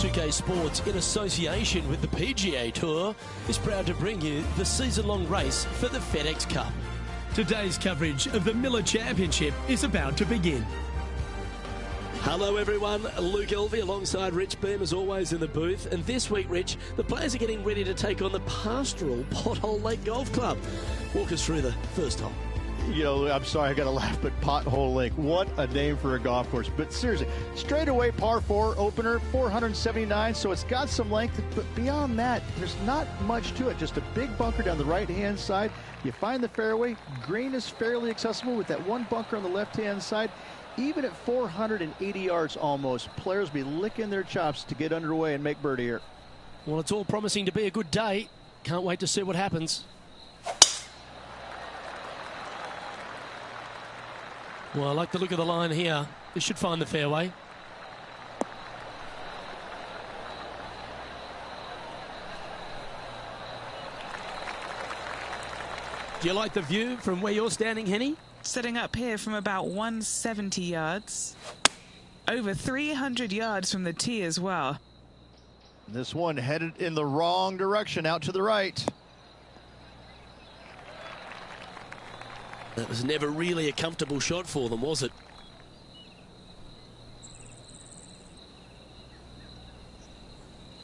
2K Sports, in association with the PGA Tour, is proud to bring you the season-long race for the FedEx Cup. Today's coverage of the Miller Championship is about to begin. Hello everyone, Luke Elvey alongside Rich Beam as always in the booth. And this week, Rich, the players are getting ready to take on the Pastoral Pothole Lake Golf Club. Walk us through the first hole. You know, I'm sorry, I got to laugh, but Pothole Lake, what a name for a golf course. But seriously, straightaway par 4 opener, 479, so it's got some length, but beyond that, there's not much to it. Just a big bunker down the right-hand side. You find the fairway. Green is fairly accessible with that one bunker on the left-hand side. Even at 480 yards almost, players will be licking their chops to get underway and make birdie here. Well, it's all promising to be a good day. Can't wait to see what happens. Well, I like the look of the line here. This should find the fairway. Do you like the view from where you're standing, Henny? Setting up here from about 170 yards. Over 300 yards from the tee as well. This one headed in the wrong direction, out to the right. That was never really a comfortable shot for them, was it?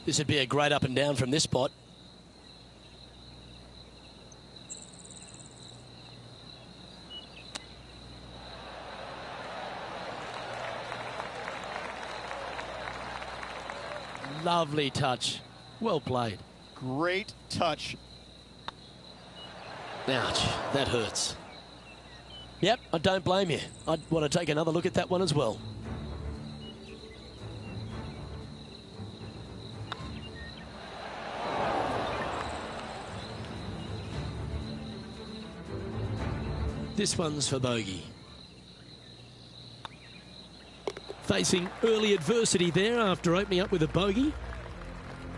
This would be a great up and down from this spot. Lovely touch. Well played. Great touch. Ouch, that hurts. Yep, I don't blame you. I'd want to take another look at that one as well. This one's for bogey. Facing early adversity there after opening up with a bogey.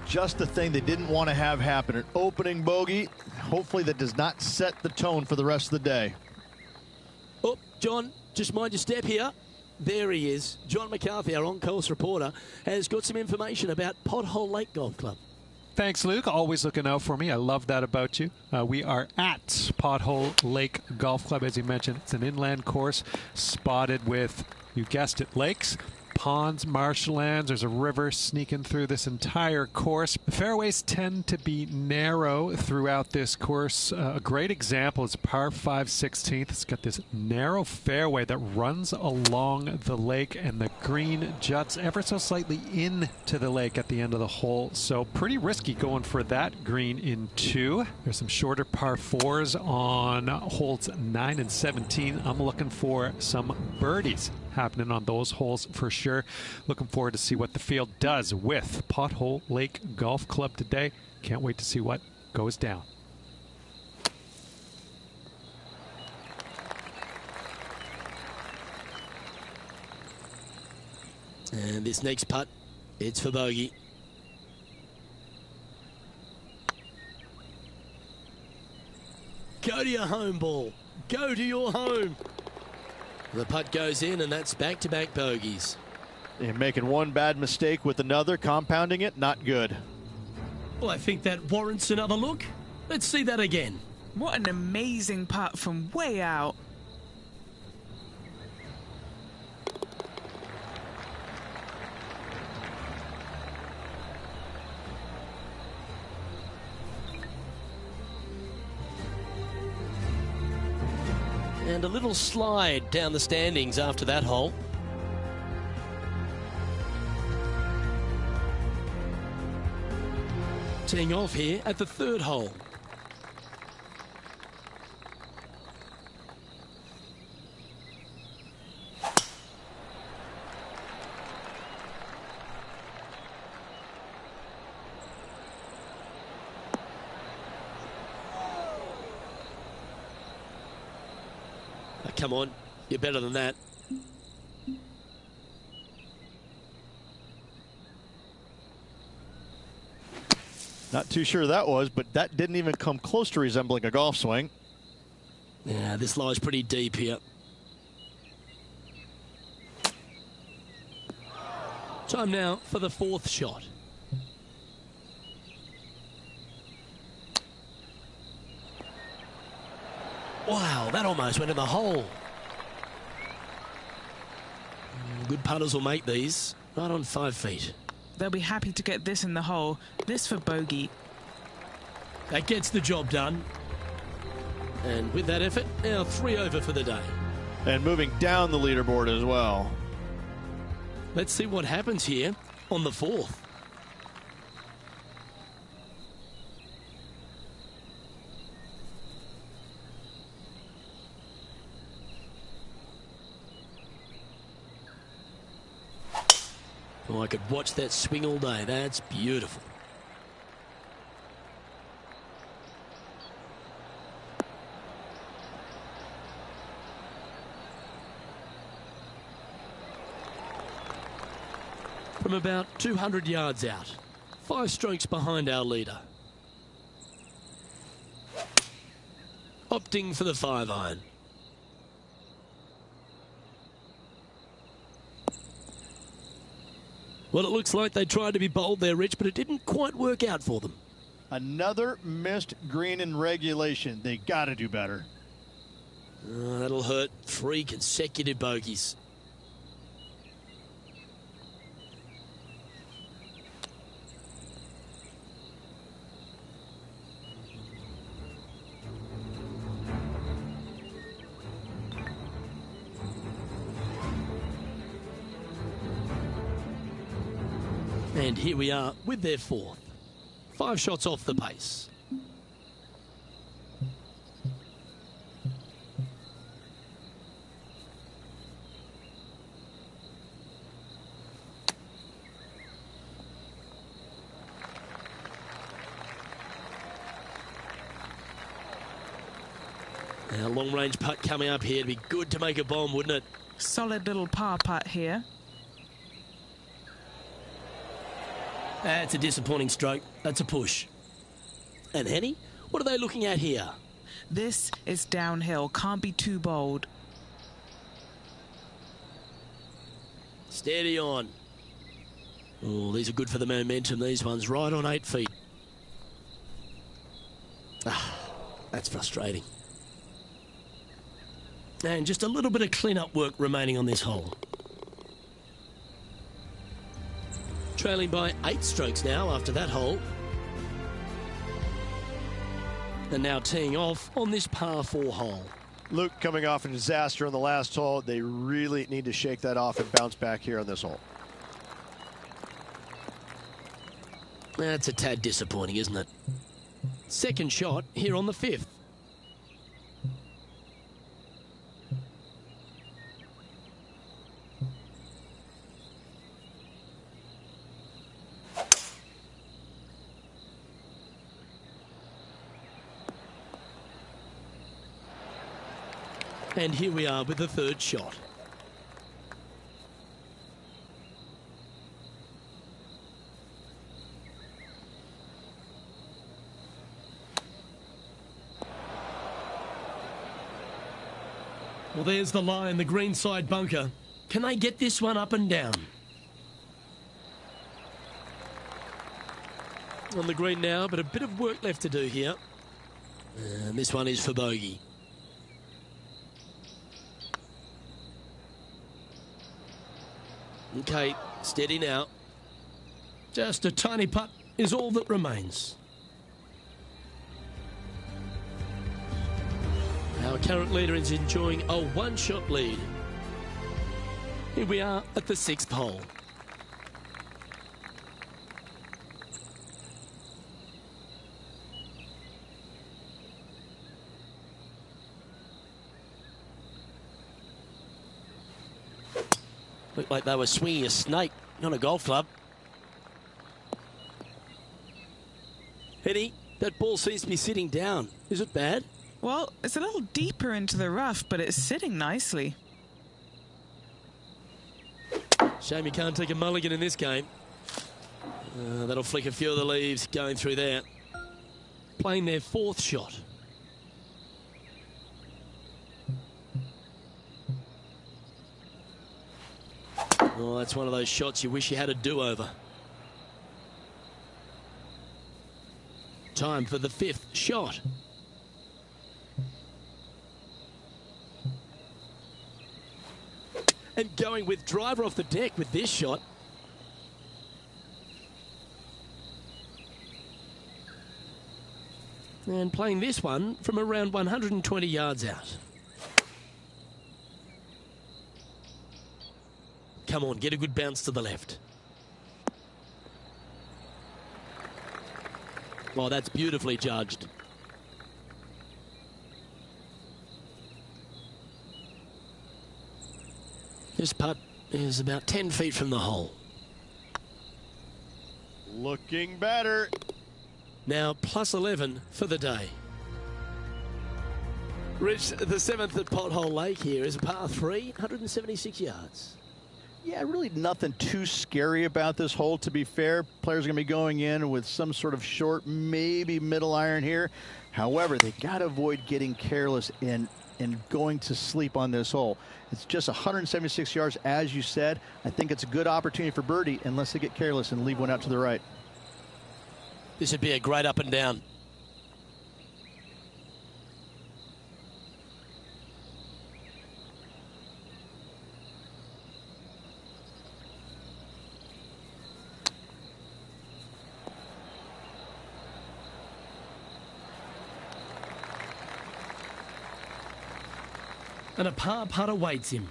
Just the thing they didn't want to have happen. An opening bogey. Hopefully that does not set the tone for the rest of the day. Oh, John, just mind your step here. There he is. John McCarthy, our on-course reporter, has got some information about Pothole Lake Golf Club. Thanks, Luke. Always looking out for me. I love that about you. We are at Pothole Lake Golf Club, as you mentioned. It's an inland course spotted with, you guessed it, lakes, ponds, marshlands. There's a river sneaking through this entire course. The fairways tend to be narrow throughout this course. A great example is par 5 16th. It's got this narrow fairway that runs along the lake, and the green juts ever so slightly into the lake at the end of the hole. So pretty risky going for that green in 2. There's some shorter par 4s on holes 9 and 17. I'm looking for some birdies happening on those holes for sure. Looking forward to see what the field does with Pothole Lake Golf Club today. Can't wait to see what goes down. And this next putt, it's for bogey. Go to your home ball. Go to your home. The putt goes in, and that's back-to-back bogeys. They're making one bad mistake with another, compounding it, not good. Well, I think that warrants another look. Let's see that again. What an amazing putt from way out. And a little slide down the standings after that hole. Teeing off here at the third hole. Come on, you're better than that. Not too sure that was, but that didn't even come close to resembling a golf swing. Yeah, this lies pretty deep here. Time now for the fourth shot. Wow, that almost went in the hole. Good putters will make these. Right on 5 feet. They'll be happy to get this in the hole. This for bogey. That gets the job done. And with that effort, now 3 over for the day. And moving down the leaderboard as well. Let's see what happens here on the fourth. Oh, I could watch that swing all day. That's beautiful. From about 200 yards out, 5 strokes behind our leader. Opting for the 5-iron. Well, it looks like they tried to be bold there, Rich, but it didn't quite work out for them. Another missed green in regulation. They got to do better. That'll hurt. 3 consecutive bogeys. And here we are with their fourth. 5 shots off the pace. Now, long-range putt coming up here. It'd be good to make a bomb, wouldn't it? Solid little par putt here. That's a disappointing stroke. That's a push. And Henny, what are they looking at here? This is downhill. Can't be too bold. Steady on. Oh, these are good for the momentum. These ones right on 8 feet. That's frustrating. And just a little bit of clean-up work remaining on this hole. Trailing by 8 strokes now after that hole. And now teeing off on this par 4 hole. Luke coming off a disaster on the last hole. They really need to shake that off and bounce back here on this hole. That's a tad disappointing, isn't it? Second shot here on the 5th. And here we are with the third shot. Well, there's the line, the green side bunker. Can they get this one up and down? On the green now, but a bit of work left to do here. And this one is for bogey. Okay, steady now. Just a tiny putt is all that remains. Our current leader is enjoying a 1-shot lead. Here we are at the 6th hole. Looked like they were swinging a snake, not a golf club. Eddie, that ball seems to be sitting down. Is it bad? Well, it's a little deeper into the rough, but it's sitting nicely. Shame you can't take a mulligan in this game. That'll flick a few of the leaves going through there. Playing their 4th shot. Oh, that's one of those shots you wish you had a do-over. Time for the 5th shot. And going with driver off the deck with this shot. And playing this one from around 120 yards out. Come on, get a good bounce to the left. Oh, that's beautifully judged. This putt is about 10 feet from the hole. Looking better. Now plus 11 for the day. Rich, the 7th at Pothole Lake here is a par 3, 176 yards. Yeah, really nothing too scary about this hole, to be fair. Players are going to be going in with some sort of short, maybe middle iron here. However, they got to avoid getting careless and going to sleep on this hole. It's just 176 yards, as you said. I think it's a good opportunity for birdie unless they get careless and leave one out to the right. This would be a great up and down. And a par putt awaits him.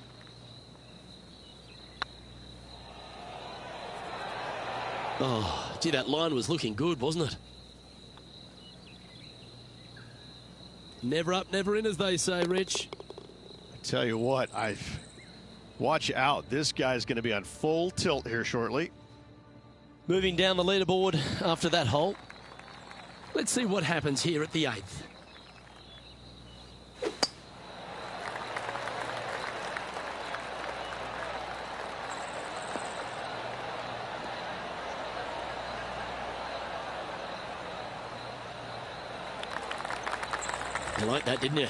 Oh, gee, that line was looking good, wasn't it? Never up, never in, as they say, Rich. I tell you what, watch out. This guy's going to be on full tilt here shortly. Moving down the leaderboard after that hole. Let's see what happens here at the 8th. You liked that, didn't you?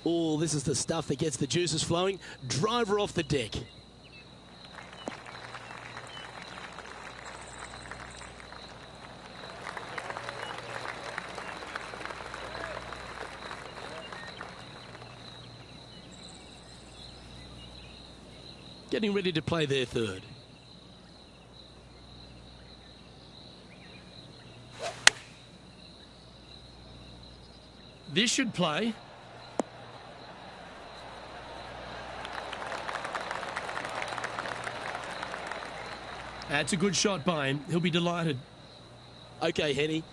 Oh, this is the stuff that gets the juices flowing. Driver off the deck. Getting ready to play their 3rd. This should play. That's a good shot by him. He'll be delighted. Okay, Henny,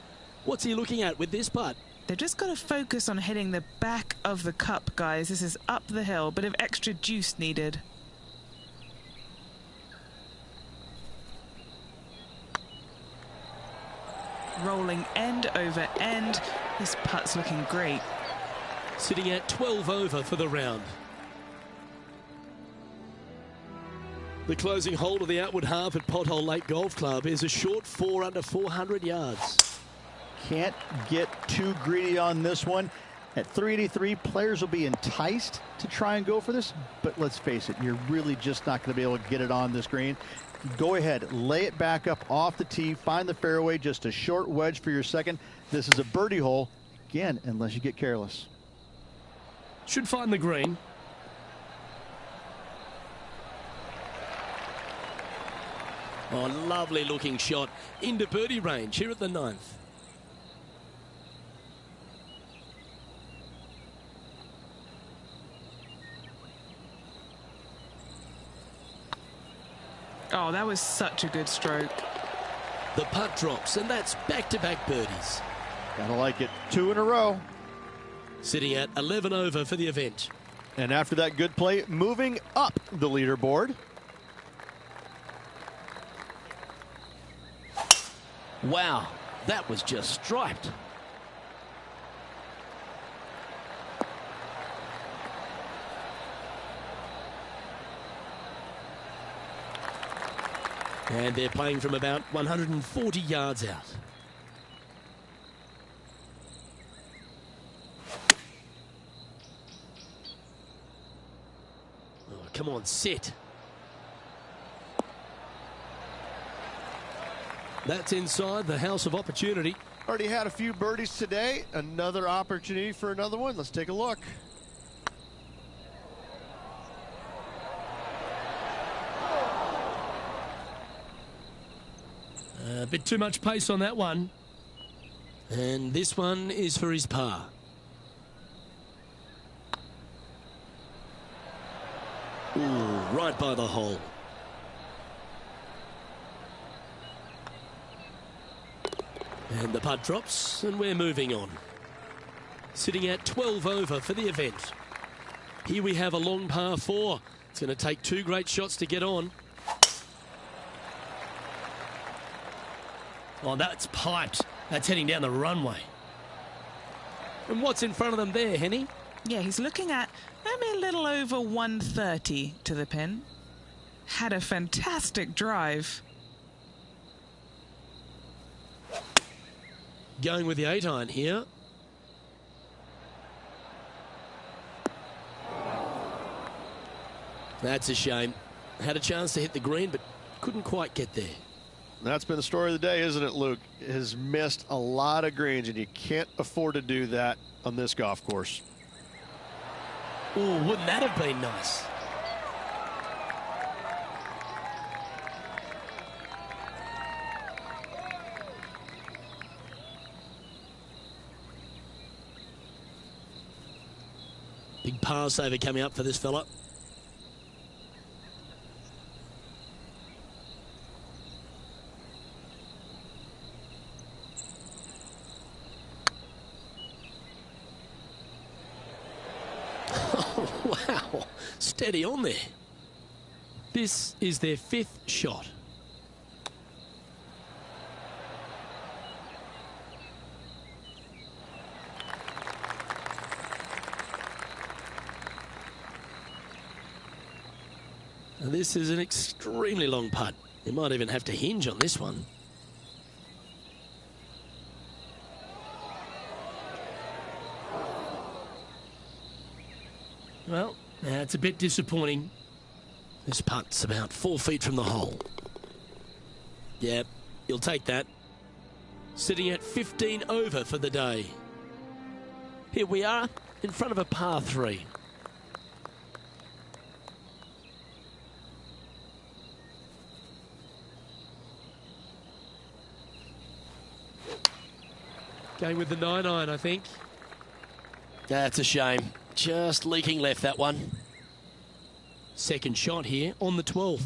what's he looking at with this putt? They've just got to focus on hitting the back of the cup, guys. This is up the hill, bit of extra juice needed. Rolling end over end. This putt's looking great. Sitting at 12 over for the round. The closing hole of the outward half at Pothole Lake Golf Club is a short 4 under 400 yards. Can't get too greedy on this one. At 383, players will be enticed to try and go for this, but let's face it, you're really just not going to be able to get it on this green. Go ahead, lay it back up off the tee, find the fairway, just a short wedge for your 2nd. This is a birdie hole, again, unless you get careless. Should find the green. Oh, lovely looking shot into birdie range here at the 9th. Oh, that was such a good stroke. The putt drops, and that's back-to-back birdies. Gotta like it. 2 in a row. Sitting at 11 over for the event. And after that good play, moving up the leaderboard. Wow, that was just striped. And they're playing from about 140 yards out. Come on, sit. That's inside the house of opportunity. Already had a few birdies today. Another opportunity for another one. Let's take a look. A bit too much pace on that one. And this one is for his par. Ooh, right by the hole. And the putt drops, and we're moving on. Sitting at 12 over for the event. Here we have a long par 4. It's going to take 2 great shots to get on. Oh, that's piped. That's heading down the runway. And what's in front of them there, Henny? Yeah, he's looking at maybe a little over 130 to the pin. Had a fantastic drive. Going with the 8-iron here. That's a shame. Had a chance to hit the green, but couldn't quite get there. That's been the story of the day, isn't it, Luke? Has missed a lot of greens, and you can't afford to do that on this golf course. Oh, wouldn't that have been nice? Big par saver coming up for this fella. Wow, steady on there. This is their 5th shot. And this is an extremely long putt. They might even have to hinge on this one. Well, that's a bit disappointing. This putt's about 4 feet from the hole. Yep, you'll take that. Sitting at 15 over for the day. Here we are in front of a par 3. Going with the 9-iron, I think. That's a shame. Just leaking left, that one. Second shot here on the 12th.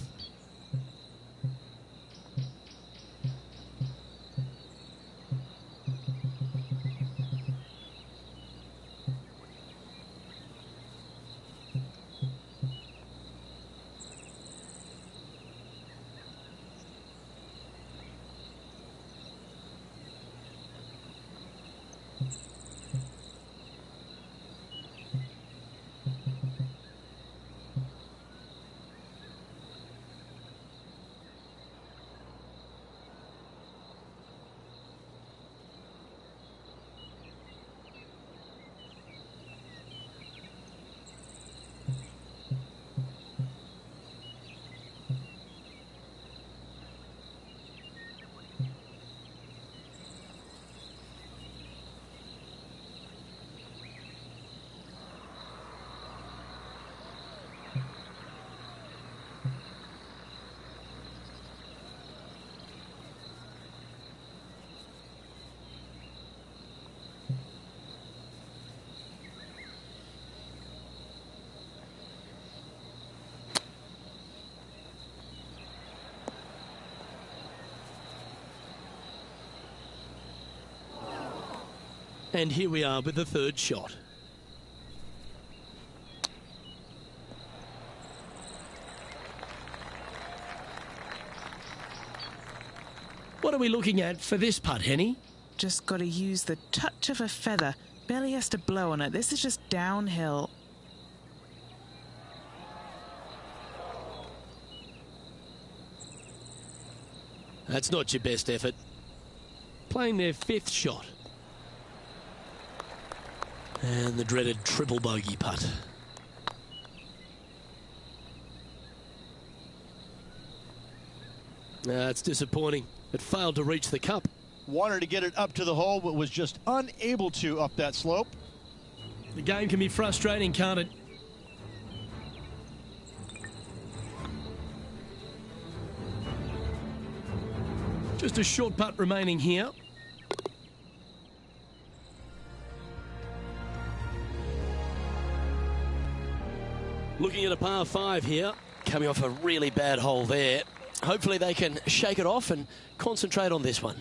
And here we are with the 3rd shot. What are we looking at for this putt, Henny? Just got to use the touch of a feather. Barely has to blow on it. This is just downhill. That's not your best effort. Playing their 5th shot. And the dreaded triple bogey putt. It's disappointing. It failed to reach the cup. Wanted to get it up to the hole, but was just unable to up that slope. The game can be frustrating, can't it? Just a short putt remaining here. Looking at a par 5 here. Coming off a really bad hole there. Hopefully they can shake it off and concentrate on this one.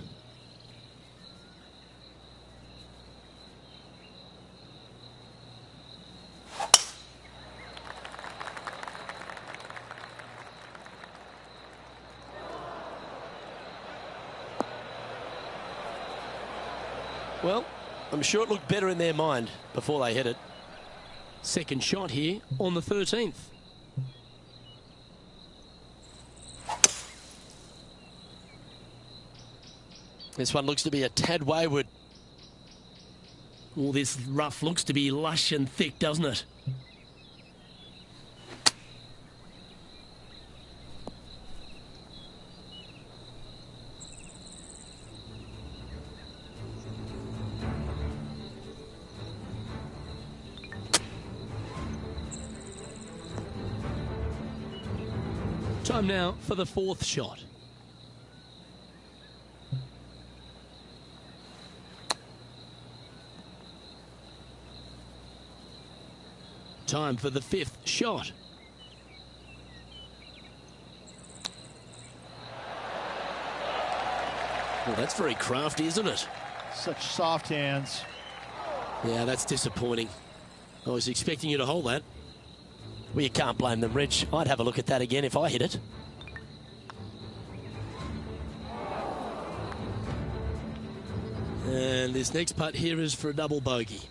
Well, I'm sure it looked better in their mind before they hit it. Second shot here on the 13th. This one looks to be a tad wayward. All this rough looks to be lush and thick, doesn't it? Time now for the 4th shot. Time for the 5th shot. Well, that's very crafty, isn't it? Such soft hands. Yeah, that's disappointing. I was expecting you to hold that. Well, you can't blame them, Rich. I'd have a look at that again if I hit it. And this next putt here is for a double bogey.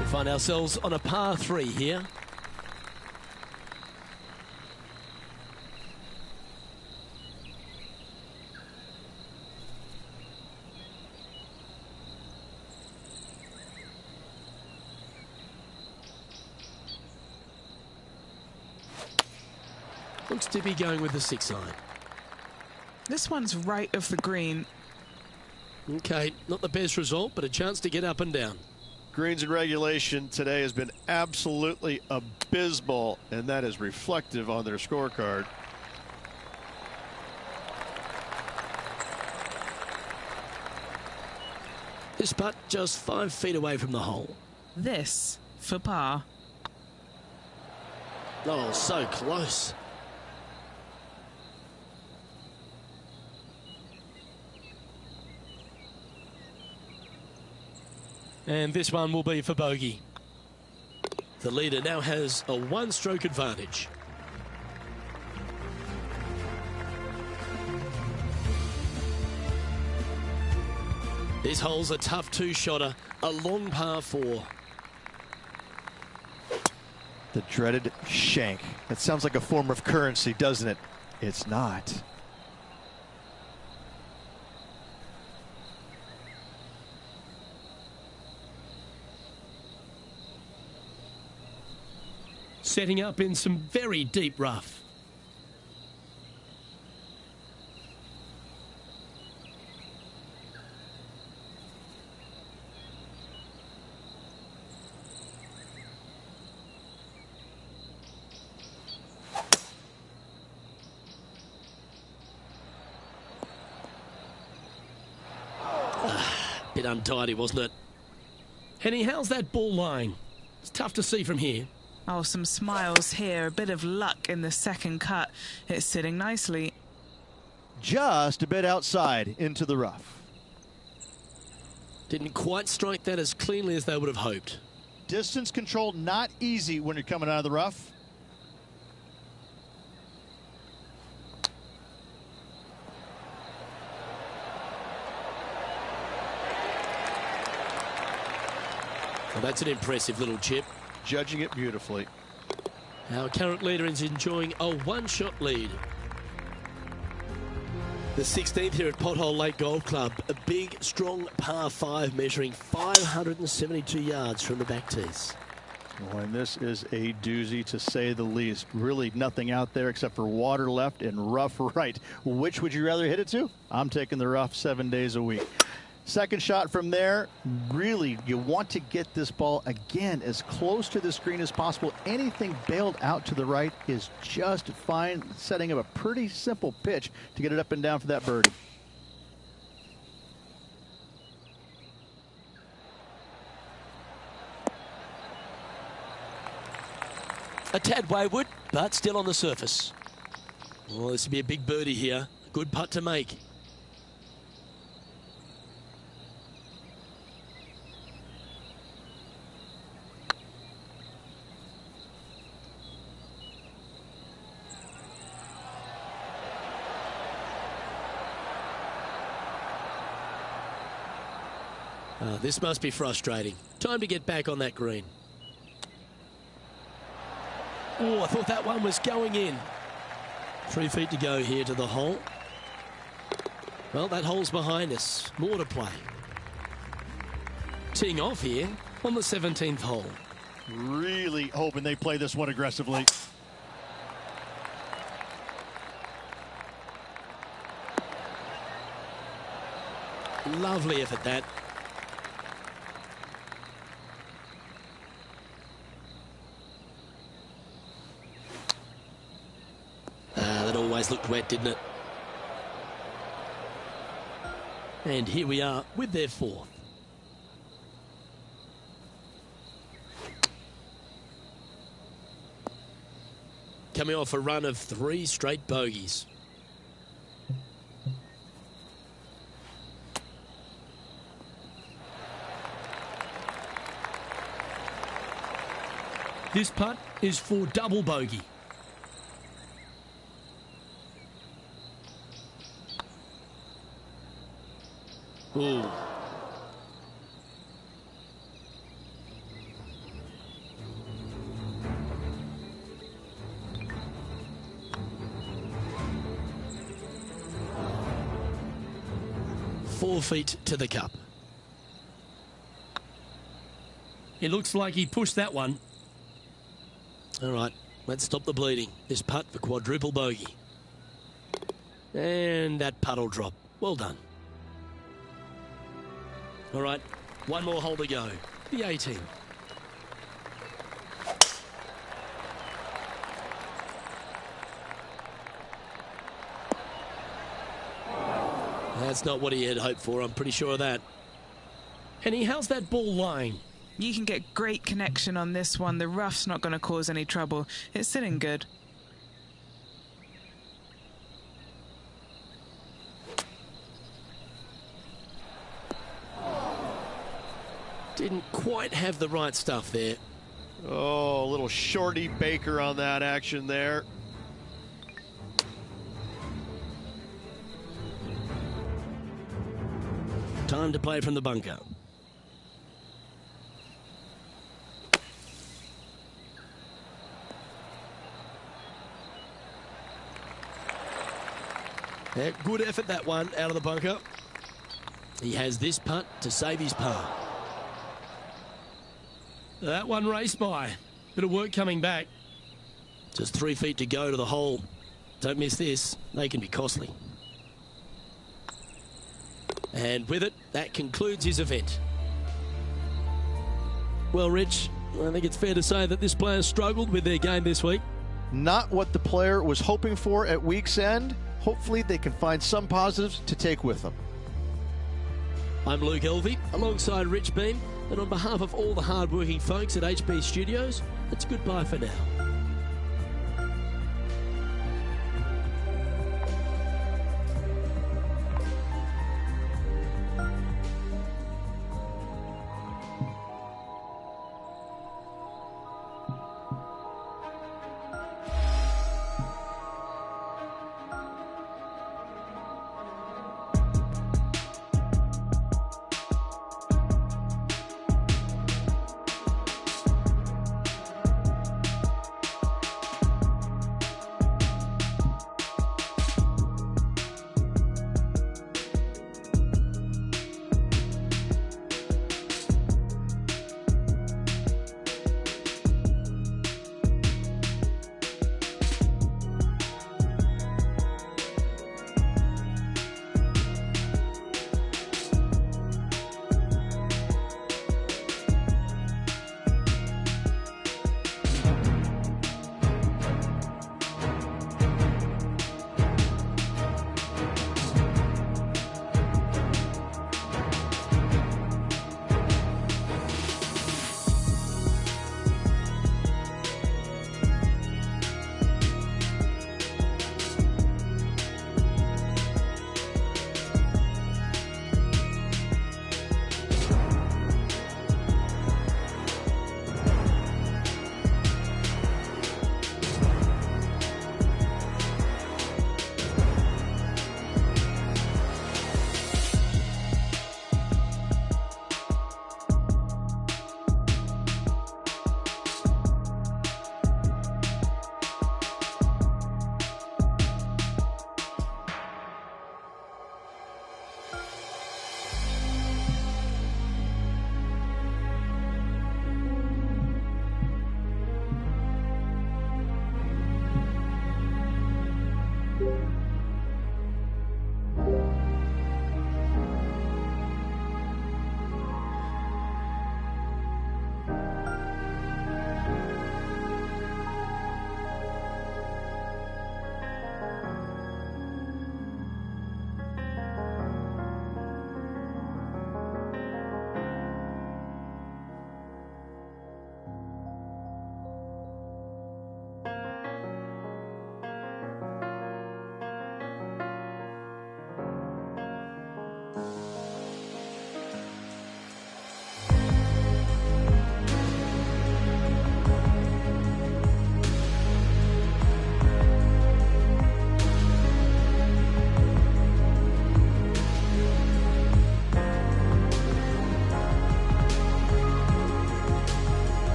We find ourselves on a par 3 here. Looks to be going with the 6 iron. This one's right of the green. Okay, not the best result, but a chance to get up and down. Greens in regulation today has been absolutely abysmal, and that is reflective on their scorecard. This putt just 5 feet away from the hole. This for par. Oh, so close. And this one will be for bogey. The leader now has a 1-stroke advantage. This hole's a tough 2-shotter, a long par 4. The dreaded shank. That sounds like a form of currency, doesn't it? It's not. Setting up in some very deep rough. Bit untidy, wasn't it? Henny, how's that ball lying? It's tough to see from here. Oh, some smiles here. A bit of luck in the second cut. It's sitting nicely. Just a bit outside into the rough. Didn't quite strike that as cleanly as they would have hoped. Distance control not easy when you're coming out of the rough. Well, that's an impressive little chip. Judging it beautifully. Our current leader is enjoying a 1-shot lead. The 16th here at Pothole Lake Golf Club. A big, strong par 5 measuring 572 yards from the back tees. Well, and this is a doozy to say the least. Really nothing out there except for water left and rough right. Which would you rather hit it to? I'm taking the rough 7 days a week. Second shot from there, really, you want to get this ball, again, as close to the screen as possible. Anything bailed out to the right is just fine. Setting up a pretty simple pitch to get it up and down for that birdie. A tad wayward, but still on the surface. Well, this will be a big birdie here. A good putt to make. This must be frustrating. Time to get back on that green. Oh, I thought that one was going in. 3 feet to go here to the hole. Well, that hole's behind us. More to play. Teeing off here on the 17th hole. Really hoping they play this one aggressively. Lovely effort, that. That always looked wet, didn't it? And here we are with their fourth. Coming off a run of 3 straight bogeys. This putt is for double bogey. Ooh. Four feet to the cup. It looks like he pushed that one. All right, let's stop the bleeding. This putt for quadruple bogey. And that putt will drop. Well done. All right, one more hole to go. The 18. That's not what he had hoped for, I'm pretty sure of that. Henny, how's that ball lying? You can get great connection on this one. The rough's not going to cause any trouble. It's sitting good. Didn't quite have the right stuff there. Oh, a little shorty Baker on that action there. Time to play from the bunker. Yeah, good effort, that one, out of the bunker. He has this putt to save his par. That one raced by. Bit of work coming back. Just 3 feet to go to the hole. Don't miss this. They can be costly. And with it, that concludes his event. Well, Rich, I think it's fair to say that this player struggled with their game this week. Not what the player was hoping for at week's end. Hopefully they can find some positives to take with them. I'm Luke Elvey, alongside Rich Beam, and on behalf of all the hard-working folks at HB Studios, it's goodbye for now.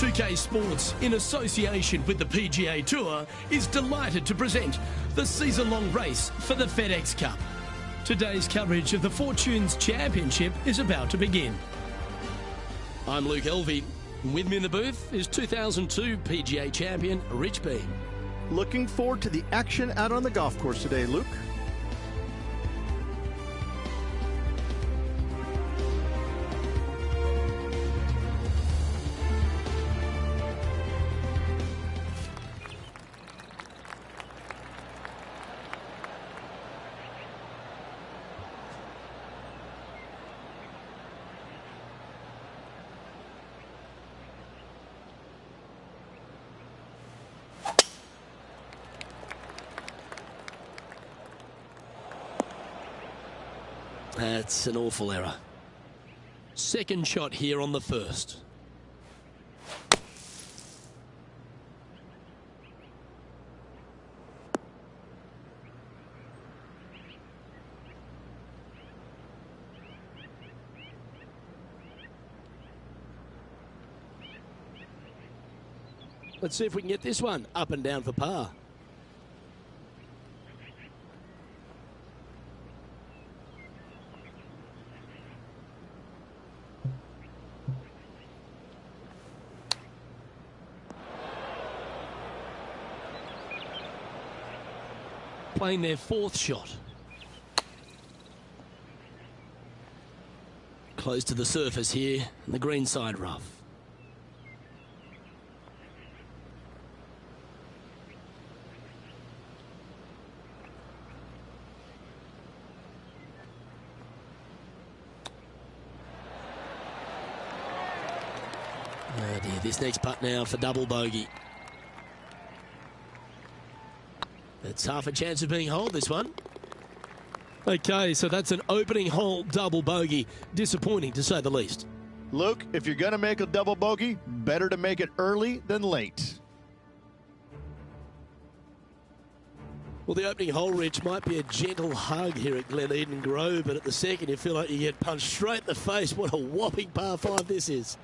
2K Sports, in association with the PGA Tour, is delighted to present the season-long race for the FedEx Cup. Today's coverage of the Fortunes Championship is about to begin. I'm Luke Elvey. With me in the booth is 2002 PGA champion Rich Beam. Looking forward to the action out on the golf course today, Luke. That's an awful error. Second shot here on the first. Let's see if we can get this one up and down for par. Playing their fourth shot. Close to the surface here, the green side rough. Oh dear, this next putt now for double bogey. It's half a chance of being holed, this one. Okay, so that's an opening hole double bogey. Disappointing, to say the least. Luke, if you're going to make a double bogey, better to make it early than late. Well, the opening hole, Rich, might be a gentle hug here at Glen Eden Grove, but at the second you feel like you get punched straight in the face. What a whopping par 5 this is.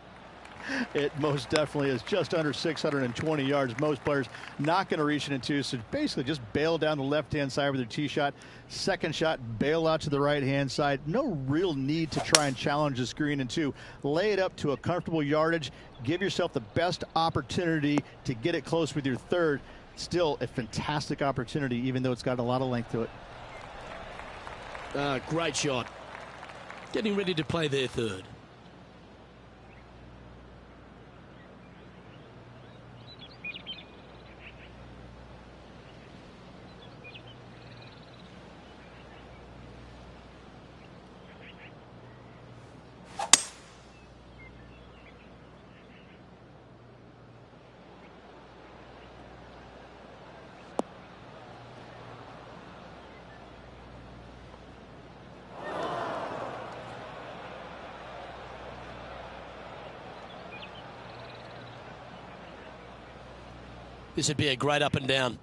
It most definitely is. Just under 620 yards. Most players not going to reach it into, so basically just bail down the left-hand side with their tee shot. Second shot, bail out to the right-hand side. No real need to try and challenge this green into. Lay it up to a comfortable yardage. Give yourself the best opportunity to get it close with your third. Still a fantastic opportunity, even though it's got a lot of length to it. Great shot. Getting ready to play their third. This would be a great up and down.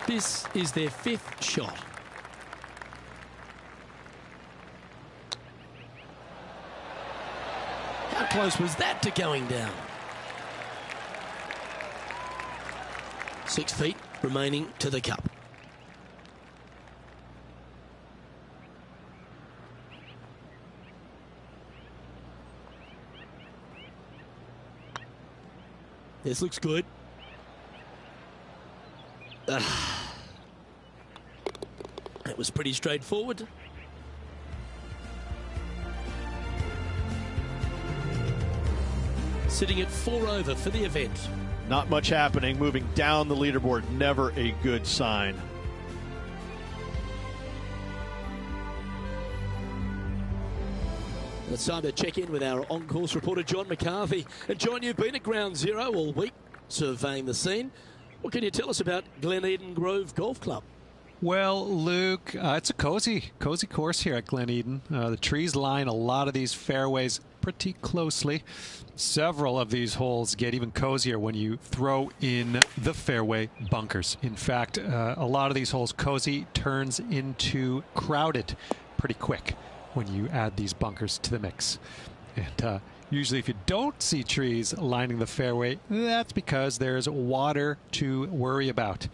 This is their fifth shot. How close was that to going down? 6 feet remaining to the cup. This looks good. That was pretty straightforward. Sitting at 4 over for the event. Not much happening. Moving down the leaderboard, never a good sign. It's time to check in with our on-course reporter, John McCarthy. And John, you've been at Ground Zero all week, surveying the scene. What can you tell us about Glen Eden Grove Golf Club? Well, Luke, it's a cozy course here at Glen Eden. The trees line a lot of these fairways pretty closely. Several of these holes get even cozier when you throw in the fairway bunkers. In fact, a lot of these holes, cozy turns into crowded pretty quick when you add these bunkers to the mix. And usually if you don't see trees lining the fairway, that's because there's water to worry about.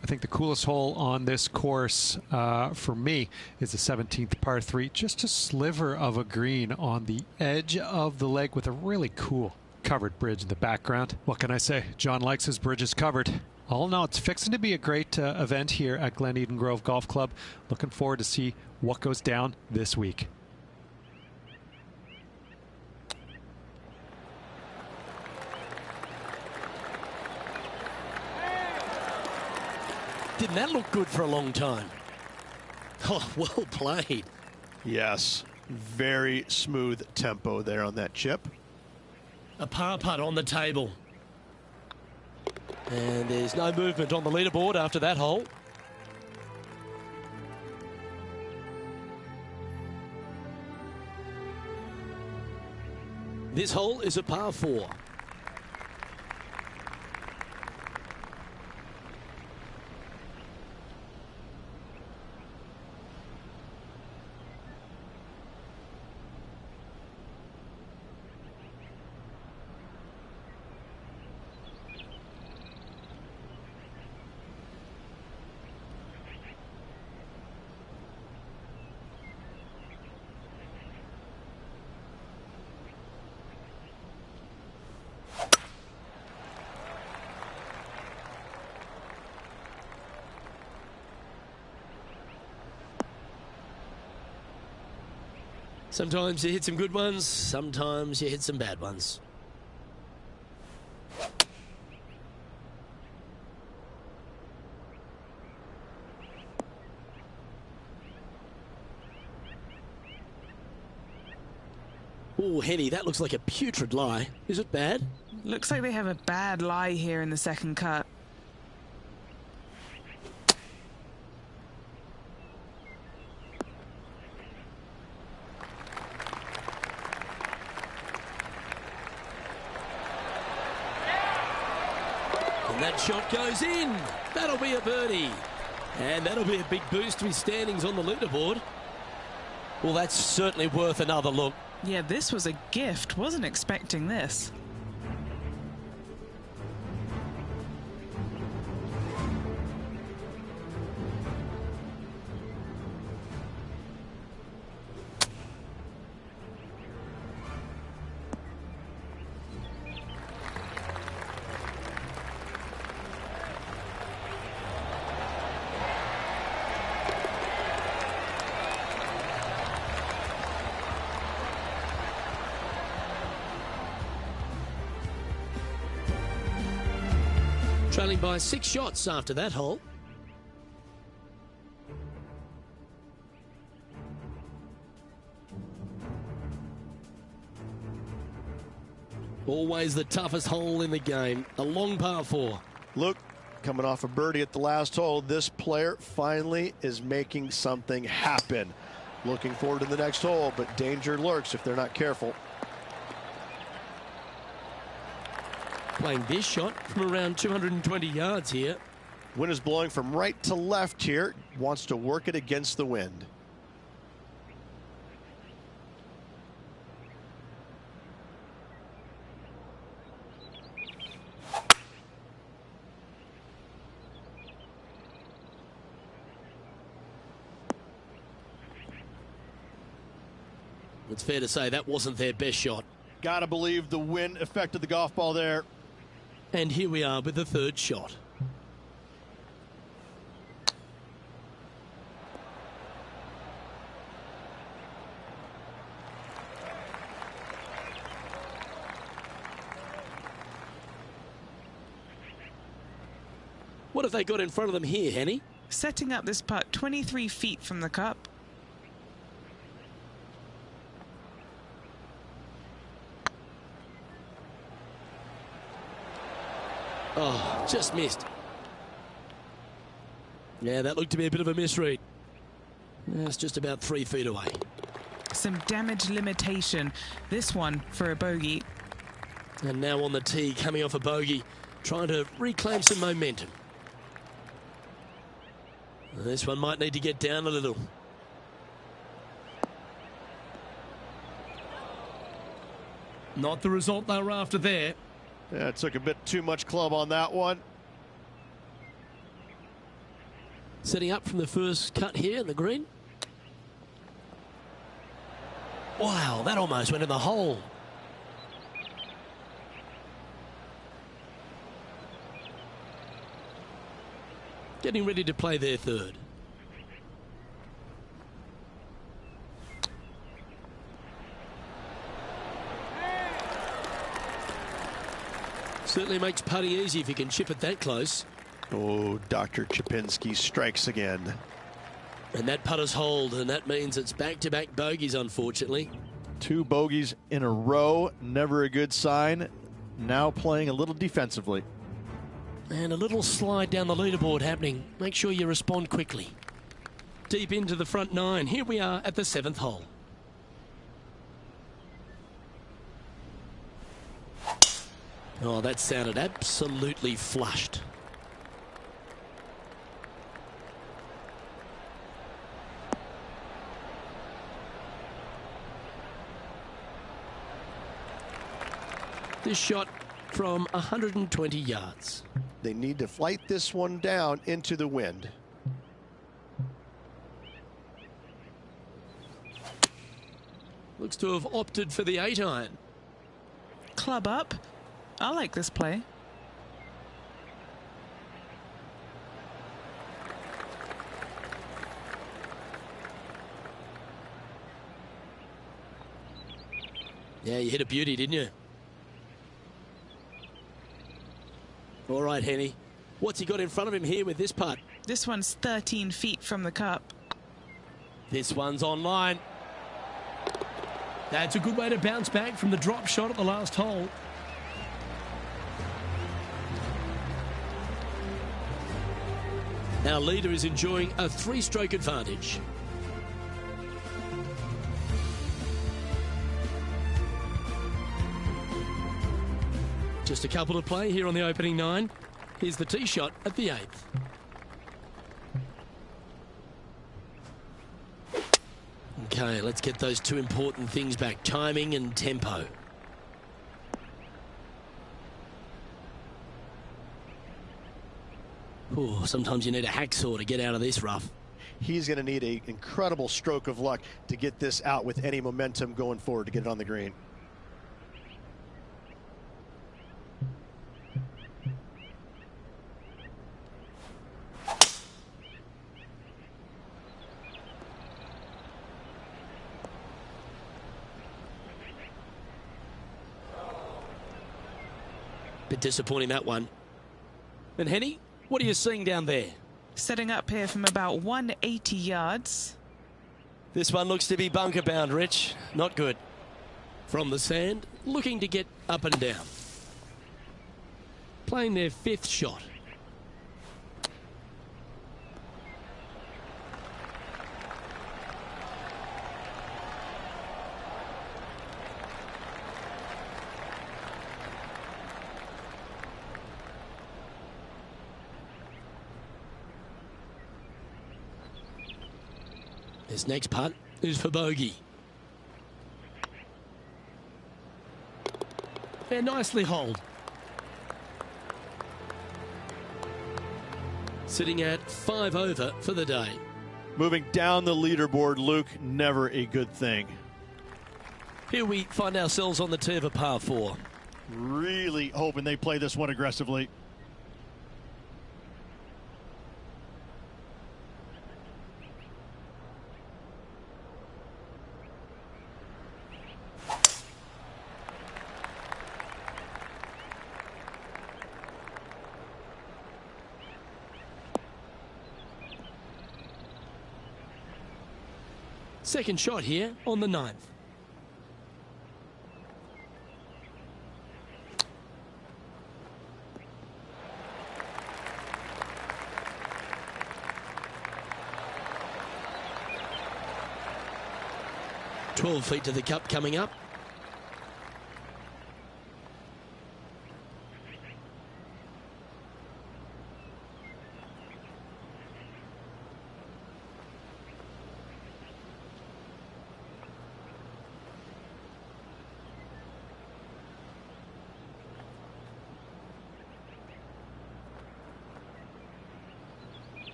I think the coolest hole on this course for me is the 17th par 3. Just a sliver of a green on the edge of the lake with a really cool covered bridge in the background. What can I say? John likes his bridges covered. All in all, it's fixing to be a great event here at Glen Eden Grove Golf Club. Looking forward to see what goes down this week. Didn't that look good for a long time? Oh, well played. Yes, very smooth tempo there on that chip. A par putt on the table. And there's no movement on the leaderboard after that hole. This hole is a par 4. Sometimes you hit some good ones, sometimes you hit some bad ones. Oh, Henny, that looks like a putrid lie. Is it bad? Looks like they have a bad lie here in the second cut. And that shot goes in. That'll be a birdie. And that'll be a big boost to his standings on the leaderboard. Well, that's certainly worth another look. Yeah, this was a gift. Wasn't expecting this. Trailing by 6 shots after that hole. Always the toughest hole in the game. A long par 4. Look, coming off a birdie at the last hole, this player finally is making something happen. Looking forward to the next hole, but danger lurks if they're not careful. Playing this shot from around 220 yards here. Wind is blowing from right to left here. Wants to work it against the wind. It's fair to say that wasn't their best shot. Gotta believe the wind affected the golf ball there. And here we are with the third shot. What have they got in front of them here, Henny? Setting up this putt 23 feet from the cup. Oh, just missed. Yeah, that looked to be a bit of a misread. It's just about 3 feet away. some damage limitation. This one for a bogey. And now on the tee, coming off a bogey, trying to reclaim some momentum. This one might need to get down a little. Not the result they were after there. Yeah, it took a bit too much club on that one. Setting up from the first cut here in the green. Wow, that almost went in the hole. Getting ready to play their third. Certainly makes putting easy if you can chip it that close. Oh, Dr. Chipinski strikes again. And that putter's hold, and that means it's back-to-back bogeys, unfortunately. 2 bogeys in a row, never a good sign. Now playing a little defensively. And a little slide down the leaderboard happening. Make sure you respond quickly. Deep into the front 9. Here we are at the 7th hole. Oh, that sounded absolutely flushed. This shot from 120 yards. They need to flight this one down into the wind. Looks to have opted for the 8-iron. Club up. I like this play. Yeah, you hit a beauty, didn't you? All right, Henny. What's he got in front of him here with this putt? This one's 13 feet from the cup. This one's online. That's a good way to bounce back from the drop shot at the last hole. Our leader is enjoying a 3-stroke advantage. Just a couple to play here on the opening 9. Here's the tee shot at the 8th. Okay, let's get those 2 important things back, timing and tempo. Ooh, sometimes you need a hacksaw to get out of this rough. He's going to need an incredible stroke of luck to get this out with any momentum going forward to get it on the green. Bit disappointing, that one. And Henny, what are you seeing down there? Setting up here from about 180 yards. This one looks to be bunker bound, Rich. Not good. From the sand, looking to get up and down. Playing their 5th shot. This next putt is for bogey. And nicely holed. Sitting at 5 over for the day. Moving down the leaderboard, Luke, never a good thing. Here we find ourselves on the tee of a par 4. Really hoping they play this one aggressively. Second shot here on the 9th. 12 feet to the cup coming up.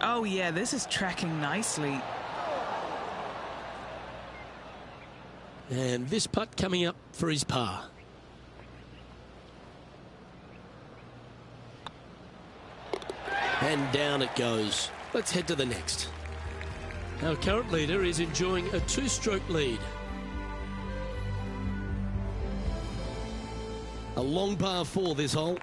Oh yeah, this is tracking nicely. And this putt coming up for his par. And down it goes. Let's head to the next. Our current leader is enjoying a 2-stroke lead. A long par 4 this hole.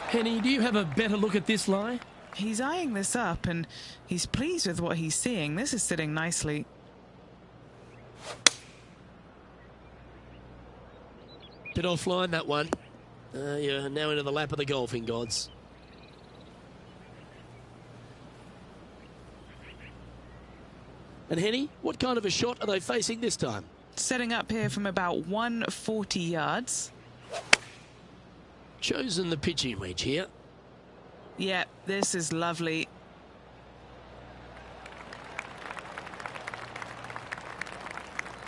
Henny, do you have a better look at this lie? He's eyeing this up and he's pleased with what he's seeing. This is sitting nicely. Bit offline, that one. You're now into the lap of the golfing gods. And Henny, what kind of a shot are they facing this time? Setting up here from about 140 yards. Chosen the pitching wedge here. Yeah, this is lovely.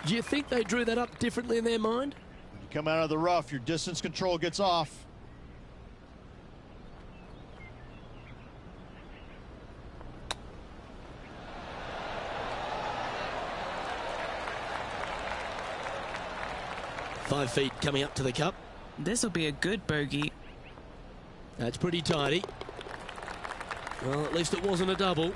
Do you think they drew that up differently in their mind? When you come out of the rough, your distance control gets off. Five feet coming up to the cup. This will be a good bogey. That's pretty tidy. Well, at least it wasn't a double.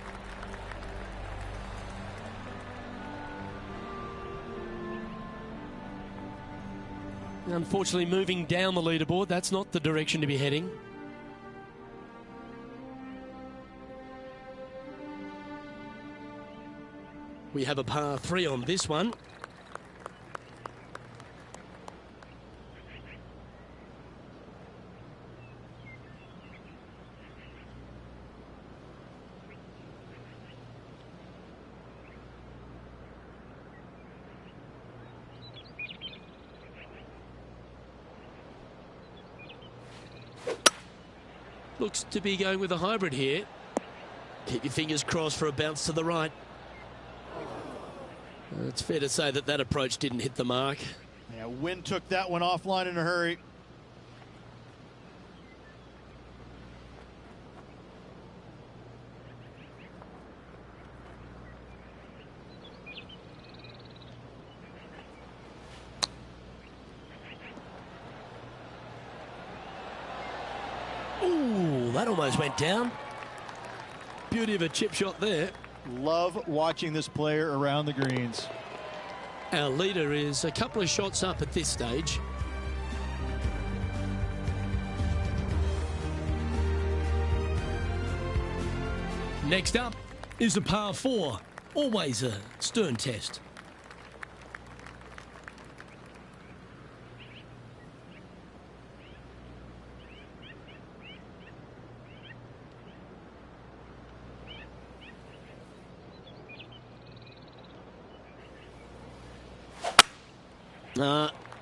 Unfortunately, moving down the leaderboard, that's not the direction to be heading. We have a par 3 on this one. Looks to be going with a hybrid here. Keep your fingers crossed for a bounce to the right. It's fair to say that that approach didn't hit the mark. Yeah, wind took that one offline in a hurry. Ooh, that almost went down. Beauty of a chip shot there. Love watching this player around the greens. Our leader is a couple of shots up at this stage. Next up is a par 4. Always a stern test.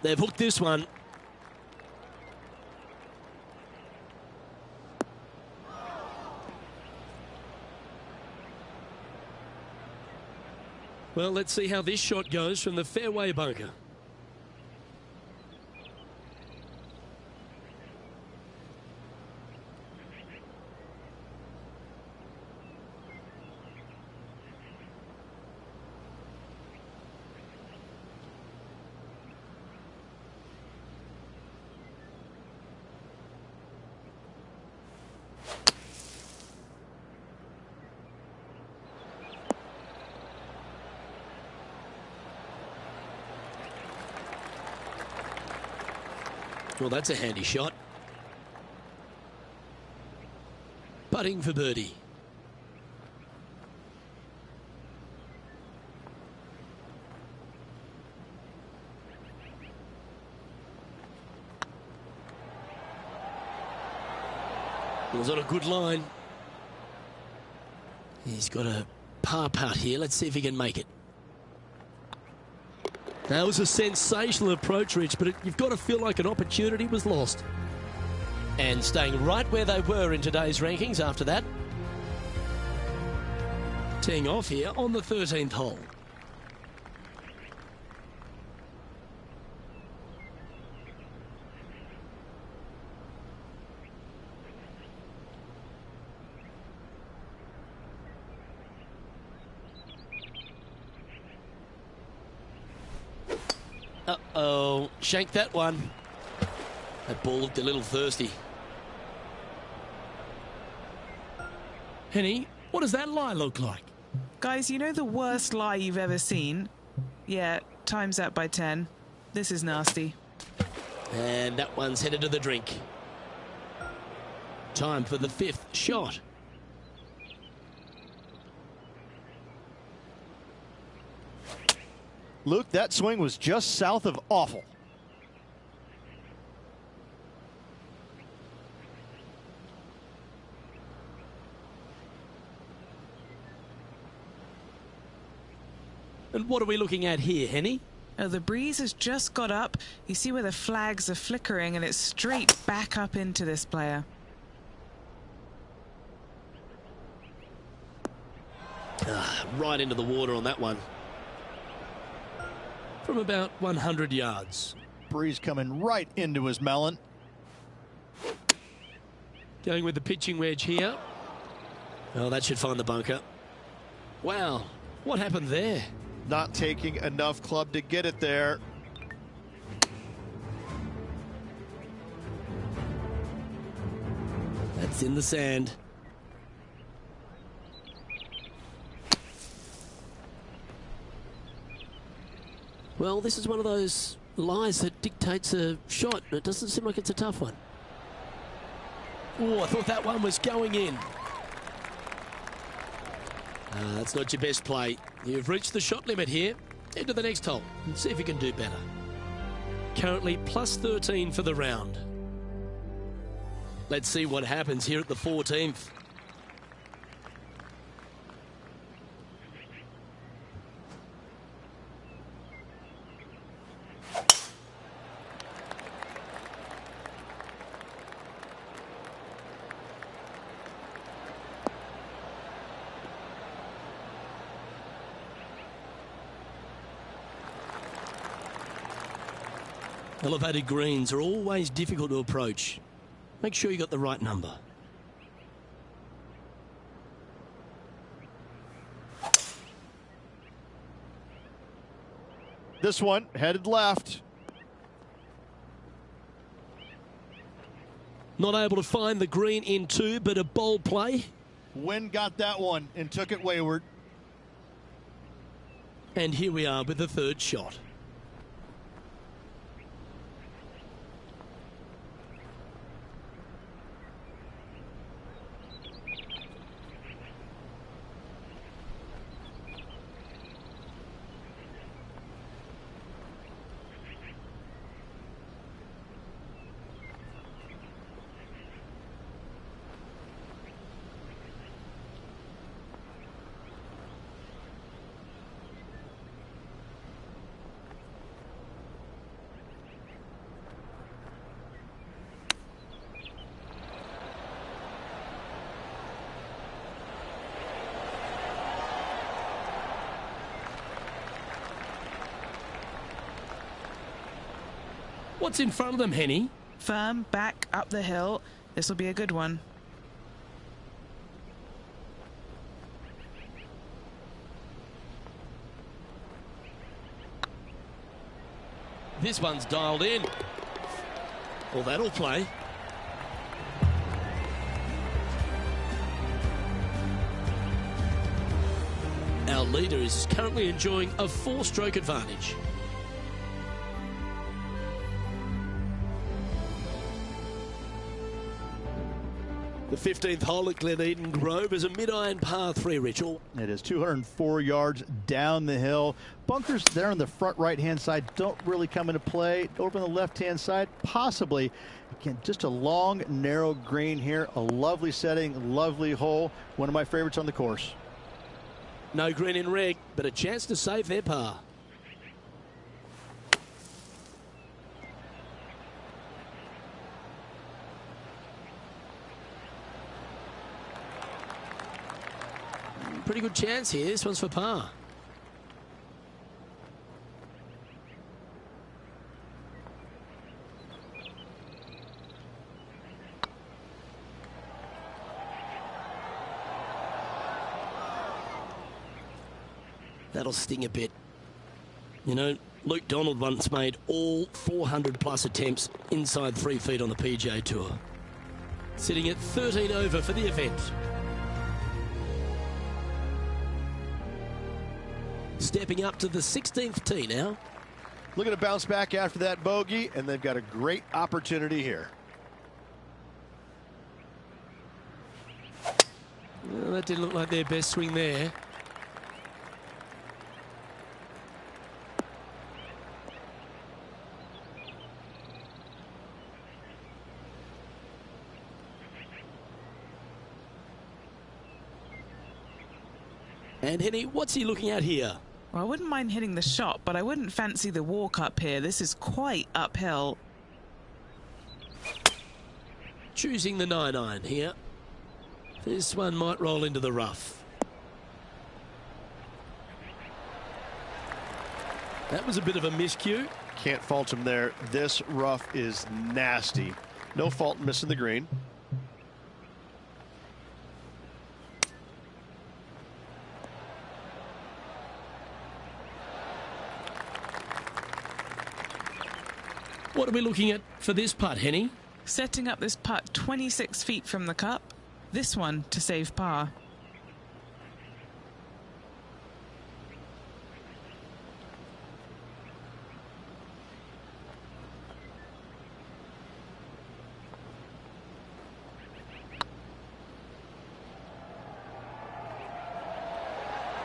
They've hooked this one. Well, let's see how this shot goes from the fairway bunker. Well, that's a handy shot. putting for birdie. It was on a good line. He's got a par putt here. Let's see if he can make it. That was a sensational approach, Rich, but you've got to feel like an opportunity was lost. And staying right where they were in today's rankings after that. Teeing off here on the 13th hole. Uh-oh, shanked that one. That ball looked a little thirsty. Henny, what does that lie look like? Guys, you know the worst lie you've ever seen? Yeah, times that by 10. This is nasty. And that one's headed to the drink. Time for the 5th shot. Luke, that swing was just south of awful. And what are we looking at here, Henny? Oh, the breeze has just got up. You see where the flags are flickering, and it's straight back up into this player. Right into the water on that one. From about 100 yards. Breeze coming right into his melon. Going with the pitching wedge here. Oh, that should find the bunker. Wow, what happened there? Not taking enough club to get it there. That's in the sand. Well, this is one of those lies that dictates a shot. It doesn't seem like it's a tough one. Oh, I thought that one was going in. That's not your best play. You've reached the shot limit here. Head to the next hole and see if you can do better. Currently plus 13 for the round. Let's see what happens here at the 14th. Elevated greens are always difficult to approach. Make sure you got the right number. This one headed left. Not able to find the green in 2, but a bold play. Wind got that one and took it wayward. And here we are with the 3rd shot. What's in front of them, Henny? Firm, back, up the hill. This will be a good one. This one's dialed in. Well, that'll play. Our leader is currently enjoying a 4-stroke advantage. The 15th hole at Glen Eden Grove is a mid-iron par 3, Richel. It is 204 yards down the hill. Bunkers there on the front right-hand side don't really come into play. Over on the left-hand side, possibly. Again, just a long, narrow green here. A lovely setting, lovely hole. One of my favorites on the course. No green in reg, but a chance to save their par. Pretty good chance here. This one's for par. That'll sting a bit. You know, Luke Donald once made all 400-plus attempts inside 3 feet on the PGA Tour. Sitting at 13 over for the event. Stepping up to the 16th tee now. Looking to bounce back after that bogey, and they've got a great opportunity here. Well, that didn't look like their best swing there. And Henny, what's he looking at here? Well, I wouldn't mind hitting the shot, but I wouldn't fancy the walk up here. This is quite uphill. Choosing the 9-iron here. This one might roll into the rough. That was a bit of a miscue. Can't fault him there. This rough is nasty. No fault in missing the green. What are we looking at for this putt, Henny? Setting up this putt 26 feet from the cup. This one to save par.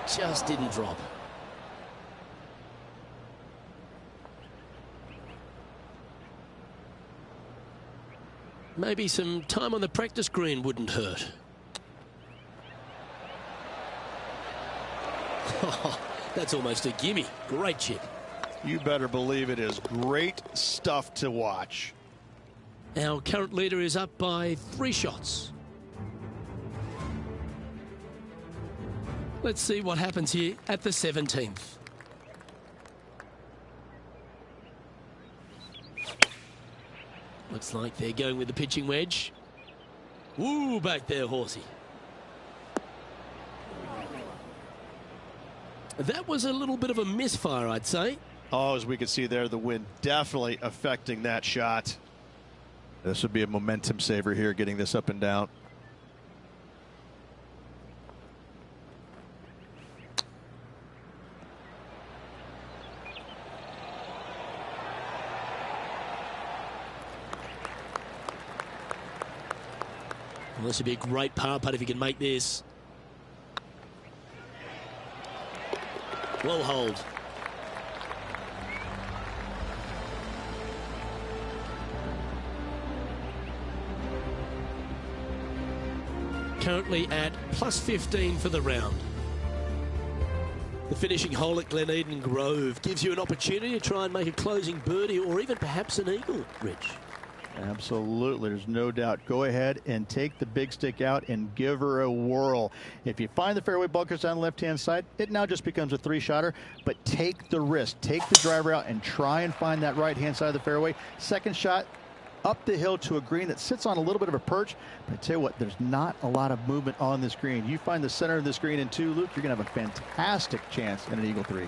Just didn't drop. Maybe some time on the practice green wouldn't hurt. That's almost a gimme. Great chip. You better believe it is great stuff to watch. Our current leader is up by 3 shots. Let's see what happens here at the 17th. Looks like they're going with the pitching wedge. Woo, back there, horsey. That was a little bit of a misfire, I'd say. Oh, as we can see there, the wind definitely affecting that shot. This would be a momentum saver here, getting this up and down. Well, this would be a great par putt if he can make this. Well hold. Currently at plus 15 for the round. The finishing hole at Glen Eden Grove gives you an opportunity to try and make a closing birdie or even perhaps an eagle, Rich. Absolutely, there's no doubt. Go ahead and take the big stick out and give her a whirl. If you find the fairway bunkers on the left-hand side, it now just becomes a 3-shotter, but take the risk. Take the driver out and try and find that right-hand side of the fairway. Second shot, up the hill to a green that sits on a little bit of a perch, but I tell you what, there's not a lot of movement on this green. You find the center of this green in 2, Luke, you're going to have a fantastic chance in an eagle 3.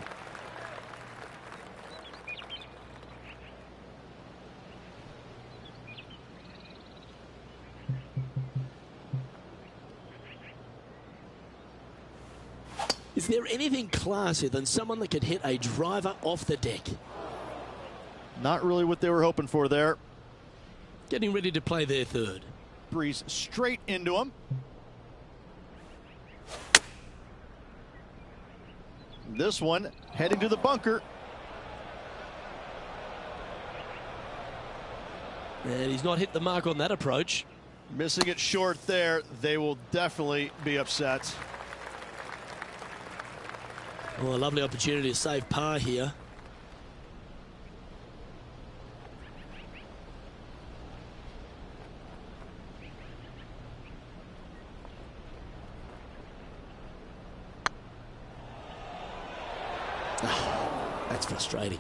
Is there anything classier than someone that could hit a driver off the deck? Not really what they were hoping for there. Getting ready to play their third. breeze straight into him. This one heading to the bunker. And he's not hit the mark on that approach. Missing it short there. They will definitely be upset. Well, a lovely opportunity to save par here. Oh, that's frustrating.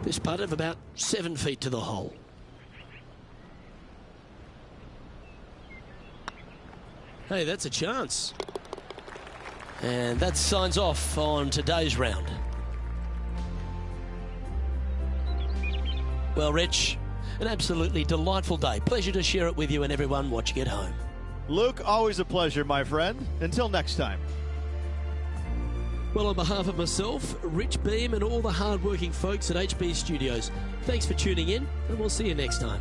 This putt of about 7 feet to the hole. Hey, that's a chance. And that signs off on today's round. Well, Rich, an absolutely delightful day. Pleasure to share it with you and everyone watching at home. Luke, always a pleasure, my friend. Until next time. Well, on behalf of myself, Rich Beam, and all the hard-working folks at HB Studios, thanks for tuning in, and we'll see you next time.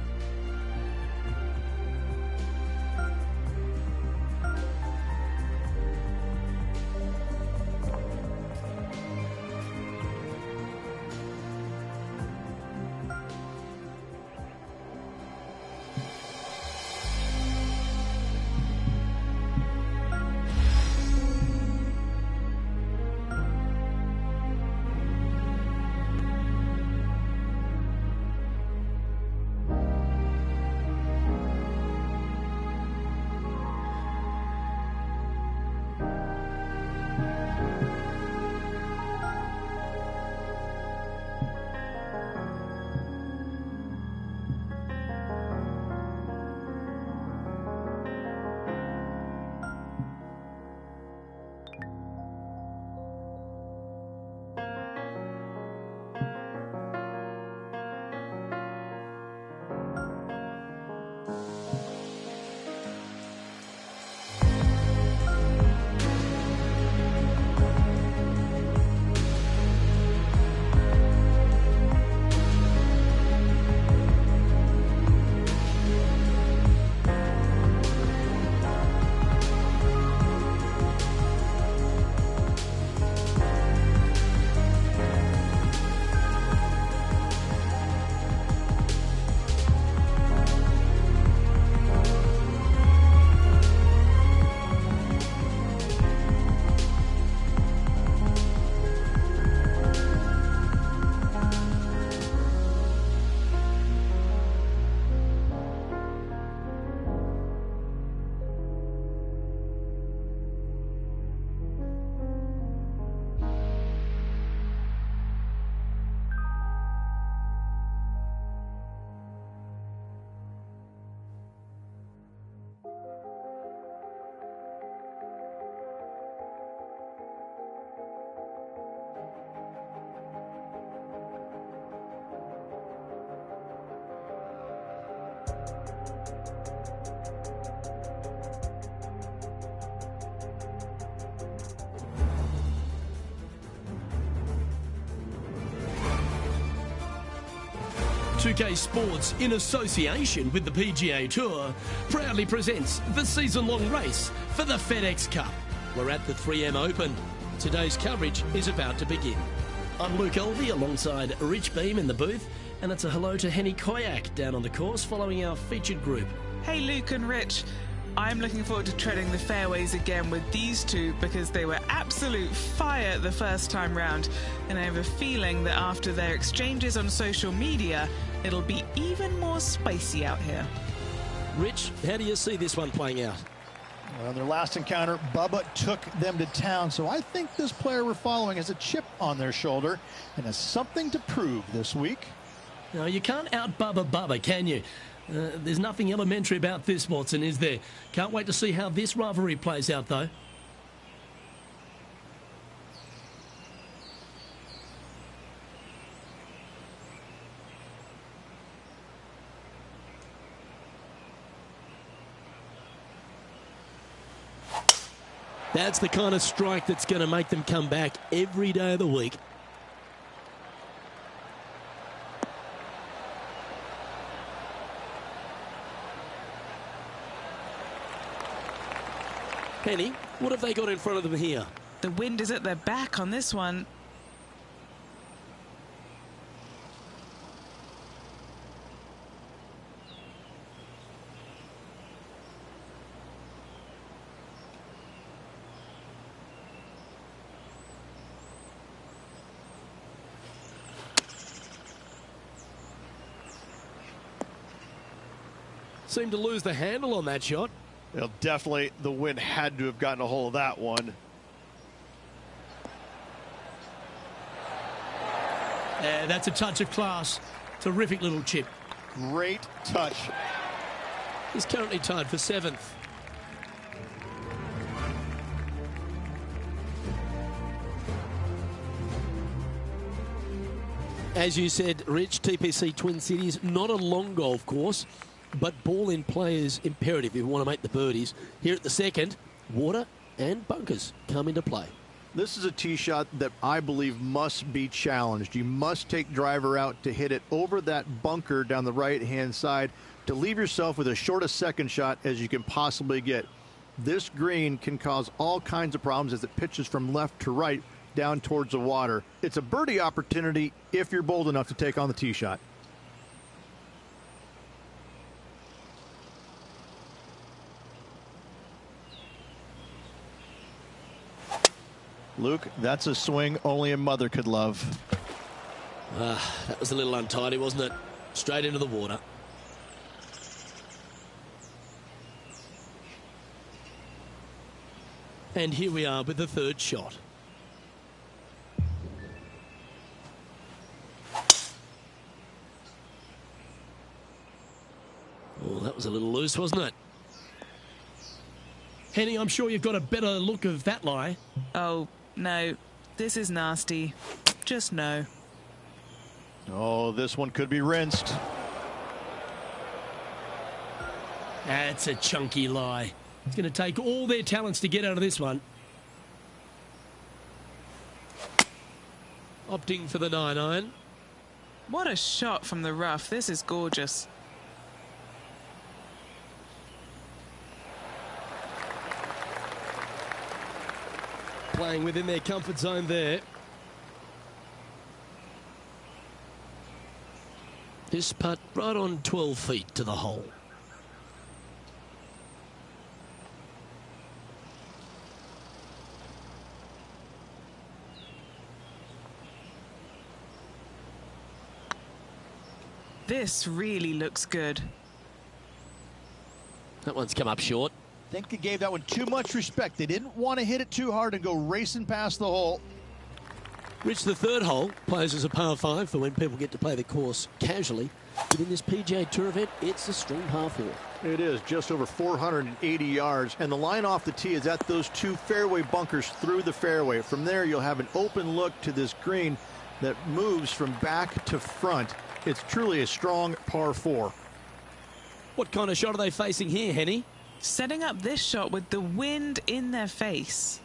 UK Sports, in association with the PGA Tour, proudly presents the season-long race for the FedEx Cup. We're at the 3M Open. Today's coverage is about to begin. I'm Luke Elvey alongside Rich Beam in the booth, and it's a hello to Henny Koyak down on the course following our featured group. Hey, Luke and Rich. I'm looking forward to treading the fairways again with these two because they were absolute fire the first time round, and I have a feeling that after their exchanges on social media, it'll be even more spicy out here. Rich, how do you see this one playing out? Well, in their last encounter, Bubba took them to town, so I think this player we're following has a chip on their shoulder and has something to prove this week. No, you can't out-Bubba Bubba, can you? There's nothing elementary about this, Watson, is there? Can't wait to see how this rivalry plays out, though. That's the kind of strike that's going to make them come back every day of the week. Penny, what have they got in front of them here? The wind is at their back on this one. Seemed to lose the handle on that shot. Well, definitely the wind had to have gotten a hold of that one. Yeah, that's a touch of class. Terrific little chip. Great touch. He's currently tied for 7th. As you said, Rich, TPC Twin Cities, not a long golf course, but ball in play is imperative if you want to make the birdies. Here at the second, water and bunkers come into play. This is a tee shot that I believe must be challenged. You must take driver out to hit it over that bunker down the right-hand side to leave yourself with as short a second shot as you can possibly get. This green can cause all kinds of problems as it pitches from left to right down towards the water. It's a birdie opportunity if you're bold enough to take on the tee shot. Luke, that's a swing only a mother could love. That was a little untidy, wasn't it? Straight into the water. And here we are with the third shot. Oh, that was a little loose, wasn't it? Henny, I'm sure you've got a better look of that lie. Oh, no. This is nasty. Just no. Oh, this one could be rinsed. That's a chunky lie. It's going to take all their talents to get out of this one. Opting for the 9-iron. What a shot from the rough. This is gorgeous. Playing within their comfort zone there. This putt right on 12 feet to the hole. This really looks good. That one's come up short. I think they gave that one too much respect. They didn't want to hit it too hard and go racing past the hole. Rich, the third hole plays as a par 5 for when people get to play the course casually. But in this PGA Tour event, it's a strong par 4. It is just over 480 yards, and the line off the tee is at those two fairway bunkers through the fairway. From there, you'll have an open look to this green that moves from back to front. It's truly a strong par 4. What kind of shot are they facing here, Henny? Setting up this shot with the wind in their face.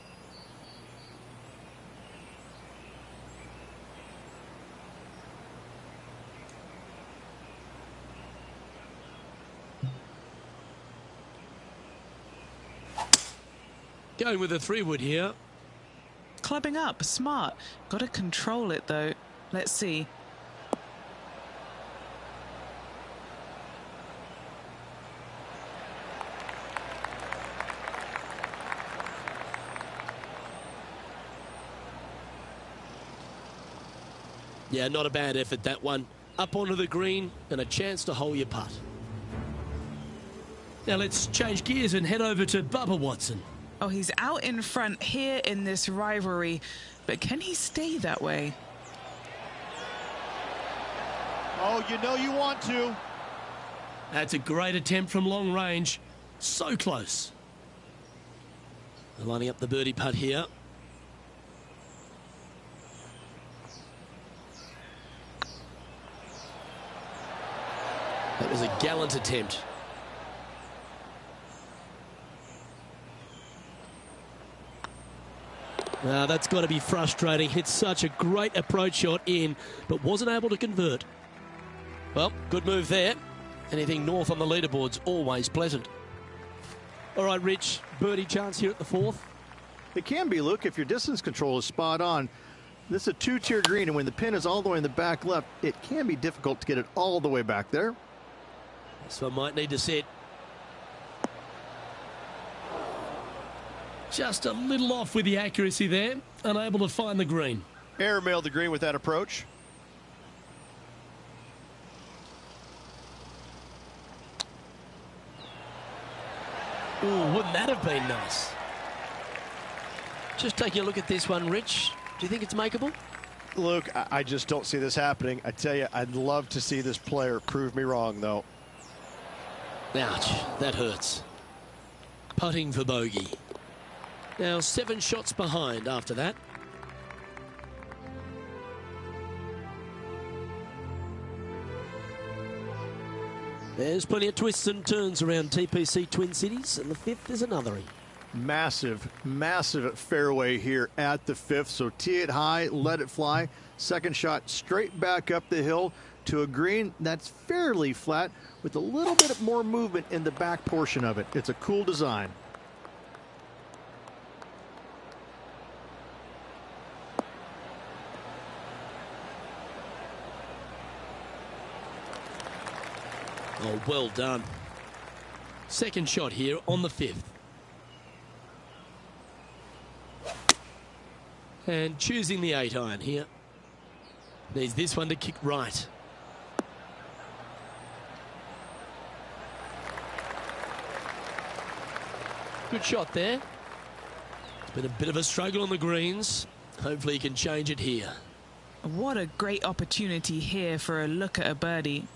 Going with a 3-wood here. Clubbing up, smart. Got to control it though. Let's see. Yeah, not a bad effort, that one. Up onto the green and a chance to hole your putt. Now let's change gears and head over to Bubba Watson. Oh, he's out in front here in this rivalry, but can he stay that way? Oh, you know you want to. That's a great attempt from long range. So close. They're lining up the birdie putt here. That was a gallant attempt. That's got to be frustrating. Hit such a great approach shot in, but wasn't able to convert. Well, good move there. Anything north on the leaderboard's always pleasant. All right, Rich, birdie chance here at the fourth. It can be, Luke, if your distance control is spot on. This is a two-tier green, and when the pin is all the way in the back left, it can be difficult to get it all the way back there. This one might need to sit. Just a little off with the accuracy there. Unable to find the green. Airmailed the green with that approach. Ooh, wouldn't that have been nice? Just taking a look at this one, Rich. Do you think it's makeable? Luke, I just don't see this happening. I tell you, I'd love to see this player prove me wrong, though. Ouch, that hurts. Putting for bogey. Now 7 shots behind after that. There's plenty of twists and turns around TPC Twin Cities, and the fifth is another. Massive, massive fairway here at the fifth. So tee it high, let it fly. Second shot straight back up the hill to a green that's fairly flat with a little bit more movement in the back portion of it. It's a cool design. Oh, well done. Second shot here on the fifth. And choosing the 8-iron here. Needs this one to kick right. Good shot there. It's been a bit of a struggle on the greens. Hopefully he can change it here. What a great opportunity here for a look at a birdie.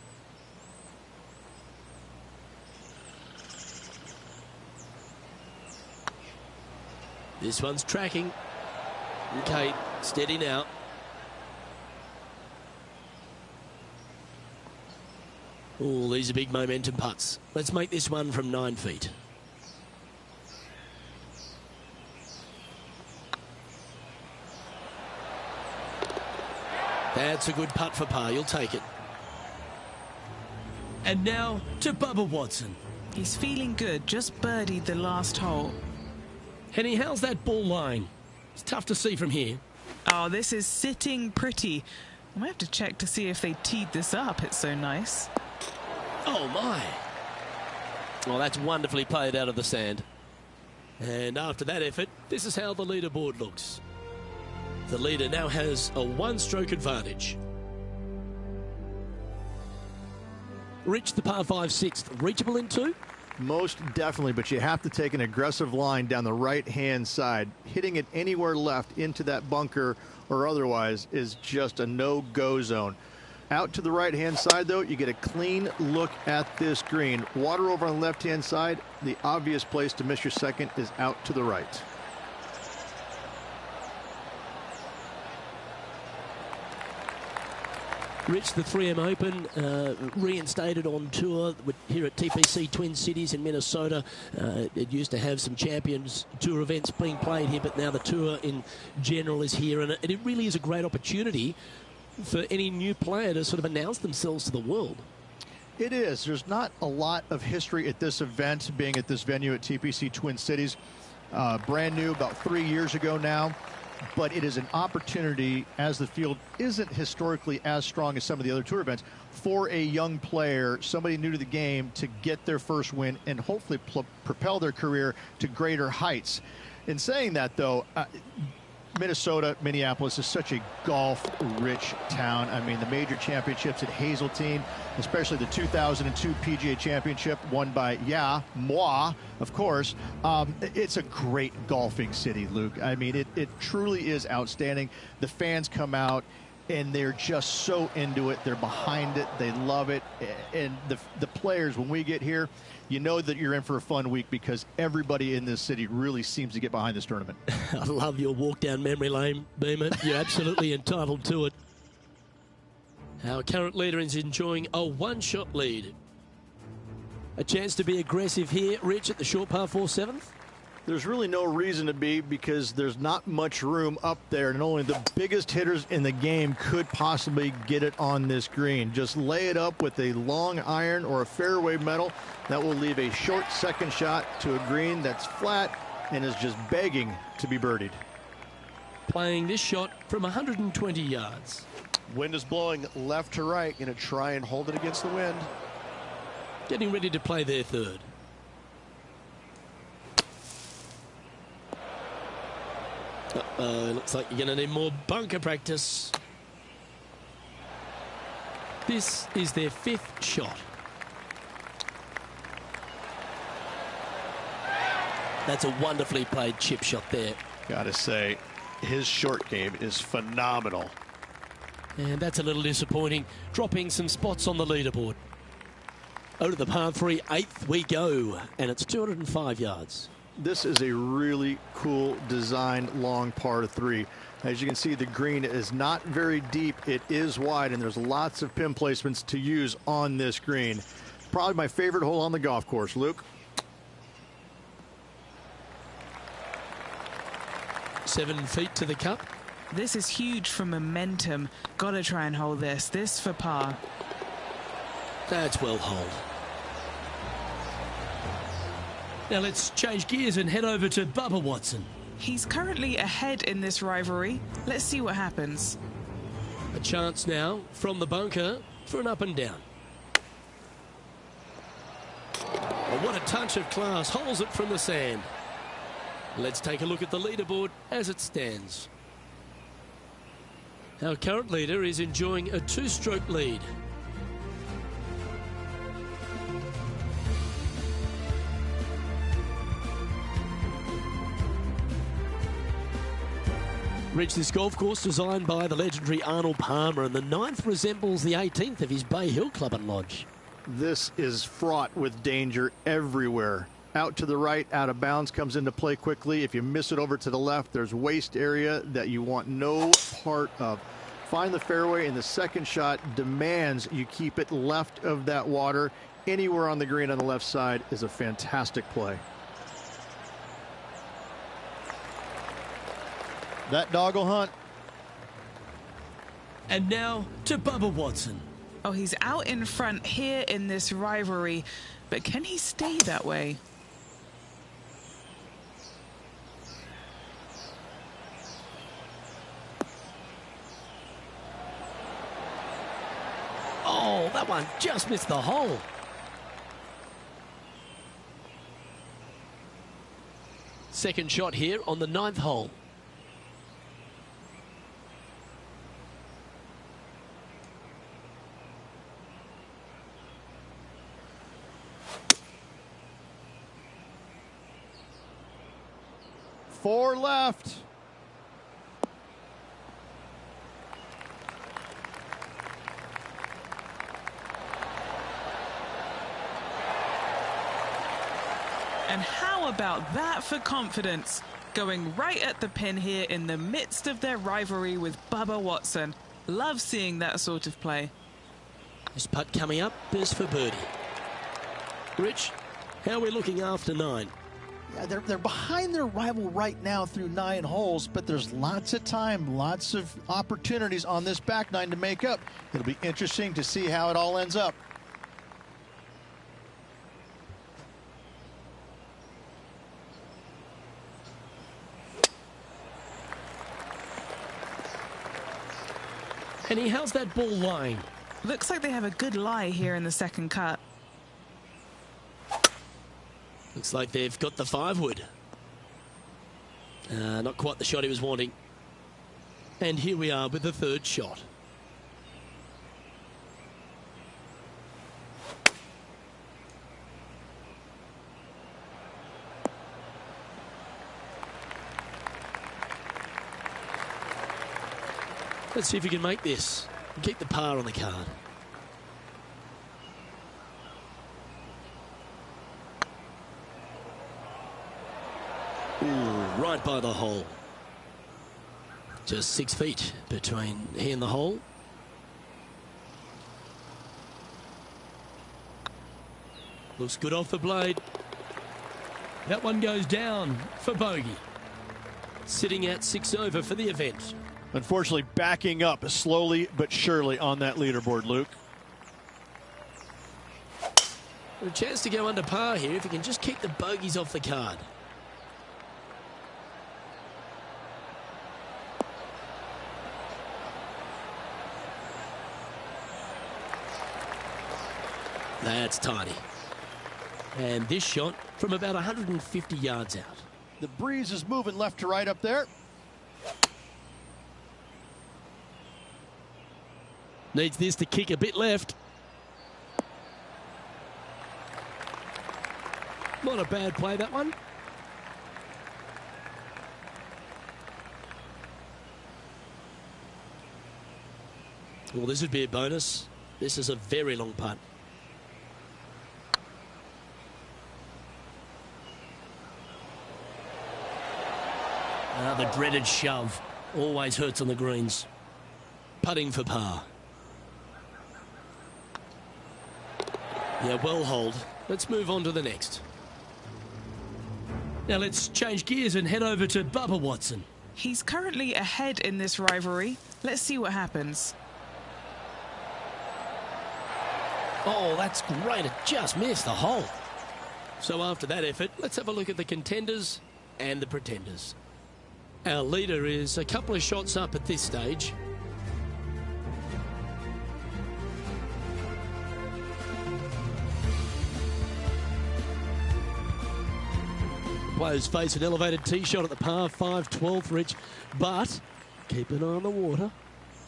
This one's tracking. Okay, steady now. Oh, these are big momentum putts. Let's make this one from 9 feet. That's a good putt for par. You'll take it. And now to Bubba Watson. He's feeling good. Just birdied the last hole. Henny, how's that ball lying? It's tough to see from here. Oh, this is sitting pretty. I might have to check to see if they teed this up. It's so nice. Oh, my. Well, that's wonderfully played out of the sand. And after that effort, this is how the leaderboard looks. The leader now has a 1-stroke advantage. Rich, the par 5 sixth, reachable in 2? Most definitely, but you have to take an aggressive line down the right-hand side. Hitting it anywhere left into that bunker or otherwise is just a no-go zone. Out to the right-hand side, though, you get a clean look at this green. Water over on the left-hand side. The obvious place to miss your second is out to the right. Rich, the 3M Open reinstated on tour here at TPC Twin Cities in Minnesota. It used to have some Champions Tour events being played here, but now the tour in general is here, and it really is a great opportunity for any new player to sort of announce themselves to the world. It is. There's not a lot of history at this event, being at this venue at TPC Twin Cities. Brand new, about 3 years ago now. But it is an opportunity, as the field isn't historically as strong as some of the other tour events, for a young player, somebody new to the game, to get their first win and hopefully propel their career to greater heights. In saying that, though, Minnesota, Minneapolis is such a golf-rich town. I mean, the major championships at Hazeltine, especially the 2002 PGA Championship won by, moi, of course. It's a great golfing city, Luke. I mean, it truly is outstanding. The fans come out, and they're just so into it. They're behind it. They love it. And the players, when we get here, you know that you're in for a fun week because everybody in this city really seems to get behind this tournament. I love your walk down memory lane, Beamer. You're absolutely entitled to it. Our current leader is enjoying a 1-shot lead. A chance to be aggressive here, Rich, at the short par 4 7th? There's really no reason to be, because there's not much room up there, and only the biggest hitters in the game could possibly get it on this green. Just lay it up with a long iron or a fairway metal. That will leave a short second shot to a green that's flat and is just begging to be birdied. Playing this shot from 120 yards. Wind is blowing left to right. Going to try and hold it against the wind. Getting ready to play their third. Looks like you're going to need more bunker practice. This is their fifth shot. That's a wonderfully played chip shot there. Gotta say, his short game is phenomenal. And that's a little disappointing, dropping some spots on the leaderboard. Out of the par 3, 8th we go, and it's 205 yards. This is a really cool designed long par 3. As you can see, the green is not very deep. It is wide, and there's lots of pin placements to use on this green. Probably my favorite hole on the golf course. Luke? 7 feet to the cup. This is huge for momentum. Gotta try and hold this. This for par. That's well holed. Now let's change gears and head over to Bubba Watson. He's currently ahead in this rivalry. Let's see what happens. A chance now from the bunker for an up and down. Oh, what a touch of class. Holds it from the sand. Let's take a look at the leaderboard as it stands. Our current leader is enjoying a 2-stroke lead. Rich, this golf course designed by the legendary Arnold Palmer, and the 9th resembles the 18th of his Bay Hill Club and Lodge. This is fraught with danger everywhere. Out to the right, out of bounds comes into play quickly. If you miss it over to the left, there's waste area that you want no part of. Find the fairway, and the second shot demands you keep it left of that water. Anywhere on the green on the left side is a fantastic play. That dog will hunt. And now to Bubba Watson. Oh, he's out in front here in this rivalry, but can he stay that way? Oh, that one just missed the hole. Second shot here on the 9th hole. Four left. And how about that for confidence? Going right at the pin here in the midst of their rivalry with Bubba Watson. Love seeing that sort of play. This putt coming up is for birdie. Rich, how are we looking after 9? Yeah, they're behind their rival right now through 9 holes, but there's lots of time, lots of opportunities on this back 9 to make up. It'll be interesting to see how it all ends up. Henny, how's that ball lying? Looks like they have a good lie here in the second cut. Looks like they've got the 5-wood. Not quite the shot he was wanting. And here we are with the 3rd shot. Let's see if we can make this and keep the par on the card. Ooh, right by the hole. Just 6 feet between he and the hole. Looks good off the blade. That one goes down for bogey. Sitting at 6 over for the event. Unfortunately, backing up slowly but surely on that leaderboard, Luke. A chance to go under par here if he can just keep the bogeys off the card. That's tidy. And this shot from about 150 yards out. The breeze is moving left to right up there. Needs this to kick a bit left. Not a bad play, that one. Well, this would be a bonus. This is a very long putt. The dreaded shove always hurts on the greens. Putting for par. Yeah, well hold. Let's move on to the next. Now let's change gears and head over to Bubba Watson. He's currently ahead in this rivalry. Let's see what happens. Oh, that's great. It just missed the hole. So after that effort, let's have a look at the contenders and the pretenders. Our leader is a couple of shots up at this stage. Players face an elevated tee shot at the par 5 12th reach, but keep an eye on the water.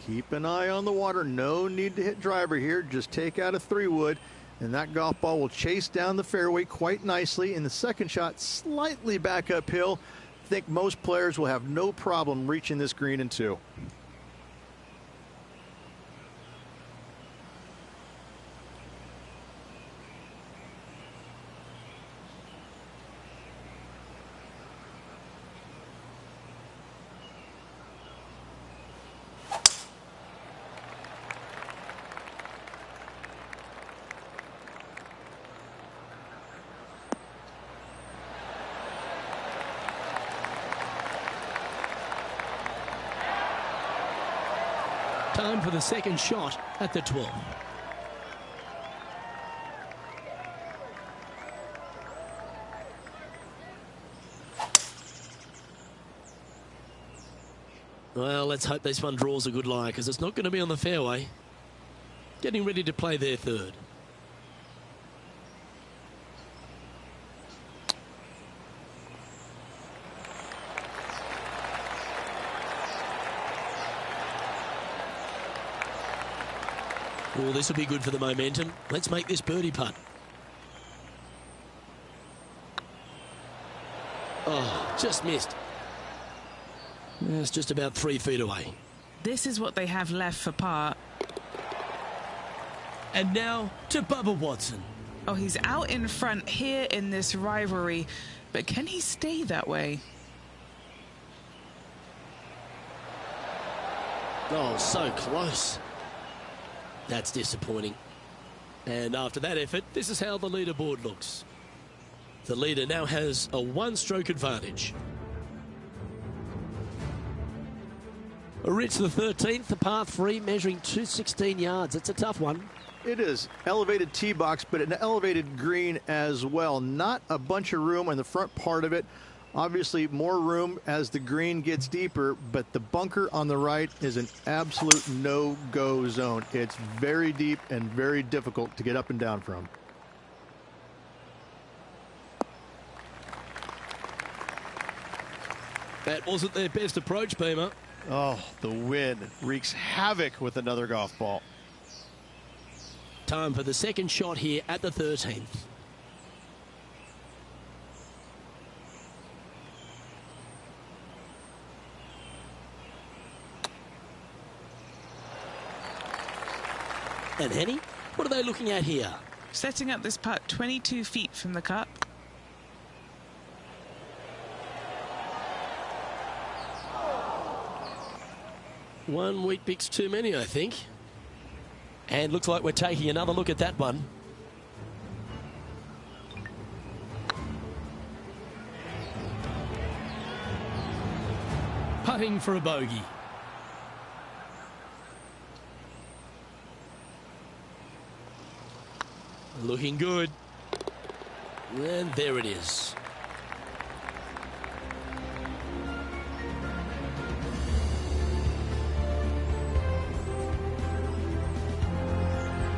Keep an eye on the water. No need to hit driver here. Just take out a 3-wood, and that golf ball will chase down the fairway quite nicely. In the second shot, slightly back uphill. I think most players will have no problem reaching this green in 2. Time for the second shot at the 12. Well, let's hope this one draws a good lie, because it's not going to be on the fairway. Getting ready to play their third. Oh, this will be good for the momentum. Let's make this birdie putt. Oh, just missed. It's just about 3 feet away. This is what they have left for par. And now to Bubba Watson. Oh, he's out in front here in this rivalry, but can he stay that way? Oh, so close. That's disappointing. And after that effort, this is how the leaderboard looks. The leader now has a 1-stroke advantage. Rich the 13th, the par 3, measuring 216 yards. It's a tough one. It is. Elevated tee box, but an elevated green as well. Not a bunch of room on the front part of it. Obviously, more room as the green gets deeper, but the bunker on the right is an absolute no-go zone. It's very deep and very difficult to get up and down from. That wasn't their best approach, Beamer. Oh, the wind wreaks havoc with another golf ball. Time for the second shot here at the 13th. And Henny, what are they looking at here? Setting up this putt 22 feet from the cup. One wheat bix too many, I think. And looks like we're taking another look at that one. putting for a bogey. Looking good. And there it is.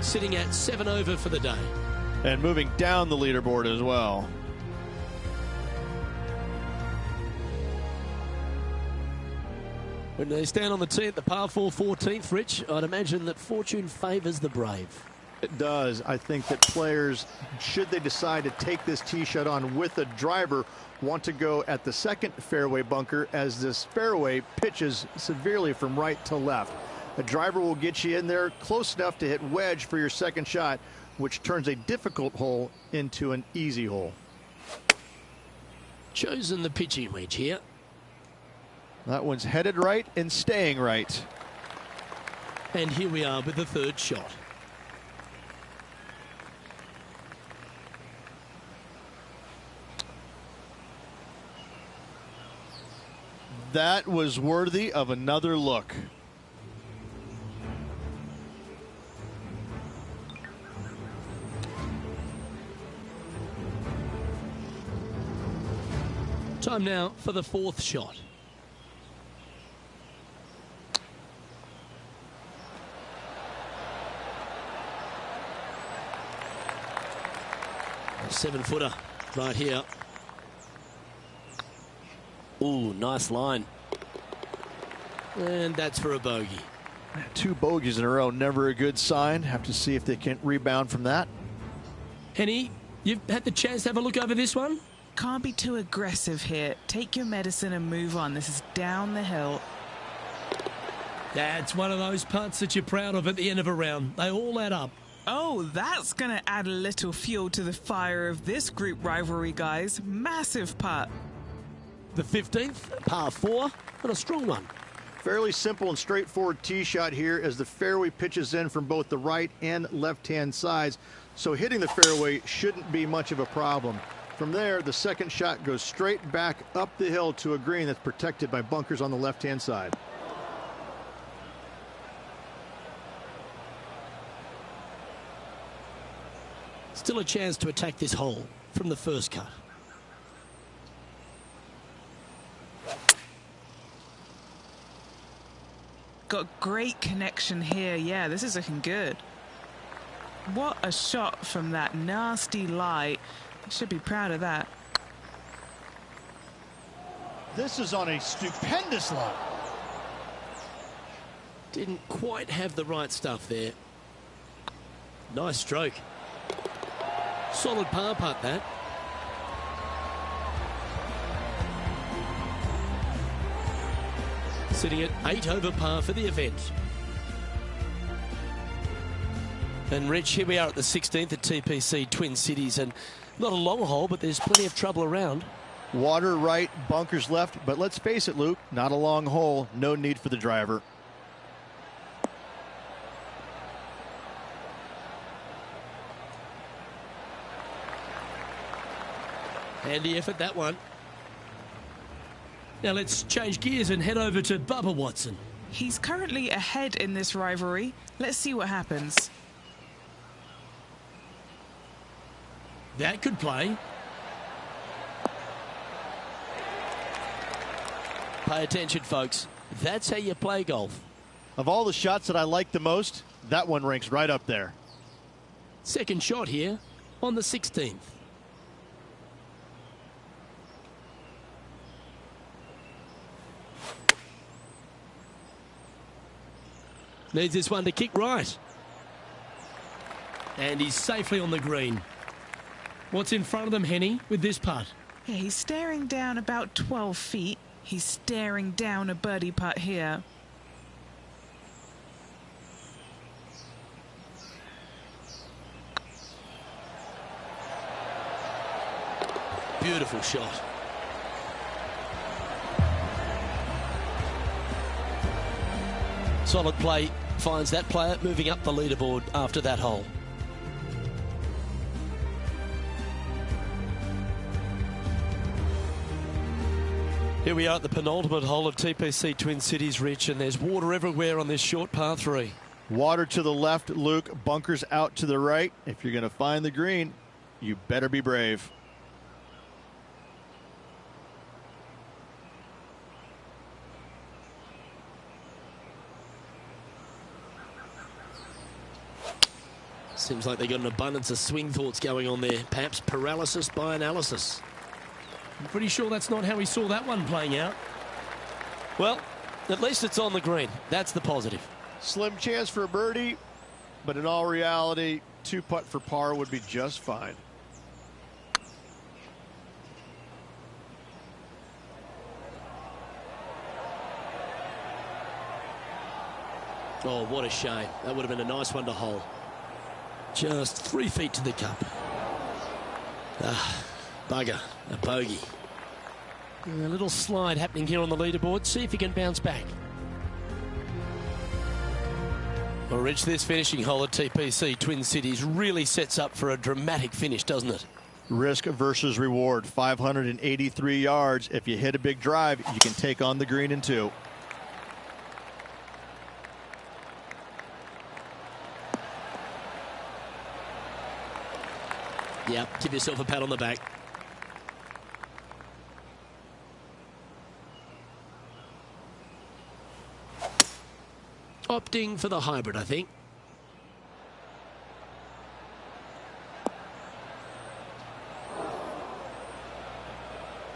Sitting at 7 over for the day. And moving down the leaderboard as well. When they stand on the tee at the par 4 14th, Rich, I'd imagine that fortune favours the brave. It does. I think that players, should they decide to take this tee shot on with a driver, want to go at the second fairway bunker, as this fairway pitches severely from right to left. A driver will get you in there close enough to hit wedge for your second shot, which turns a difficult hole into an easy hole. Chosen the pitching wedge here. That one's headed right and staying right. And here we are with the third shot. That was worthy of another look. Time now for the fourth shot. A 7-footer right here. Ooh, nice line. And that's for a bogey. 2 bogeys in a row, never a good sign. Have to see if they can rebound from that. Henny, you've had the chance to have a look over this one? Can't be too aggressive here. Take your medicine and move on. This is down the hill. That's one of those putts that you're proud of at the end of a round. They all add up. Oh, that's going to add a little fuel to the fire of this group rivalry, guys. Massive putt. The 15th, par 4, and a strong one. Fairly simple and straightforward tee shot here as the fairway pitches in from both the right and left-hand sides. So hitting the fairway shouldn't be much of a problem. From there, the second shot goes straight back up the hill to a green that's protected by bunkers on the left-hand side. Still a chance to attack this hole from the first cut. Got great connection here. Yeah, this is looking good. What a shot from that nasty lie. You should be proud of that. This is on a stupendous line. Didn't quite have the right stuff there. Nice stroke. Solid par putt, that. Sitting at 8 over par for the event. And Rich, here we are at the 16th at TPC Twin Cities, and not a long hole, but there's plenty of trouble around. Water right, bunkers left, but let's face it, Luke, not a long hole, no need for the driver. Handy effort, that one. Now let's change gears and head over to Bubba Watson. He's currently ahead in this rivalry. Let's see what happens. That could play. Pay attention, folks. That's how you play golf. Of all the shots that I like the most, that one ranks right up there. Second shot here on the 16th. Needs this one to kick right. And he's safely on the green. What's in front of them, Henny, with this putt? Yeah, he's staring down about 12 feet. He's staring down a birdie putt here. Beautiful shot. Solid play finds that player moving up the leaderboard after that hole. Here we are at the penultimate hole of TPC Twin Cities, Rich, and there's water everywhere on this short par 3. Water to the left, Luke. Bunkers out to the right. If you're going to find the green, you better be brave. Seems like they've got an abundance of swing thoughts going on there. Perhaps paralysis by analysis. I'm pretty sure that's not how we saw that one playing out. Well, at least it's on the green. That's the positive. Slim chance for a birdie, but in all reality, 2-putt for par would be just fine. Oh, what a shame. That would have been a nice one to hole. Just 3 feet to the cup. Ah, bugger, a bogey. A little slide happening here on the leaderboard. See if he can bounce back. Well, Rich, this finishing hole at TPC Twin Cities really sets up for a dramatic finish, doesn't it? Risk versus reward. 583 yards. If you hit a big drive, you can take on the green in 2. Yeah, give yourself a pat on the back. Opting for the hybrid, I think.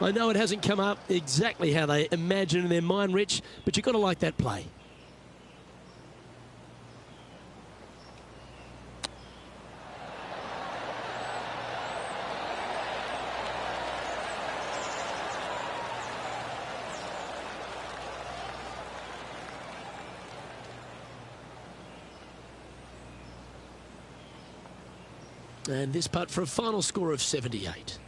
I know it hasn't come up exactly how they imagine in their mind, Rich, but you've got to like that play. And this putt for a final score of 78.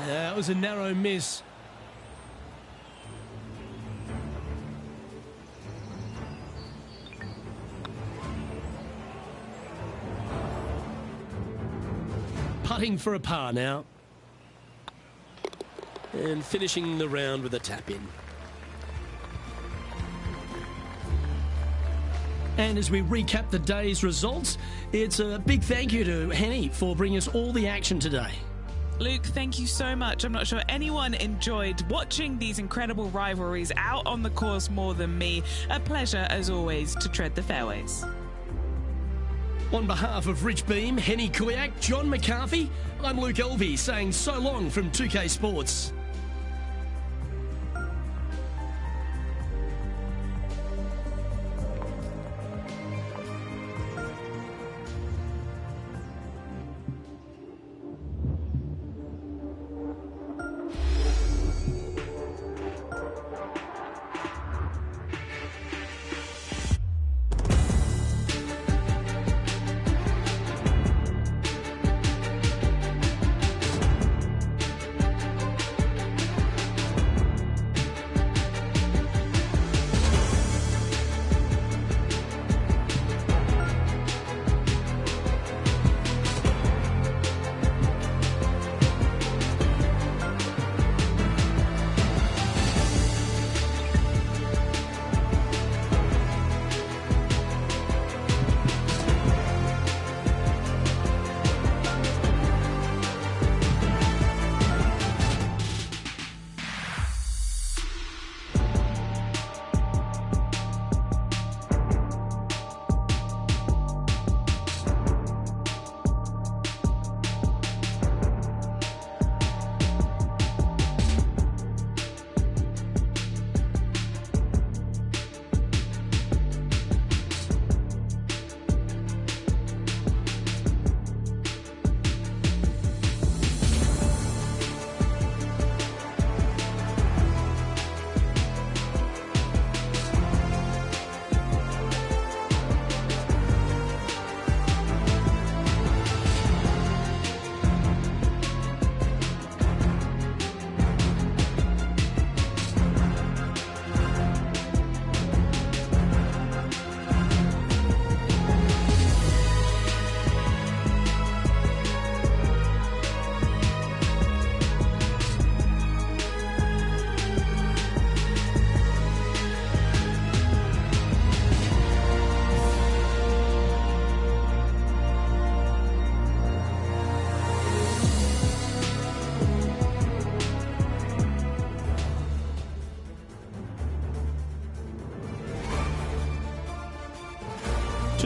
That was a narrow miss. Putting for a par now. And finishing the round with a tap in. And as we recap the day's results, it's a big thank you to Henny for bringing us all the action today. Luke, thank you so much. I'm not sure anyone enjoyed watching these incredible rivalries out on the course more than me. A pleasure, as always, to tread the fairways. On behalf of Rich Beam, Henny Kuyak, John McCarthy, I'm Luke Elvey saying so long from 2K Sports.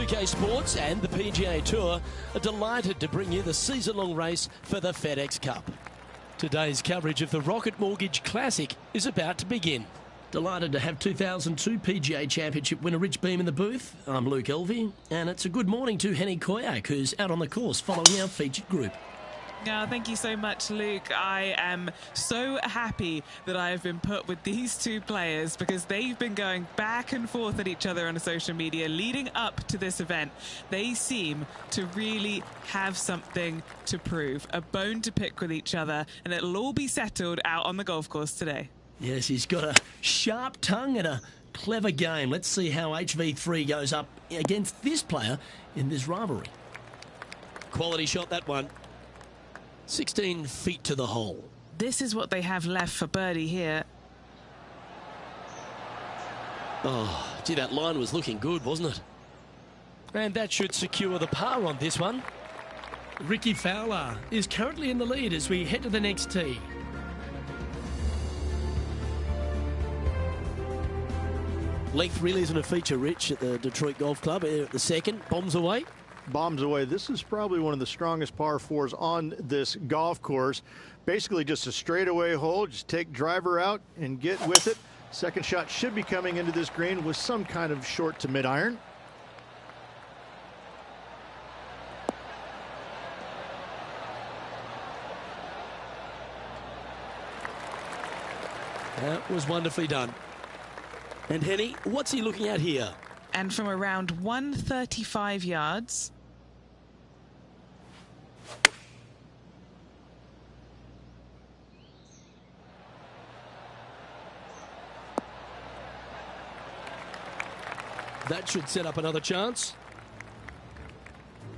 2K Sports and the PGA Tour are delighted to bring you the season-long race for the FedEx Cup. Today's coverage of the Rocket Mortgage Classic is about to begin. Delighted to have 2002 PGA Championship winner Rich Beem in the booth. I'm Luke Elvey, and it's a good morning to Henny Koyak, who's out on the course following our featured group. Thank you so much, Luke. I am so happy that I have been put with these two players because they've been going back and forth at each other on social media leading up to this event. They seem to really have something to prove, a bone to pick with each other, and it'll all be settled out on the golf course today. Yes, he's got a sharp tongue and a clever game. Let's see how HV3 goes up against this player in this rivalry. Quality shot, that one. 16 feet to the hole. This is what they have left for birdie here. Oh, gee, that line was looking good, wasn't it? And that should secure the par on this one. Ricky Fowler is currently in the lead as we head to the next tee. Length really isn't a feature, Rich, at the Detroit Golf Club. The second, bombs away. Bombs away. This is probably one of the strongest par fours on this golf course. Basically just a straightaway hole. Just take driver out and get with it. Second shot should be coming into this green with some kind of short to mid iron. That was wonderfully done. And Henny, what's he looking at here? And from around 135 yards. That should set up another chance.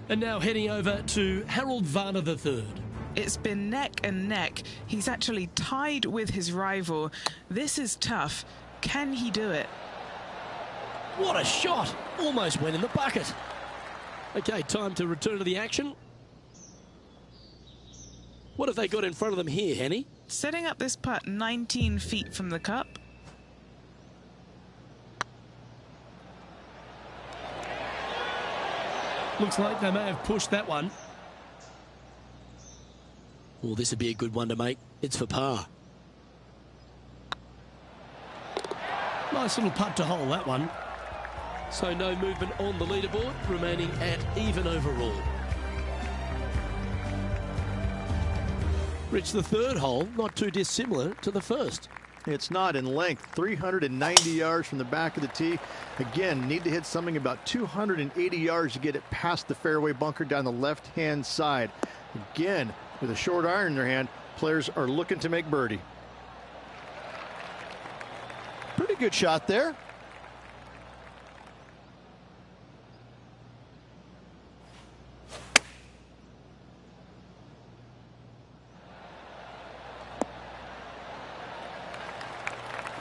And now heading over to Harold Varner III. It's been neck and neck. He's actually tied with his rival. This is tough. Can he do it? What a shot! Almost went in the bucket. Okay, time to return to the action. What have they got in front of them here, Henny? Setting up this putt 19 feet from the cup. Looks like they may have pushed that one. Well, this would be a good one to make. It's for par. Nice little putt to hole, that one. So no movement on the leaderboard, remaining at even overall. Rich, the third hole, not too dissimilar to the first. It's not in length, 390 yards from the back of the tee. Again, need to hit something about 280 yards to get it past the fairway bunker down the left-hand side. Again, with a short iron in their hand, players are looking to make birdie. Pretty good shot there.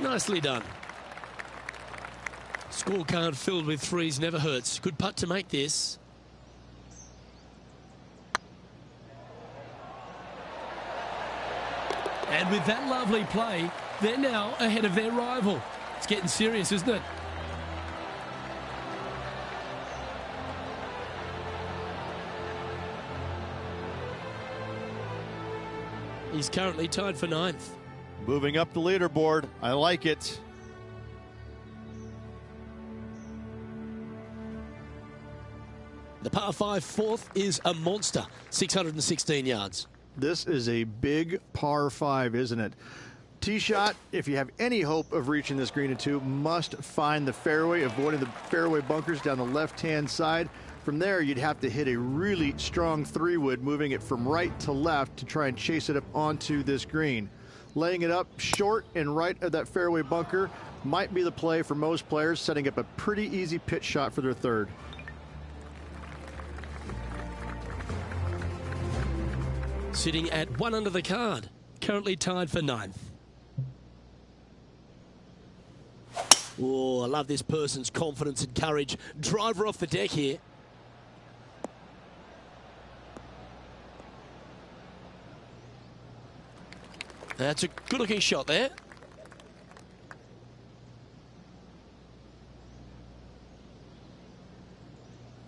Nicely done. Scorecard filled with threes never hurts. Good putt to make this. And with that lovely play, they're now ahead of their rival. It's getting serious, isn't it? He's currently tied for 9th. Moving up the leaderboard. I like it. The par 5 fourth is a monster, 616 yards. This is a big par 5, isn't it? Tee shot, if you have any hope of reaching this green in 2, must find the fairway, avoiding the fairway bunkers down the left-hand side. From there, you'd have to hit a really strong 3-wood, moving it from right to left to try and chase it up onto this green. Laying it up short and right of that fairway bunker might be the play for most players, setting up a pretty easy pitch shot for their third. Sitting at 1 under the card, currently tied for 9th. Oh, I love this person's confidence and courage. Driver off the deck here. That's a good-looking shot there.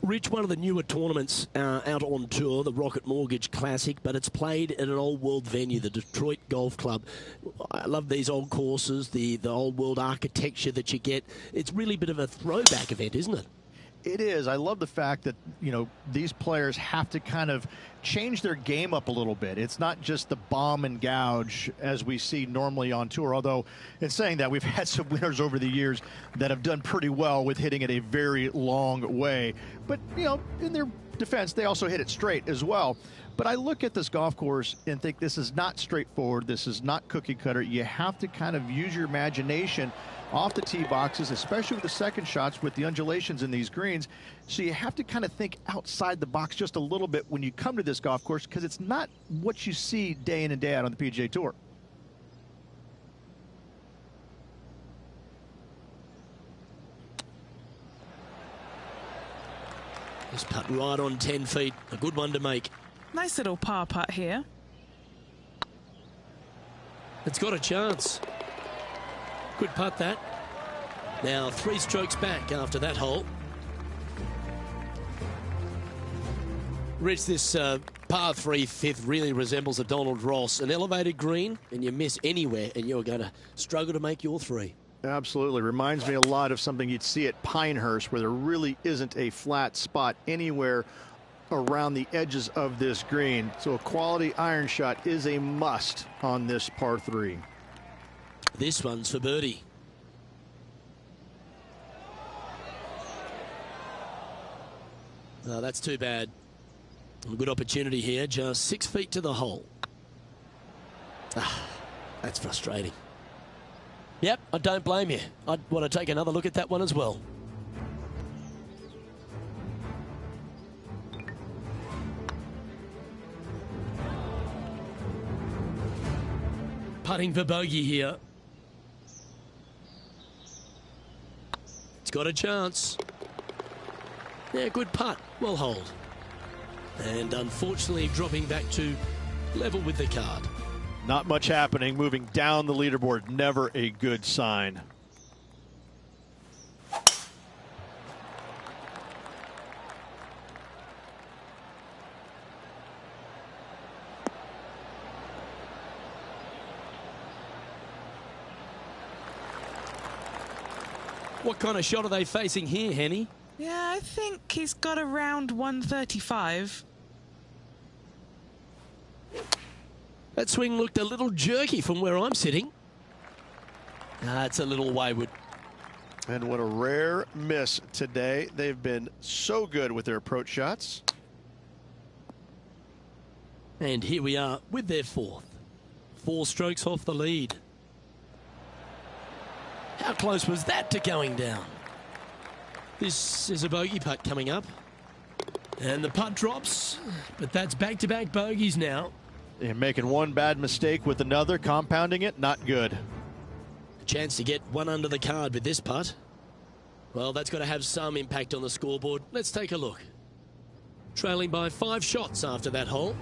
Rich, one of the newer tournaments out on tour, the Rocket Mortgage Classic, but it's played at an old world venue, the Detroit Golf Club. I love these old courses, the old world architecture that you get. It's really a bit of a throwback event, isn't it? It is. I love the fact that, you know, these players have to kind of change their game up a little bit. It's not just the bomb and gouge as we see normally on tour, although in saying that, we've had some winners over the years that have done pretty well with hitting it a very long way. But, you know, in their defense, they also hit it straight as well. But I look at this golf course and think this is not straightforward. This is not cookie cutter. You have to kind of use your imagination off the tee boxes, especially with the second shots with the undulations in these greens. So you have to kind of think outside the box just a little bit when you come to this golf course, because it's not what you see day in and day out on the PGA Tour. This putt right on 10 feet, a good one to make. Nice little par putt here. It's got a chance. Good putt, that. Now 3 strokes back after that hole. Rich, this par 3 fifth really resembles a Donald Ross, an elevated green, and you miss anywhere, and you're going to struggle to make your 3. Absolutely. Reminds me a lot of something you'd see at Pinehurst, where there really isn't a flat spot anywhere around the edges of this green. So a quality iron shot is a must on this par 3. This one's for birdie. Oh, that's too bad. A good opportunity here, just 6 feet to the hole. That's frustrating. Yep, I don't blame you. I'd want to take another look at that one as well. Putting for bogey here. It's got a chance. Yeah, good putt. Well hold. And unfortunately dropping back to level with the card. Not much happening. Moving down the leaderboard, never a good sign. What kind of shot are they facing here, Henny? Yeah, I think he's got around 135. That swing looked a little jerky from where I'm sitting. It's a little wayward. And what a rare miss today. They've been so good with their approach shots. And here we are with their 4th. 4 strokes off the lead. How close was that to going down? This is a bogey putt coming up. And the putt drops, but that's back-to-back bogeys now. And making one bad mistake with another, compounding it, not good. A chance to get one under the card with this putt. Well, that's got to have some impact on the scoreboard. Let's take a look. Trailing by 5 shots after that hole.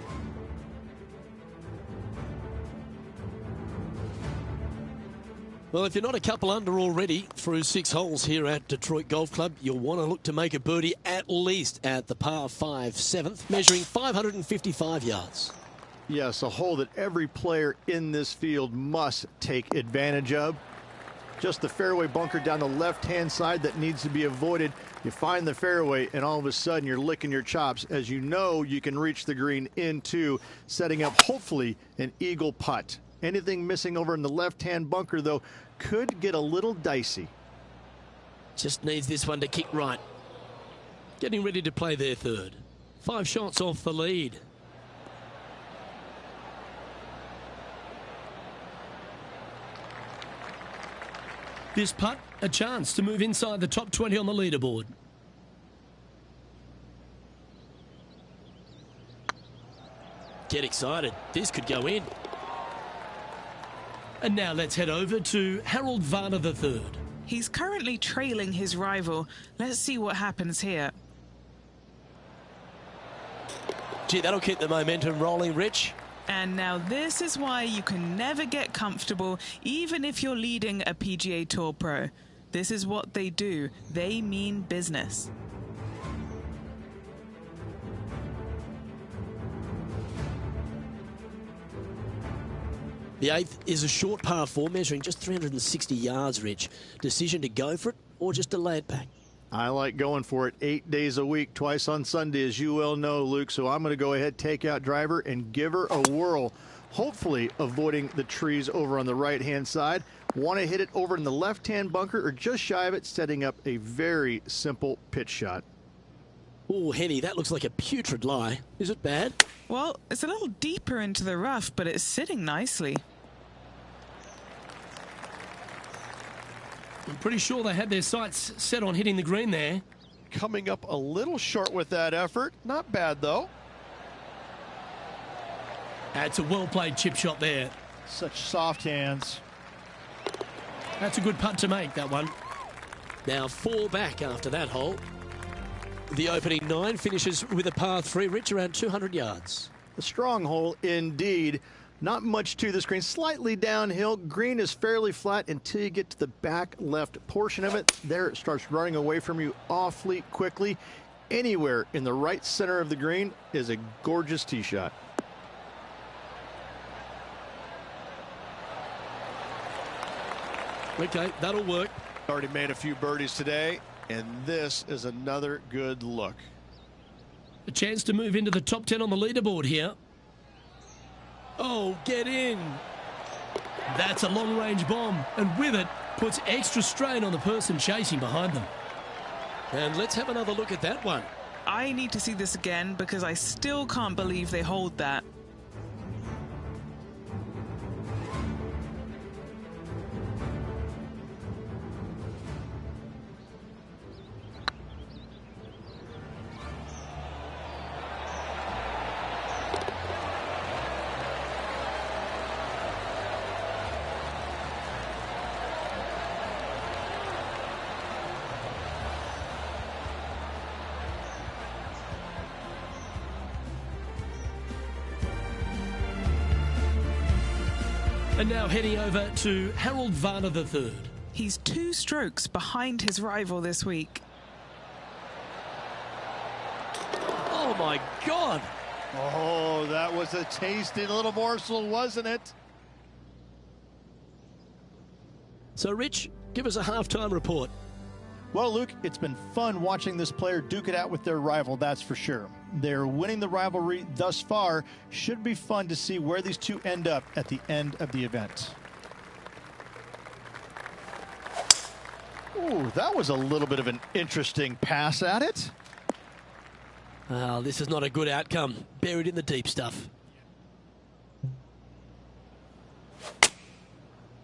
Well, if you're not a couple under already through 6 holes here at Detroit Golf Club, you'll want to look to make a birdie at least at the par 5 7th, measuring 555 yards. Yes, a hole that every player in this field must take advantage of. Just the fairway bunker down the left-hand side that needs to be avoided. You find the fairway, and all of a sudden you're licking your chops as you know you can reach the green into, setting up hopefully an eagle putt. Anything missing over in the left-hand bunker, though, could get a little dicey. Just needs this one to kick right. Getting ready to play their 3rd. 5 shots off the lead. This putt, a chance to move inside the top 20 on the leaderboard. Get excited. This could go in. And now let's head over to Harold Varner III. He's currently trailing his rival. Let's see what happens here. Gee, that'll keep the momentum rolling, Rich. And now this is why you can never get comfortable, even if you're leading a PGA Tour pro. This is what they do. They mean business. The 8th is a short par 4 measuring just 360 yards, Rich. Decision to go for it or just delay it back? I like going for it 8 days a week, twice on Sunday, as you well know, Luke. So I'm going to go ahead, take out driver, and give her a whirl. Hopefully avoiding the trees over on the right-hand side. Want to hit it over in the left-hand bunker or just shy of it, setting up a very simple pitch shot. Oh, Henny, that looks like a putrid lie. Is it bad? Well, it's a little deeper into the rough, but it's sitting nicely. I'm pretty sure they had their sights set on hitting the green there. Coming up a little short with that effort. Not bad, though. That's a well-played chip shot there. Such soft hands. That's a good putt to make, that one. Now 4 back after that hole. The opening 9 finishes with a par 3, Rich, around 200 yards. A strong hole indeed. Not much to this green, slightly downhill. Green is fairly flat until you get to the back left portion of it. There it starts running away from you awfully quickly. Anywhere in the right center of the green is a gorgeous tee shot. Okay, that'll work. Already made a few birdies today, and this is another good look. A chance to move into the top 10 on the leaderboard here. Oh, get in. That's a long-range bomb, and with it, puts extra strain on the person chasing behind them. And let's have another look at that one. I need to see this again because I still can't believe they hold that. And now heading over to Harold Varner III. He's 2 strokes behind his rival this week. Oh, my God. Oh, that was a tasty little morsel, wasn't it? So, Rich, give us a halftime report. Well, Luke, it's been fun watching this player duke it out with their rival, that's for sure. They're winning the rivalry thus far. Should be fun to see where these two end up at the end of the event. Ooh, that was a little bit of an interesting pass at it. Oh, this is not a good outcome. Buried in the deep stuff.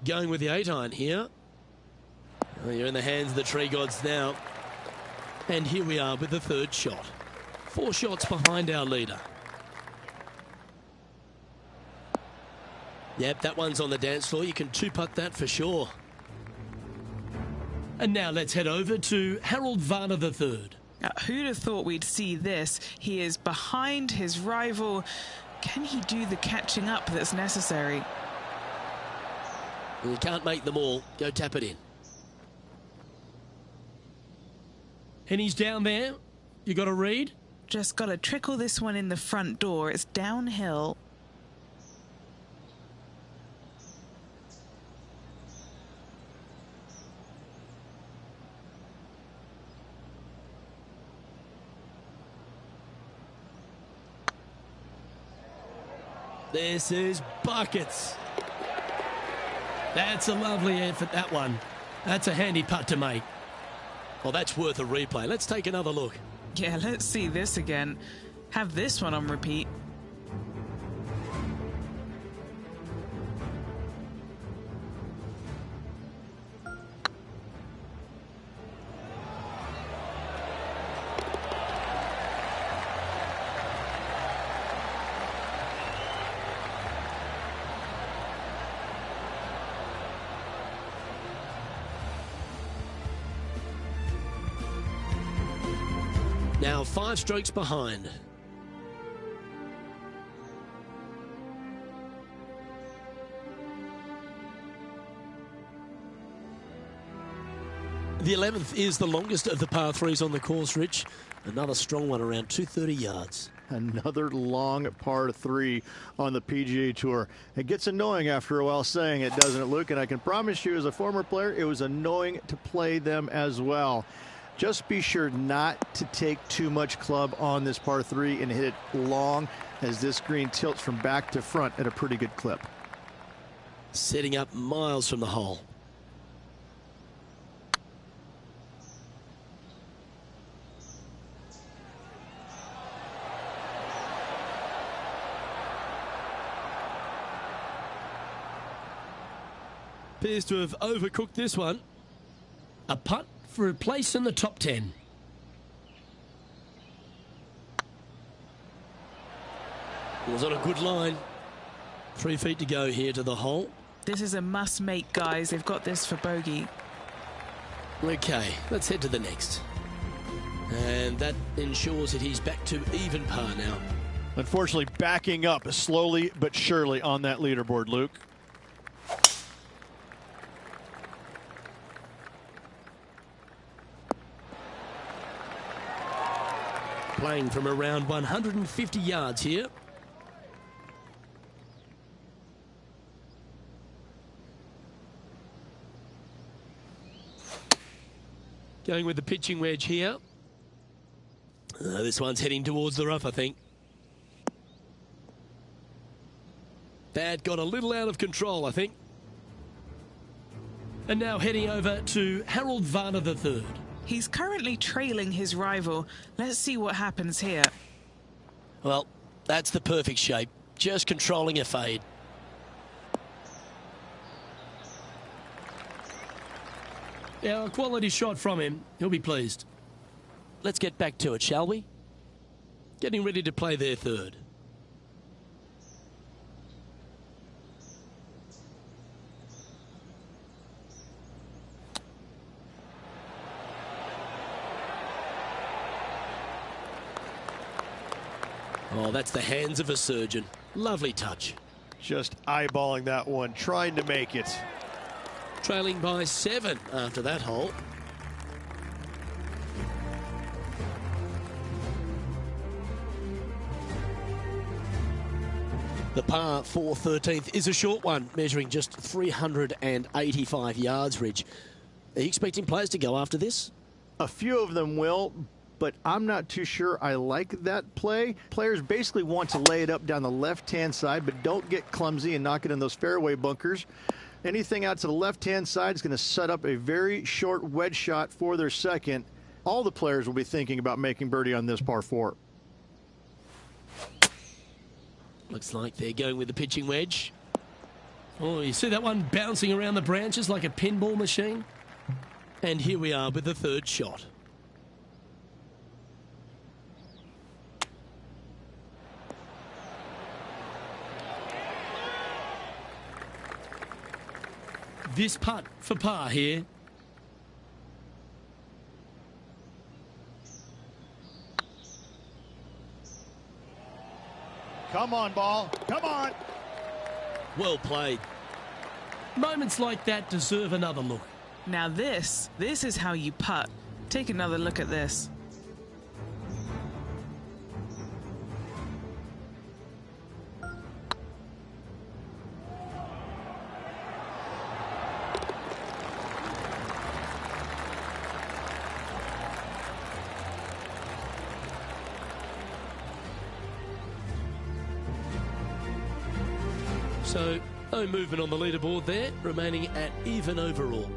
Going with the 8-iron here. Well, you're in the hands of the tree gods now. And here we are with the 3rd shot. 4 shots behind our leader. Yep, that one's on the dance floor. You can 2-putt that for sure. And now let's head over to Harold Varner III. Who'd have thought we'd see this? He is behind his rival. Can he do the catching up that's necessary? You can't make them all. Go tap it in. And he's down there. You got a read? Just got to trickle this one in the front door. It's downhill. This is buckets. That's a lovely effort, that one. That's a handy putt to make. Well, that's worth a replay. Let's take another look. Yeah, let's see this again. Have this one on repeat. Now 5 strokes behind. The 11th is the longest of the par 3s on the course, Rich. Another strong one around 230 yards. Another long par 3 on the PGA Tour. It gets annoying after a while saying it, doesn't it, Luke? And I can promise you, as a former player, it was annoying to play them as well. Just be sure not to take too much club on this par 3 and hit it long, as this green tilts from back to front at a pretty good clip. Setting up miles from the hole. Appears to have overcooked this one. A putt for a place in the top 10. Was on a good line. 3 feet to go here to the hole. This is a must-make, guys. They've got this for bogey. Okay, let's head to the next. And that ensures that he's back to even par now. Unfortunately, backing up slowly but surely on that leaderboard, Luke. Playing from around 150 yards here. Going with the pitching wedge here. This one's heading towards the rough, I think. That got a little out of control, I think. And now heading over to Harold Varner III. He's currently trailing his rival. Let's see what happens here. Well, that's the perfect shape. Just controlling a fade. Yeah, a quality shot from him. He'll be pleased. Let's get back to it, shall we? Getting ready to play their third. Oh, that's the hands of a surgeon. Lovely touch. Just eyeballing that one, trying to make it. Trailing by 7 after that hole. The par 4 13th is a short one, measuring just 385 yards, Ridge. Are you expecting players to go after this? A few of them will, but I'm not too sure I like that play. Players basically want to lay it up down the left-hand side, but don't get clumsy and knock it in those fairway bunkers. Anything out to the left-hand side is going to set up a very short wedge shot for their second. All the players will be thinking about making birdie on this par 4. Looks like they're going with the pitching wedge. Oh, you see that one bouncing around the branches like a pinball machine? And here we are with the third shot. This putt for par here. Come on, ball. Come on. Well played. Moments like that deserve another look. Now this is how you putt. Take another look at this. So, no movement on the leaderboard there, remaining at even overall.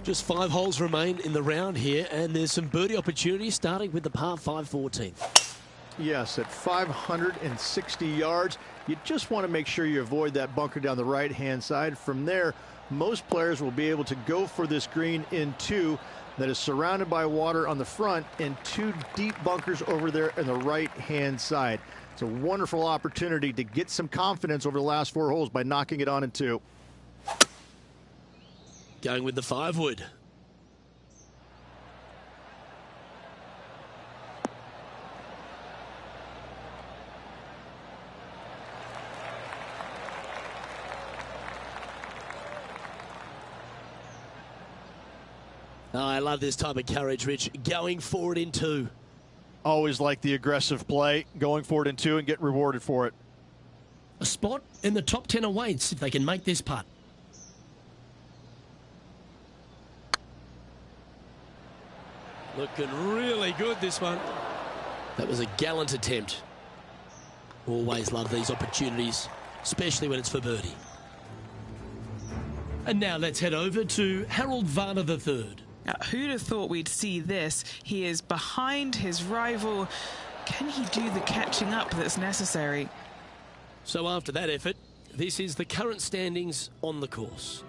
Just 5 holes remain in the round here, and there's some birdie opportunities starting with the par 5 14th. Yes, at 560 yards, you just want to make sure you avoid that bunker down the right-hand side. From there, most players will be able to go for this green in 2 that is surrounded by water on the front and 2 deep bunkers over there on the right-hand side. It's a wonderful opportunity to get some confidence over the last 4 holes by knocking it on in 2. Going with the 5-wood. Oh, I love this type of courage, Rich. Going forward in 2. Always like the aggressive play, going for it in 2 and get rewarded for it. A spot in the top 10 awaits if they can make this putt. Looking really good, this one. That was a gallant attempt. Always love these opportunities, especially when it's for birdie. And now let's head over to Harold Varner III. Now, who'd have thought we'd see this? He is behind his rival. Can he do the catching up that's necessary? So after that effort, this is the current standings on the course.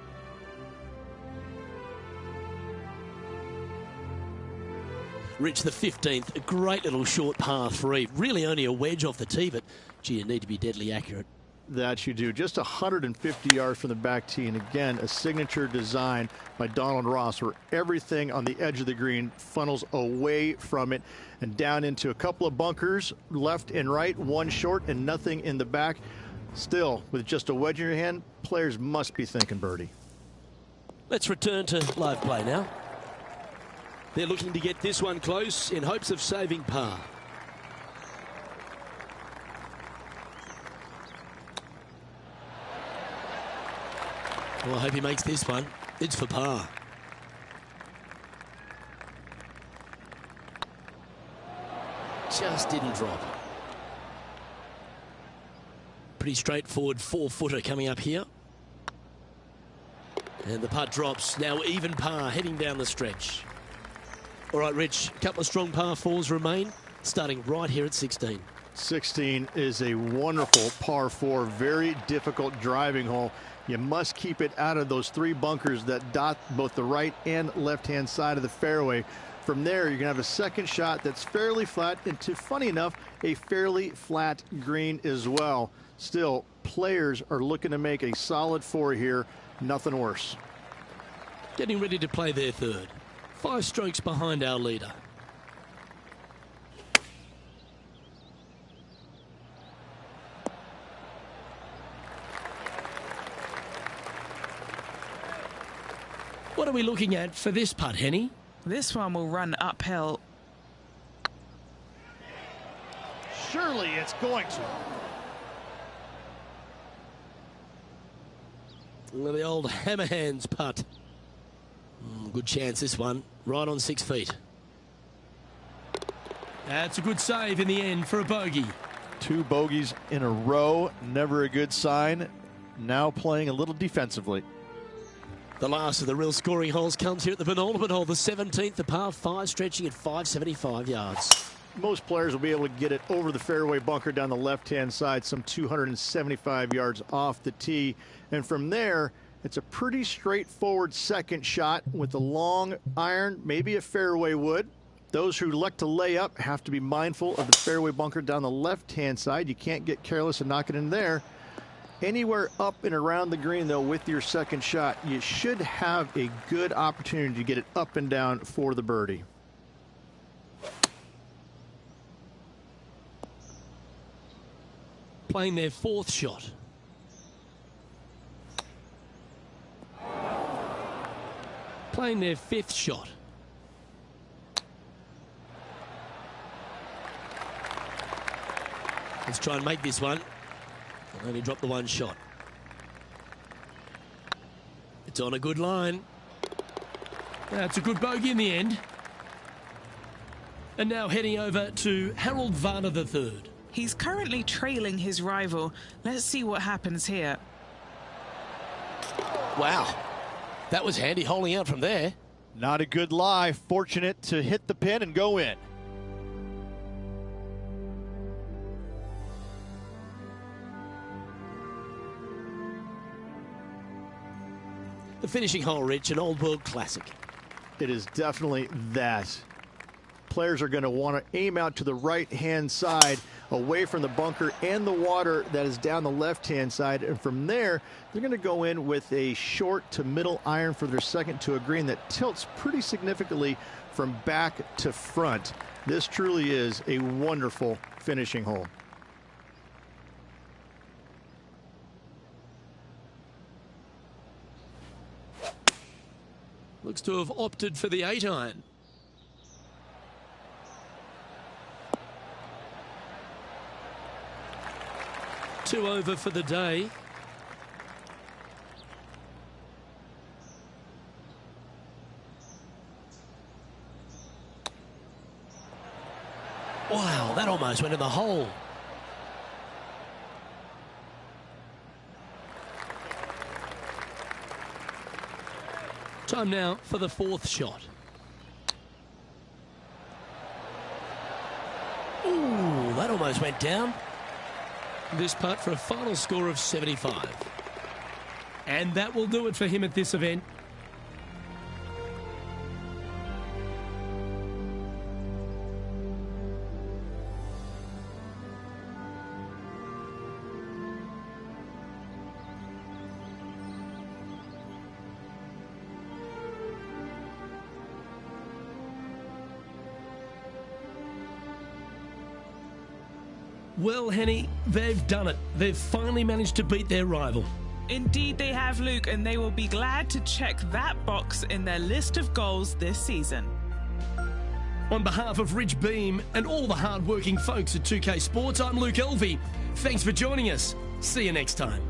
Rich, the 15th, a great little short par 3. Really only a wedge off the tee, but gee, you need to be deadly accurate. That you do. Just 150 yards from the back tee, and again, a signature design by Donald Ross where everything on the edge of the green funnels away from it and down into a couple of bunkers, left and right, one short and nothing in the back. Still, with just a wedge in your hand, players must be thinking birdie. Let's return to live play now. They're looking to get this one close in hopes of saving par. Well, I hope he makes this one. It's for par. Just didn't drop. Pretty straightforward 4-footer coming up here. And the putt drops. Now even par heading down the stretch. All right, Rich, a couple of strong par 4s remain, starting right here at 16. 16 is a wonderful par 4, very difficult driving hole. You must keep it out of those 3 bunkers that dot both the right and left-hand side of the fairway. From there, you're going to have a second shot that's fairly flat into, funny enough, a fairly flat green as well. Still, players are looking to make a solid 4 here. Nothing worse. Getting ready to play their third. 5 strokes behind our leader. What are we looking at for this putt, Henny? This one will run uphill. Surely it's going to. The old hammer hands putt. Good chance this one. Right on 6 feet. That's a good save in the end for a bogey. 2 bogeys in a row. Never a good sign. Now playing a little defensively. The last of the real scoring holes comes here at the penultimate hole, the 17th, the par 5, stretching at 575 yards. Most players will be able to get it over the fairway bunker down the left-hand side, some 275 yards off the tee. And from there, it's a pretty straightforward second shot with a long iron, maybe a fairway wood. Those who elect to lay up have to be mindful of the fairway bunker down the left-hand side. You can't get careless and knock it in there. Anywhere up and around the green, though, with your second shot, you should have a good opportunity to get it up and down for the birdie. Playing their 4th shot. Playing their 5th shot. Let's try and make this one. They'll only drop the 1 shot. It's on a good line. That's a good bogey in the end. And now heading over to Harold Varner III. He's currently trailing his rival. Let's see what happens here. Wow. That was handy holding out from there. Not a good lie. Fortunate to hit the pin and go in. The finishing hole, Rich, an old world classic. It is definitely that. Players are going to want to aim out to the right-hand side, away from the bunker and the water that is down the left-hand side. And from there, they're going to go in with a short to middle iron for their second to a green that tilts pretty significantly from back to front. This truly is a wonderful finishing hole. Looks to have opted for the 8 iron. 2 over for the day. Wow, that almost went in the hole. Time now for the 4th shot. Ooh, that almost went down. This putt for a final score of 75. And that will do it for him at this event. Well, Henny, they've done it. They've finally managed to beat their rival. Indeed they have, Luke, and they will be glad to check that box in their list of goals this season. On behalf of Rich Beam and all the hard-working folks at 2K Sports, I'm Luke Elvey. Thanks for joining us. See you next time.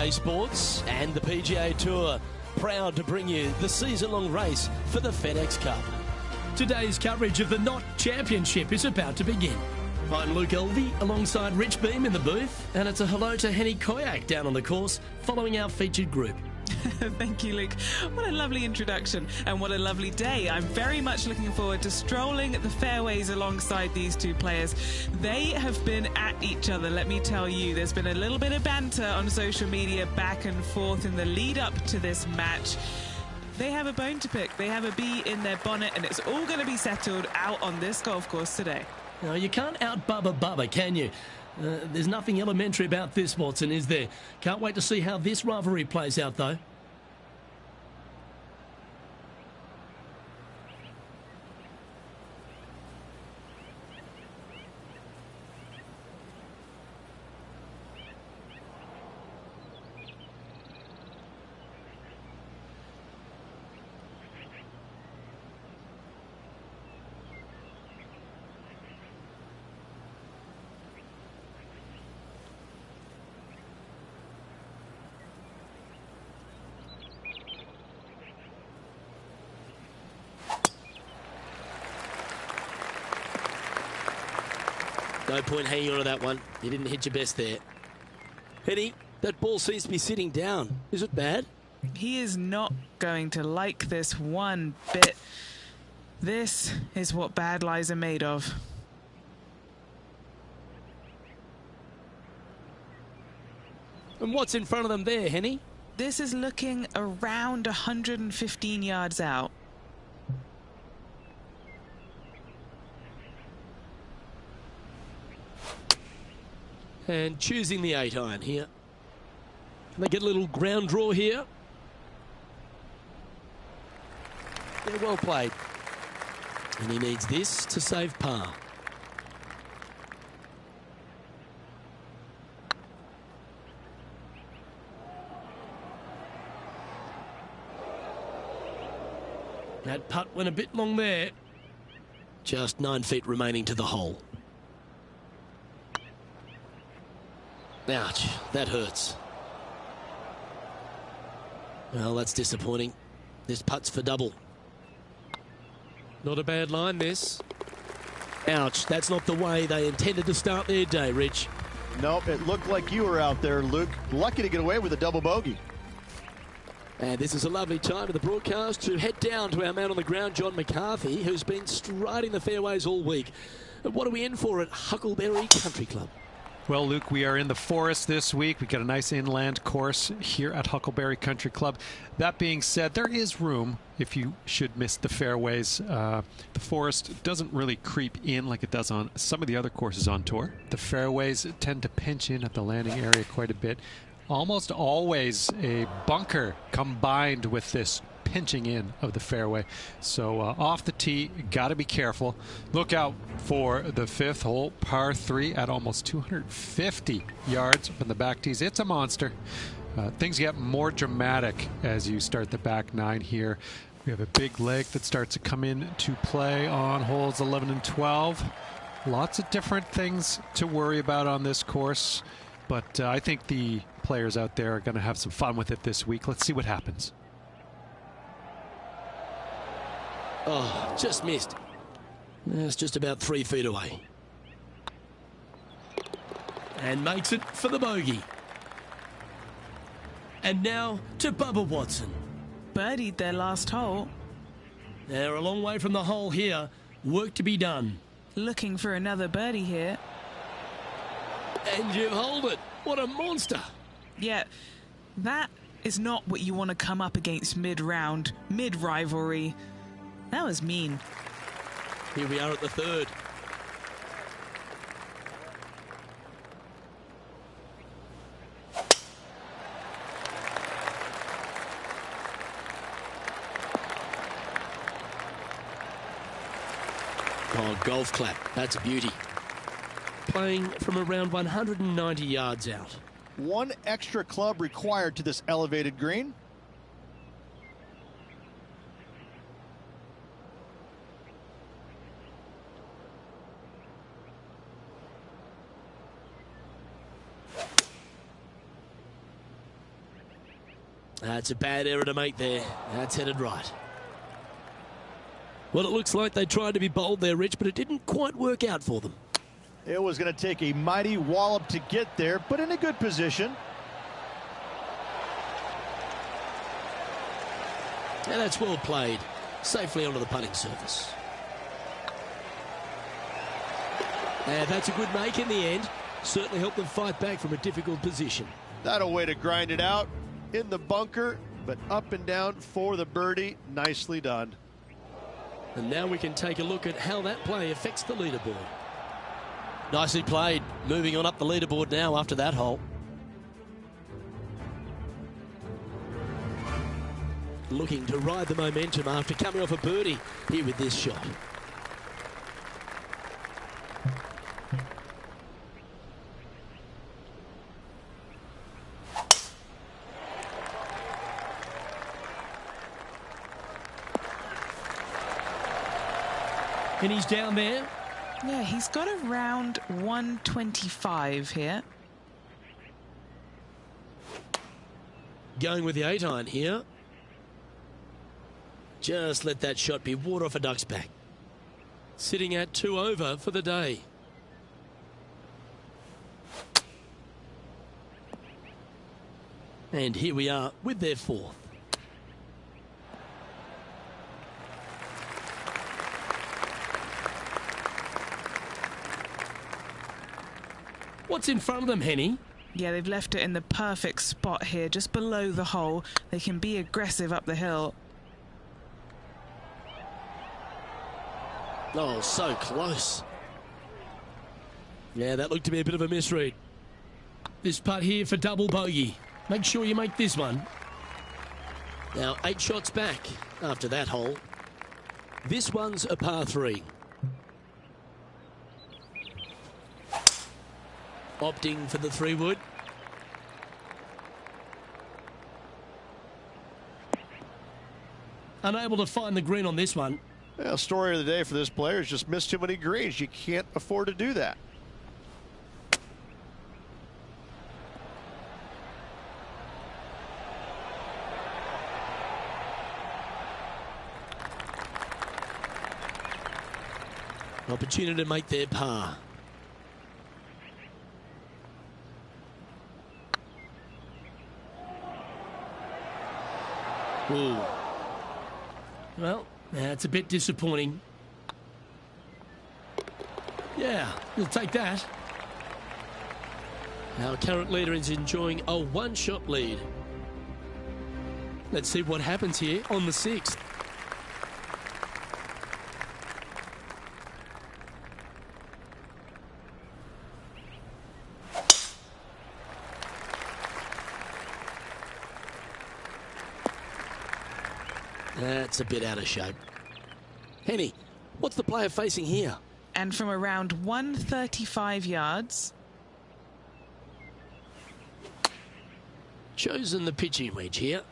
Sports and the PGA Tour, proud to bring you the season-long race for the FedEx Cup. Today's coverage of the Knot Championship is about to begin. I'm Luke Elvey alongside Rich Beam in the booth, and it's a hello to Henny Koyak down on the course following our featured group. Thank you, Luke. What a lovely introduction and what a lovely day. I'm very much looking forward to strolling the fairways alongside these two players. They have been at each other, let me tell you. There's been a little bit of banter on social media back and forth in the lead up to this match. They have a bone to pick. They have a bee in their bonnet, and it's all going to be settled out on this golf course today. No, you can't out-Bubba Bubba, can you? There's nothing elementary about this, Watson, is there? Can't wait to see how this rivalry plays out, though. No point hanging on to that one. You didn't hit your best there. Henny, that ball seems to be sitting down. Is it bad? He is not going to like this one bit. This is what bad lies are made of. And what's in front of them there, Henny? This is looking around 115 yards out. And choosing the 8-iron here. Can they get a little ground draw here? Yeah, well played. And he needs this to save par. That putt went a bit long there. Just 9 feet remaining to the hole. Ouch, that hurts. Well, that's disappointing. This putt's for double. Not a bad line, this. Ouch, that's not the way they intended to start their day, Rich. Nope, it looked like you were out there, Luke. Lucky to get away with a double bogey. And this is a lovely time of the broadcast to head down to our man on the ground, John McCarthy, who's been striding the fairways all week. What are we in for at Huckleberry Country Club? Well, Luke, we are in the forest this week. We've got a nice inland course here at Huckleberry Country Club. That being said, there is room if you should miss the fairways. The forest doesn't really creep in like it does on some of the other courses on tour. The fairways tend to pinch in at the landing area quite a bit. Almost always a bunker combined with this pinching in of the fairway. So off the tee, got to be careful. Look out for the 5th hole, par 3 at almost 250 yards from the back tees. It's a monster. Things get more dramatic as you start the back 9 here. We have a big leg that starts to come into play on holes 11 and 12. Lots of different things to worry about on this course, but I think the players out there are going to have some fun with it this week. Let's see what happens. Oh, just missed. It's just about 3 feet away. And makes it for the bogey. And now to Bubba Watson. Birdied their last hole. They're a long way from the hole here. Work to be done. Looking for another birdie here. And you hold it. What a monster. Yeah, that is not what you want to come up against mid-round, mid-rivalry. That was mean. Here we are at the 3rd. Oh, golf clap. That's a beauty. Playing from around 190 yards out. 1 extra club required to this elevated green. That's a bad error to make there. That's headed right. Well, it looks like they tried to be bold there, Rich, but it didn't quite work out for them. It was going to take a mighty wallop to get there, but in a good position. Yeah, that's well played. Safely onto the putting surface. And that's a good make in the end. Certainly helped them fight back from a difficult position. That a way to grind it out in the bunker, but up and down for the birdie. Nicely done. And now we can take a look at how that play affects the leaderboard. Nicely played. Moving on up the leaderboard now after that hole. Looking to ride the momentum after coming off a birdie here with this shot. And he's down there. Yeah, he's got around 125 here. Going with the 8-iron here. Just let that shot be water off a duck's back. Sitting at 2 over for the day. And here we are with their 4th. What's in front of them, Henny? Yeah, they've left it in the perfect spot here, just below the hole. They can be aggressive up the hill. Oh, so close. Yeah, that looked to be a bit of a misread. This putt here for double bogey. Make sure you make this one. Now, 8 shots back after that hole. This one's a par 3. Opting for the 3-wood. Unable to find the green on this one. Well, story of the day for this player is just missed too many greens. You can't afford to do that. Opportunity to make their par. Ooh. Well, that's a bit disappointing. Yeah, we'll take that. Our current leader is enjoying a 1-shot lead. Let's see what happens here on the 6th. That's a bit out of shape. Henny, what's the player facing here? And from around 135 yards. Chosen the pitching wedge here.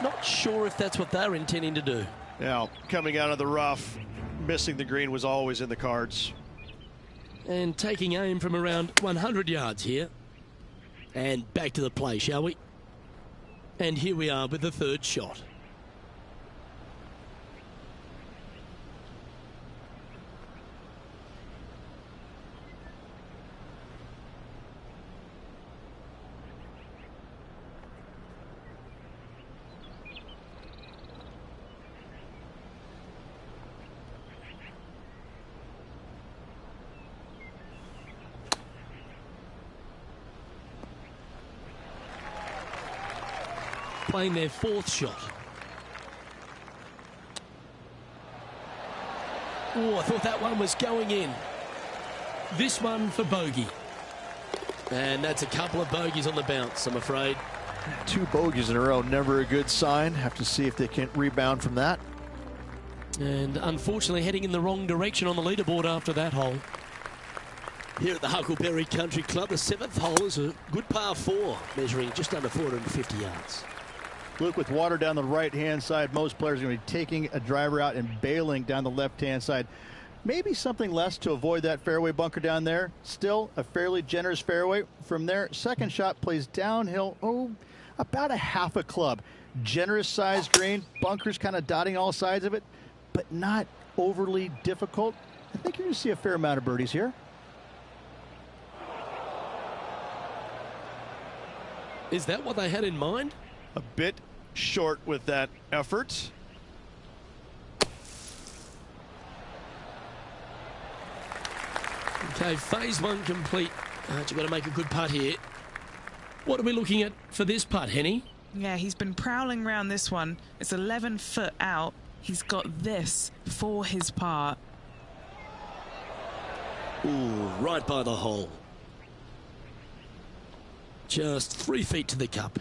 Not sure if that's what they're intending to do. Now, coming out of the rough, missing the green was always in the cards. And taking aim from around 100 yards here. And back to the play, shall we? And here we are with the 3rd shot. Playing their 4th shot. Oh, I thought that one was going in. This one for bogey. And that's a couple of bogeys on the bounce, I'm afraid. 2 bogeys in a row, never a good sign. Have to see if they can rebound from that. And unfortunately heading in the wrong direction on the leaderboard after that hole. Here at the Huckleberry Country Club, the 7th hole is a good par 4, measuring just under 450 yards. Luke, with water down the right-hand side, most players are going to be taking a driver out and bailing down the left-hand side. Maybe something less to avoid that fairway bunker down there. Still a fairly generous fairway. From there, 2nd shot plays downhill, about a half a club. Generous sized green, bunkers kind of dotting all sides of it, but not overly difficult. I think you're going to see a fair amount of birdies here. Is that what they had in mind? A bit short with that effort. Okay, phase 1 complete. You've got to make a good putt here. What are we looking at for this putt, Henny? Yeah, he's been prowling around this one. It's 11 foot out. He's got this for his par. Ooh, right by the hole. Just 3 feet to the cup.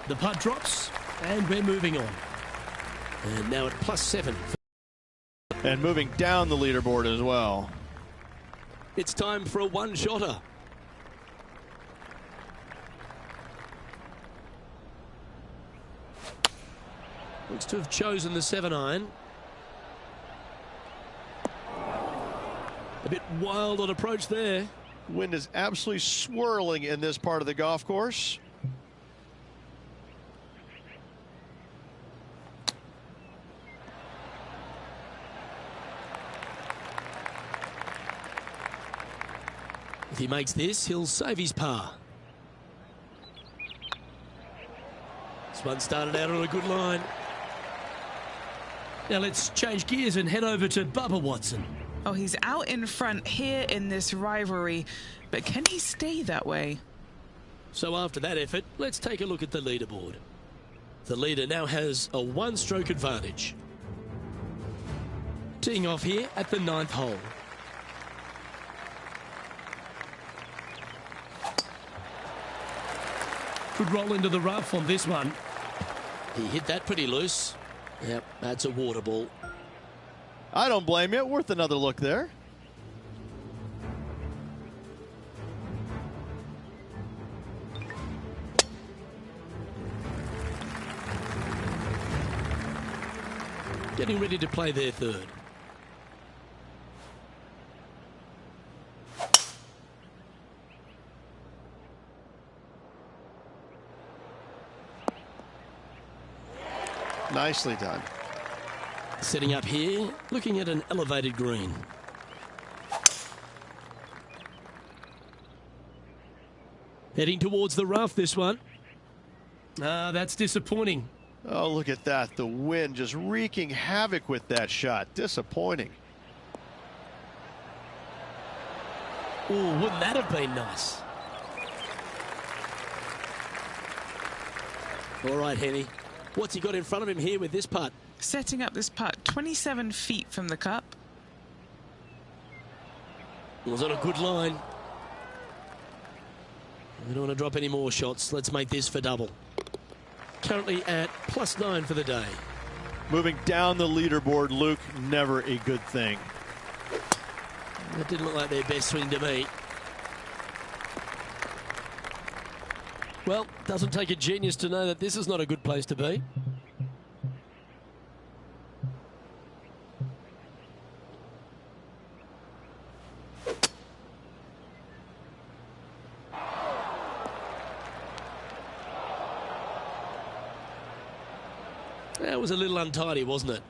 The putt drops, and we're moving on. And now at +7. And moving down the leaderboard as well. It's time for a 1-shotter. Looks to have chosen the 7-iron. A bit wild on approach there. Wind is absolutely swirling in this part of the golf course. If he makes this, he'll save his par. This one started out on a good line. Now let's change gears and head over to Bubba Watson. Oh, he's out in front here in this rivalry, but can he stay that way? So after that effort, let's take a look at the leaderboard. The leader now has a one-stroke advantage. Teeing off here at the 9th hole. Could roll into the rough on this one. He hit that pretty loose. Yep, that's a water ball. I don't blame you. Worth another look there. Getting ready to play their third. Nicely done. Setting up here, looking at an elevated green. Heading towards the rough, this one. That's disappointing. Oh, look at that. The wind just wreaking havoc with that shot. Disappointing. Oh, wouldn't that have been nice? All right, Henny. What's he got in front of him here with this putt? Setting up this putt 27 feet from the cup. Was on a good line. We don't want to drop any more shots. Let's make this for double. Currently at +9 for the day. Moving down the leaderboard, Luke, never a good thing. That didn't look like their best swing to me. Well, doesn't take a genius to know that this is not a good place to be. That was a little untidy, wasn't it?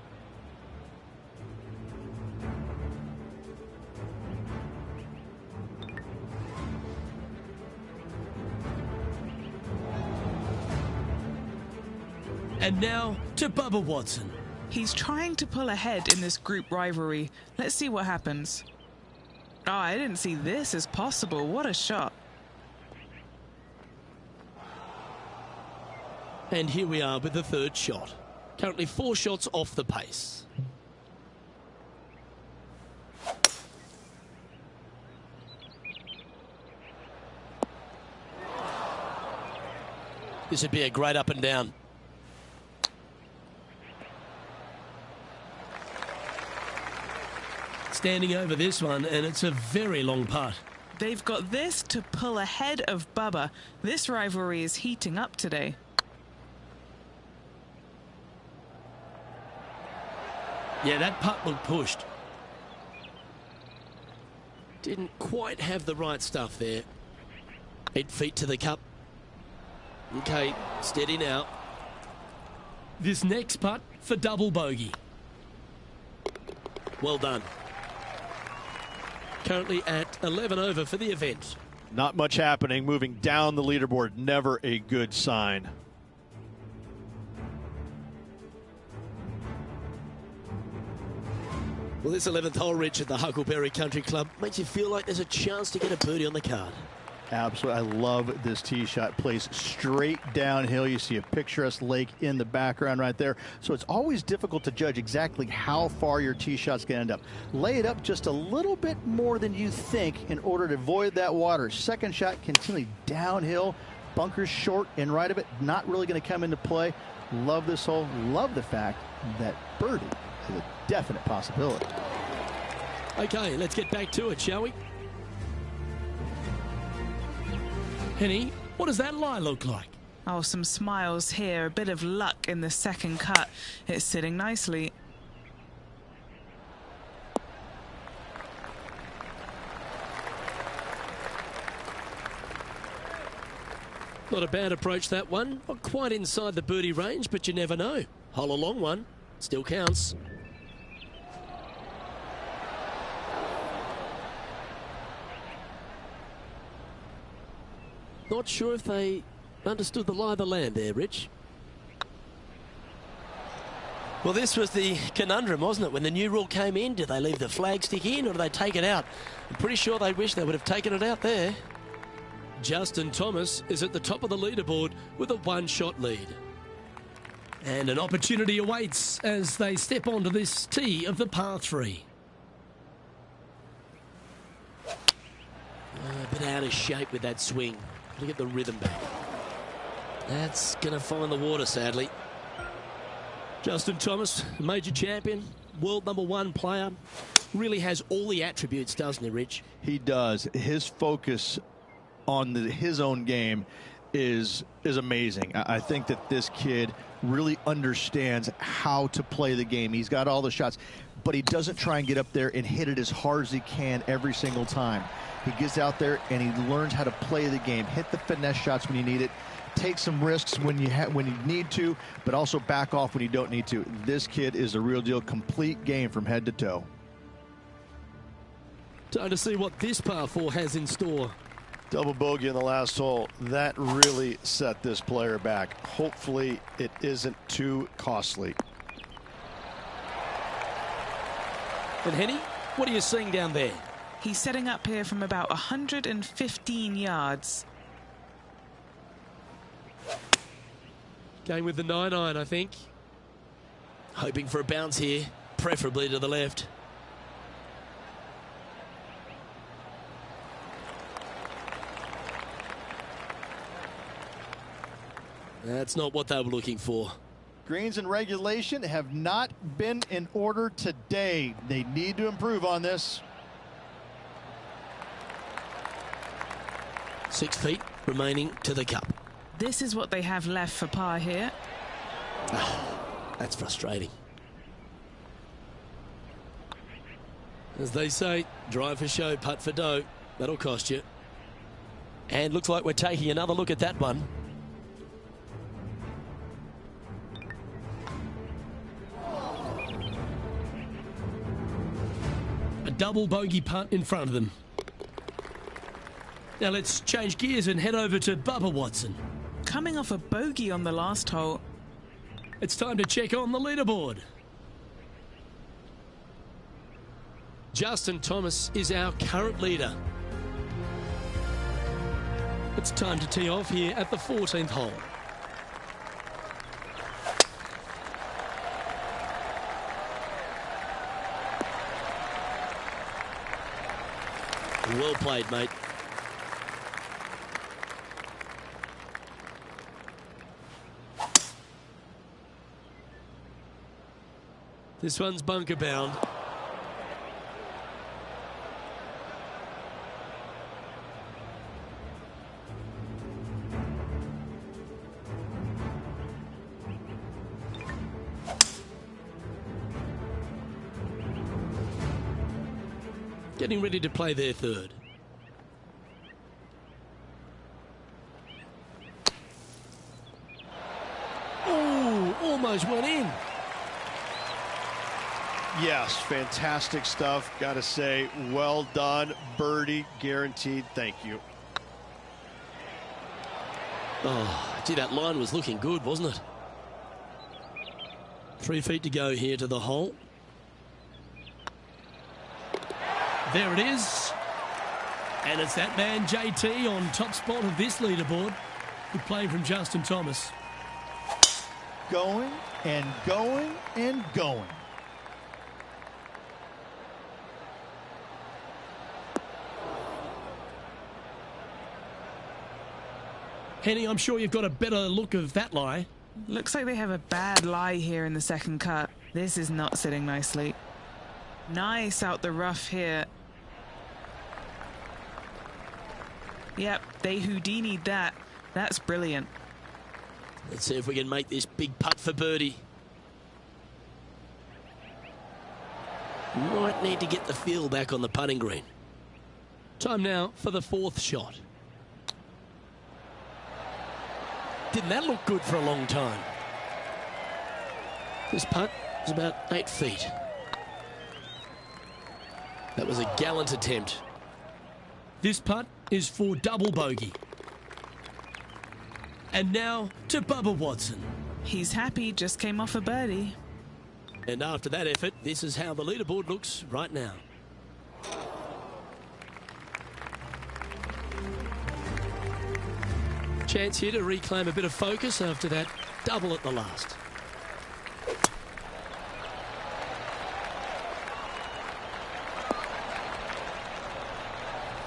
And now to Bubba Watson. He's trying to pull ahead in this group rivalry. Let's see what happens. Oh, I didn't see this as possible. What a shot. And here we are with the third shot. Currently 4 shots off the pace. This would be a great up and down. Standing over this one, and it's a very long putt. They've got this to pull ahead of Bubba. This rivalry is heating up today. Yeah, that putt looked pushed. Didn't quite have the right stuff there. 8 feet to the cup. Okay, steady now. This next putt for double bogey. Well done. Currently at 11 over for the event. Not much happening. Moving down the leaderboard, never a good sign. Well, this 11th hole, Rich, at the Huckleberry Country Club makes you feel like there's a chance to get a birdie on the card. Absolutely. I love this tee shot. Plays straight downhill. You see a picturesque lake in the background right there. So it's always difficult to judge exactly how far your tee shot's going to end up. Lay it up just a little bit more than you think in order to avoid that water. Second shot continually downhill. Bunkers short and right of it. Not really going to come into play. Love this hole. Love the fact that birdie is a definite possibility. Okay, let's get back to it, shall we? Henny, what does that lie look like? Oh, some smiles here. A bit of luck in the second cut. It's sitting nicely. Not a bad approach, that one. Not quite inside the birdie range, but you never know. Hole a long one. Still counts. Not sure if they understood the lie of the land there, Rich. Well, this was the conundrum, wasn't it? When the new rule came in, did they leave the flag stick in or did they take it out? I'm pretty sure they wish they would have taken it out there. Justin Thomas is at the top of the leaderboard with a one-shot lead. And an opportunity awaits as they step onto this tee of the par 3. A bit out of shape with that swing. Look at the rhythm back. That's going to find the water, sadly. Justin Thomas, major champion, world #1 player, really has all the attributes, doesn't he, Rich? He does. His focus on his own game is amazing. I think that this kid really understands how to play the game. He's got all the shots, but he doesn't try and get up there and hit it as hard as he can every single time. He gets out there and he learns how to play the game, hit the finesse shots when you need it, take some risks when you need to, but also back off when you don't need to. This kid is the real deal, complete game from head to toe. Time to see what this par 4 has in store. Double bogey in the last hole. That really set this player back. Hopefully it isn't too costly. And Henny, what are you seeing down there? He's setting up here from about 115 yards. Going with the 9-iron, I think. Hoping for a bounce here, preferably to the left. That's not what they were looking for. Greens and regulation have not been in order today. They need to improve on this. 6 feet remaining to the cup. This is what they have left for par here. That's frustrating. As they say, drive for show, putt for dough. That'll cost you. And looks like we're taking another look at that one. A double bogey putt in front of them. Now let's change gears and head over to Bubba Watson. Coming off a bogey on the last hole. It's time to check on the leaderboard. Justin Thomas is our current leader. It's time to tee off here at the 14th hole. Well played, mate. This one's bunker bound. Getting ready to play their third. Oh, almost went in. Yes, fantastic stuff. Got to say, well done. Birdie guaranteed. Thank you. Oh, gee, that line was looking good, wasn't it? 3 feet to go here to the hole. There it is. And it's that man, JT, on top spot of this leaderboard. Good play from Justin Thomas. Going and going and going. Henny, I'm sure you've got a better look of that lie. Looks like they have a bad lie here in the second cut. This is not sitting nicely. Nice out the rough here. Yep, they Houdini'd that. That's brilliant. Let's see if we can make this big putt for birdie. Might need to get the feel back on the putting green. Time now for the fourth shot. Didn't that look good for a long time? This putt is about 8 feet. That was a gallant attempt. This putt is for double bogey. And now to Bubba Watson. He's happy, just came off a birdie. And after that effort, this is how the leaderboard looks right now. Chance here to reclaim a bit of focus after that double at the last.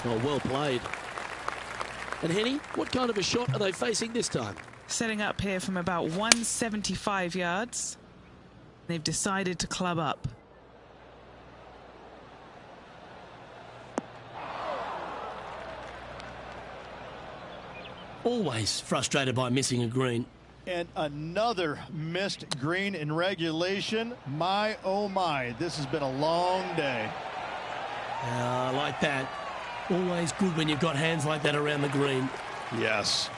Oh, well played. And Henny, what kind of a shot are they facing this time? Setting up here from about 175 yards. They've decided to club up. Always frustrated by missing a green. And another missed green in regulation. My, oh my, this has been a long day. I like that. Always good when you've got hands like that around the green. Yes,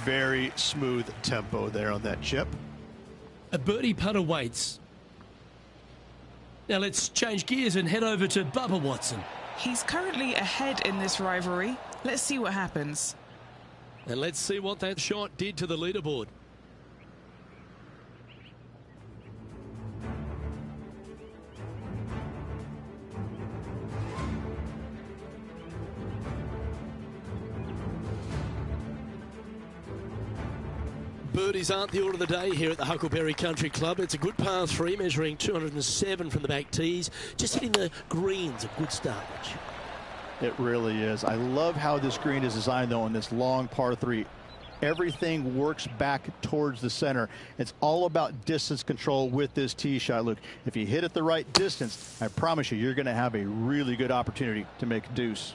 very smooth tempo there on that chip. A birdie putt awaits. Now let's change gears and head over to Bubba Watson. He's currently ahead in this rivalry. Let's see what happens. And let's see what that shot did to the leaderboard. Birdies aren't the order of the day here at the Huckleberry Country Club. It's a good par 3 measuring 207 from the back tees. Just hitting the greens, a good start. It really is. I love how this green is designed, though, in this long par 3. Everything works back towards the center. It's all about distance control with this tee shot, Luke. If you hit it the right distance, I promise you're going to have a really good opportunity to make a deuce.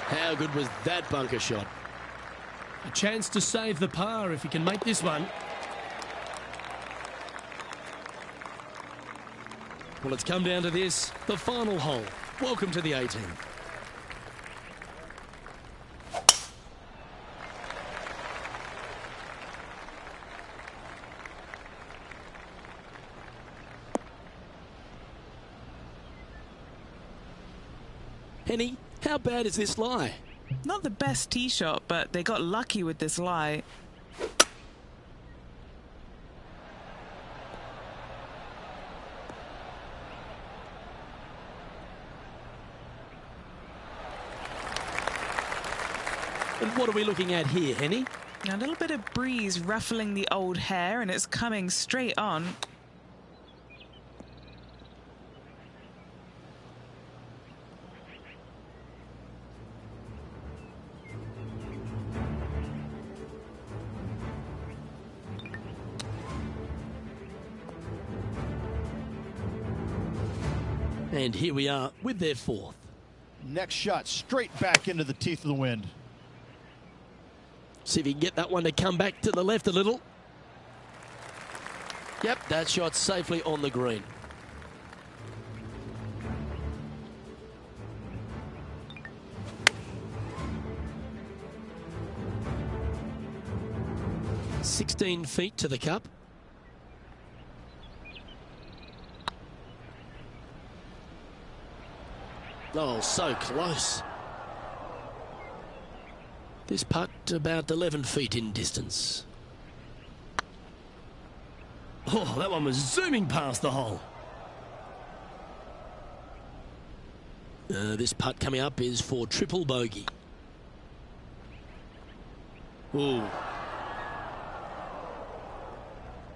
How good was that bunker shot? A chance to save the par if he can make this one. Well, it's come down to this, the final hole. Welcome to the 18th. Henny, how bad is this lie? Not the best tee shot, but they got lucky with this lie. And what are we looking at here, Henny? A little bit of breeze ruffling the old hair, and it's coming straight on. And here we are with their fourth. Next shot straight back into the teeth of the wind. See if he can get that one to come back to the left a little. Yep, that shot's safely on the green. "16 feet to the cup. Oh, so close. This putt about 11 feet in distance. Oh, that one was zooming past the hole. This putt coming up is for triple bogey. Ooh.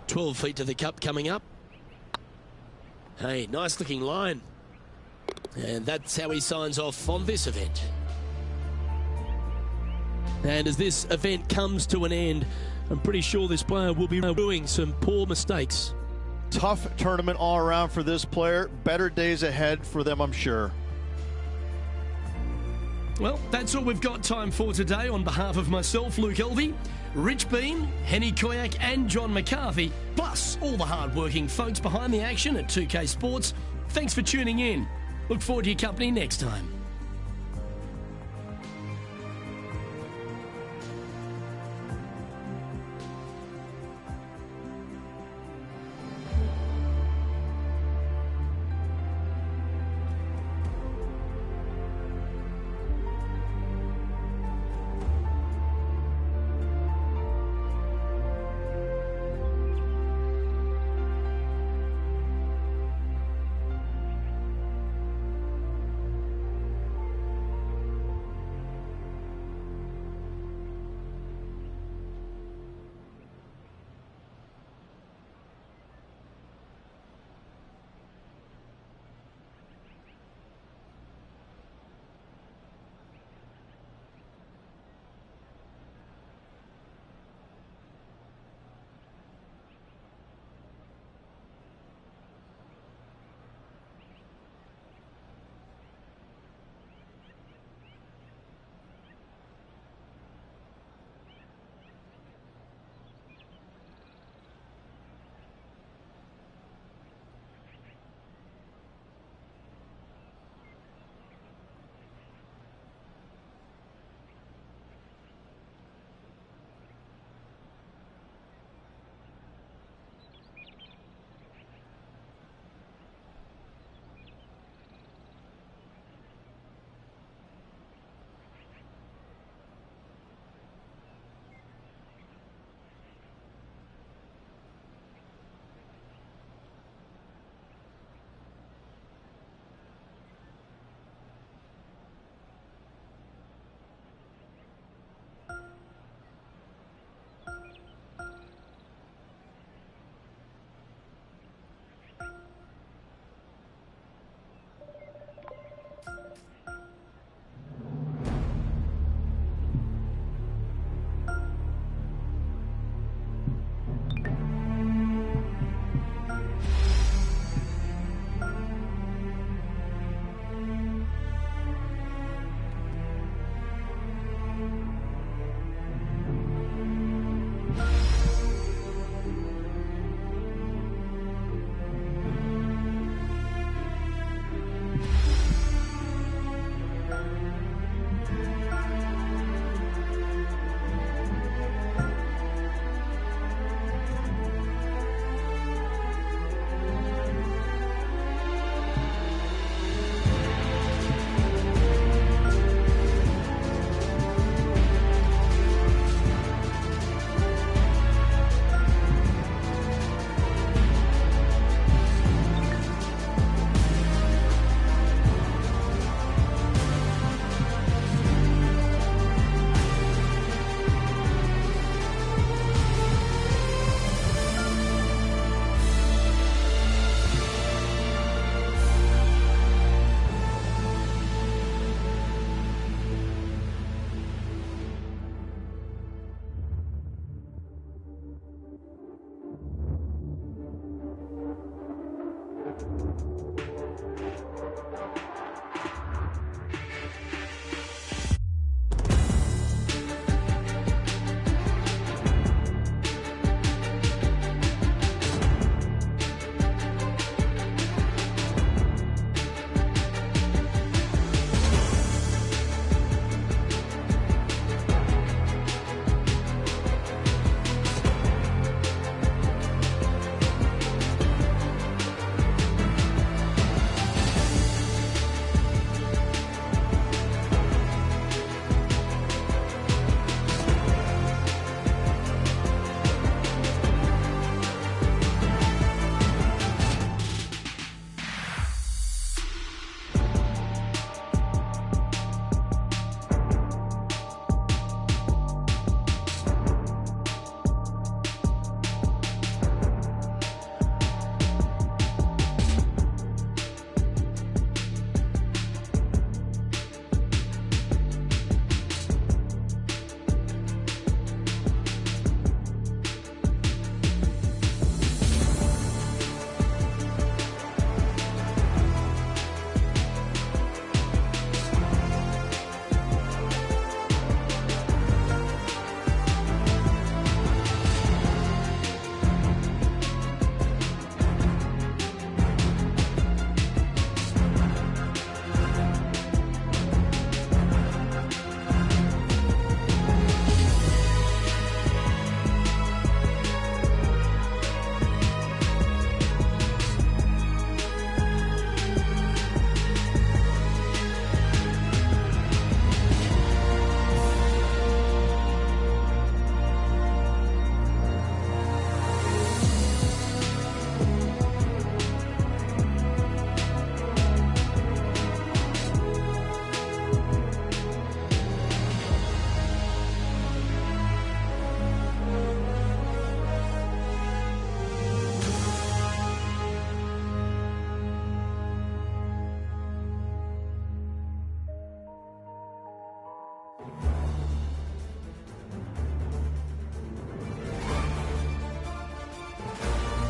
12 feet to the cup coming up. Hey, nice looking line. And that's how he signs off on this event. And as this event comes to an end, I'm pretty sure this player will be doing some poor mistakes. Tough tournament all around for this player. Better days ahead for them, I'm sure. Well, that's all we've got time for today. On behalf of myself, Luke Elvey, Rich Bean, Henny Koyak and John McCarthy, plus all the hard-working folks behind the action at 2K Sports, thanks for tuning in. Look forward to your company next time.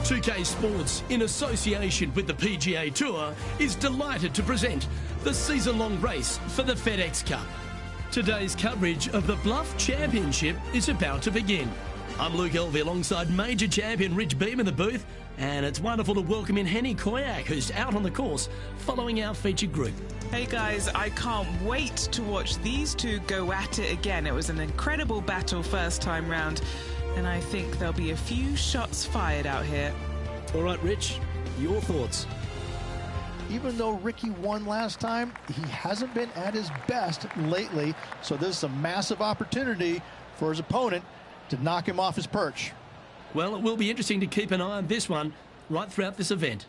2K Sports, in association with the PGA Tour, is delighted to present the season-long race for the FedEx Cup. Today's coverage of the Bluff Championship is about to begin. I'm Luke Elvey alongside major champion Rich Beam in the booth, and it's wonderful to welcome in Henny Koyak, who's out on the course following our featured group. Hey guys, I can't wait to watch these two go at it again. It was an incredible battle first time round, and I think there'll be a few shots fired out here. All right, Rich, your thoughts? Even though Ricky won last time, he hasn't been at his best lately, so this is a massive opportunity for his opponent to knock him off his perch. Well, it will be interesting to keep an eye on this one right throughout this event.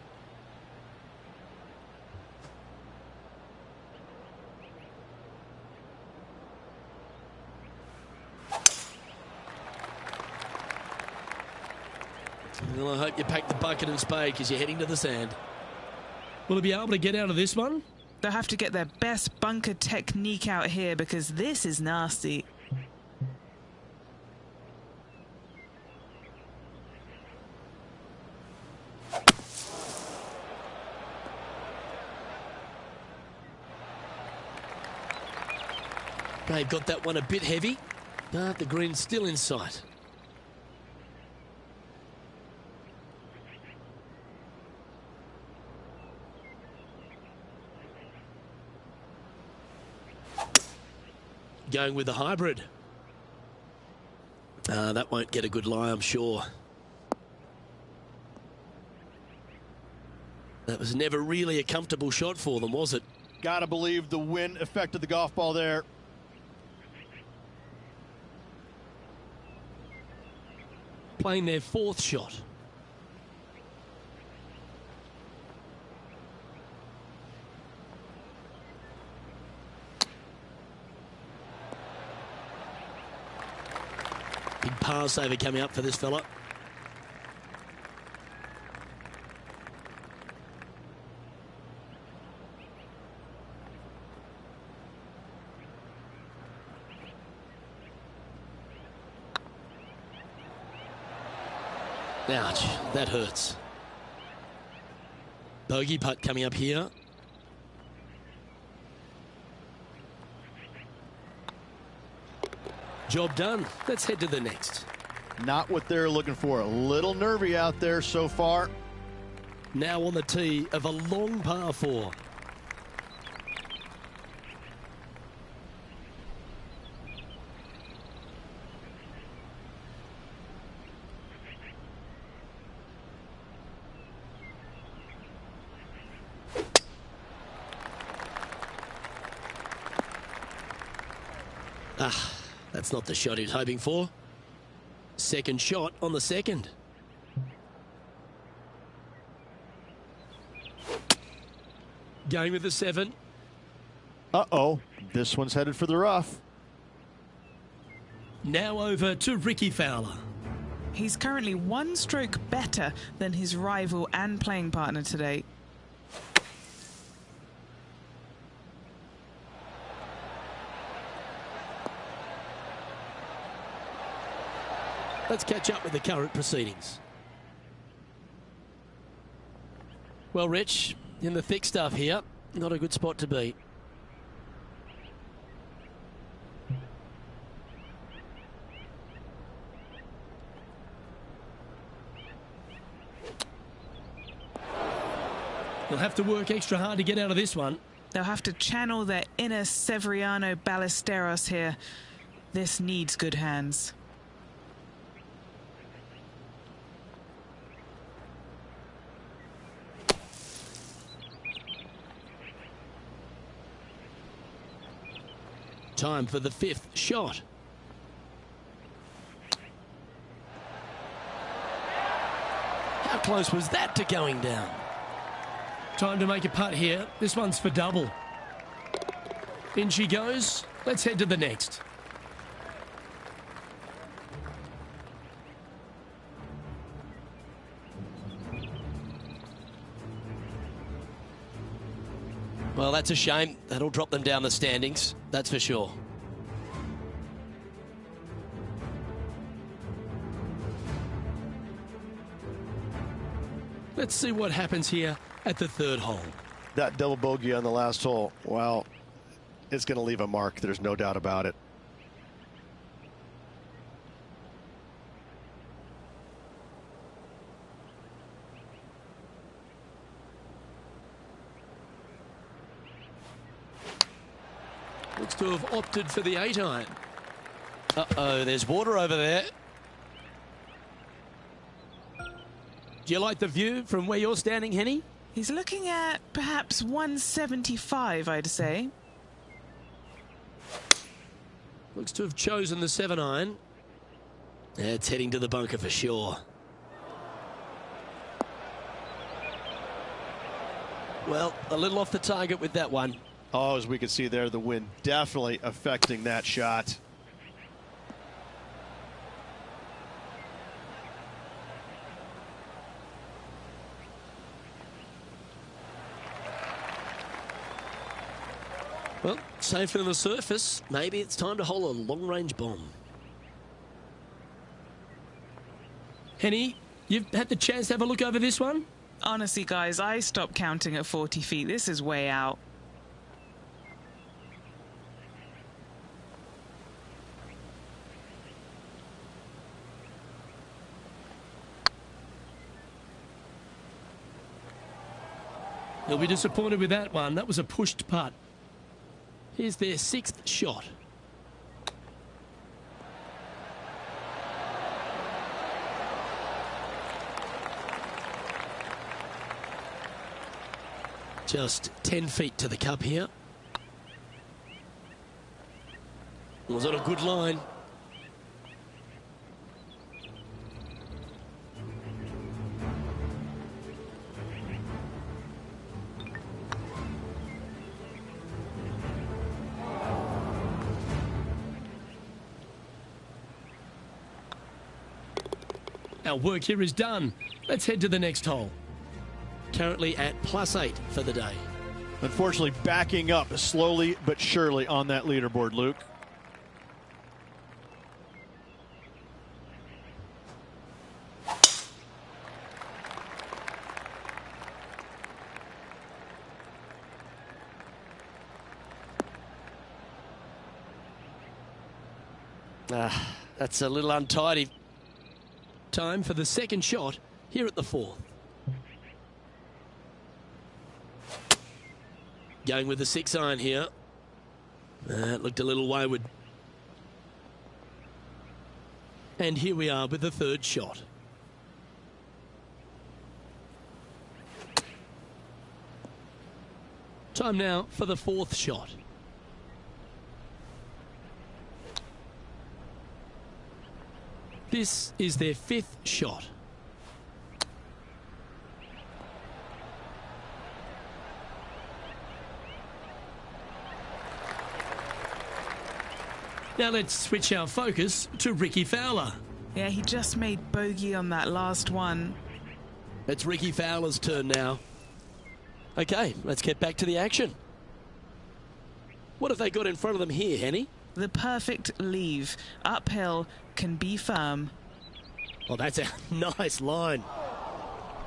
Well, I hope you pack the bucket and spade because you're heading to the sand. Will he be able to get out of this one? They'll have to get their best bunker technique out here because this is nasty. They've got that one a bit heavy, but the green's still in sight. Going with the hybrid. That won't get a good lie, I'm sure. That was never really a comfortable shot for them, was it? Gotta believe the wind affected the golf ball there. Playing their fourth shot. Big par saver coming up for this fella. Ouch, that hurts. Bogey putt coming up here. Job done. Let's head to the next. Not what they're looking for. A little nervy out there so far. Now on the tee of a long par 4. That's not the shot he was hoping for. Second shot on the second. Going with the 7. Uh-oh, this one's headed for the rough. Now over to Ricky Fowler. He's currently one stroke better than his rival and playing partner today. Let's catch up with the current proceedings. Well, Rich, in the thick stuff here, not a good spot to be. You'll have to work extra hard to get out of this one. They'll have to channel their inner Severiano Ballesteros here. This needs good hands. Time for the 5th shot. How close was that to going down? Time to make a putt here. This one's for double. In she goes. Let's head to the next. Well, that's a shame. That'll drop them down the standings, that's for sure. Let's see what happens here at the third hole. That double bogey on the last hole, well, it's going to leave a mark. There's no doubt about it. Looks to have opted for the 8-iron. Uh-oh, there's water over there. Do you like the view from where you're standing, Henny? He's looking at perhaps 175, I'd say. Looks to have chosen the 7-iron. It's heading to the bunker for sure. Well, a little off the target with that one. Oh, as we can see there, the wind definitely affecting that shot. Well, safer than the surface. Maybe it's time to hole a long-range bomb. Henny, you've had the chance to have a look over this one? Honestly, guys, I stopped counting at 40 feet. This is way out. He'll be disappointed with that one. That was a pushed putt. Here's their 6th shot. Just 10 feet to the cup here. Was on a good line. Our work here is done. Let's head to the next hole. Currently at +8 for the day. Unfortunately, backing up slowly but surely on that leaderboard, Luke. That's a little untidy. Time for the second shot here at the 4th. Going with the 6-iron here. It looked a little wayward. And here we are with the 3rd shot. Time now for the 4th shot. This is their 5th shot. Now let's switch our focus to Ricky Fowler. Yeah, he just made bogey on that last one. It's Ricky Fowler's turn now. Okay, let's get back to the action. What have they got in front of them here, Henny? The perfect leave. Uphill, can be firm. Oh, that's a nice line.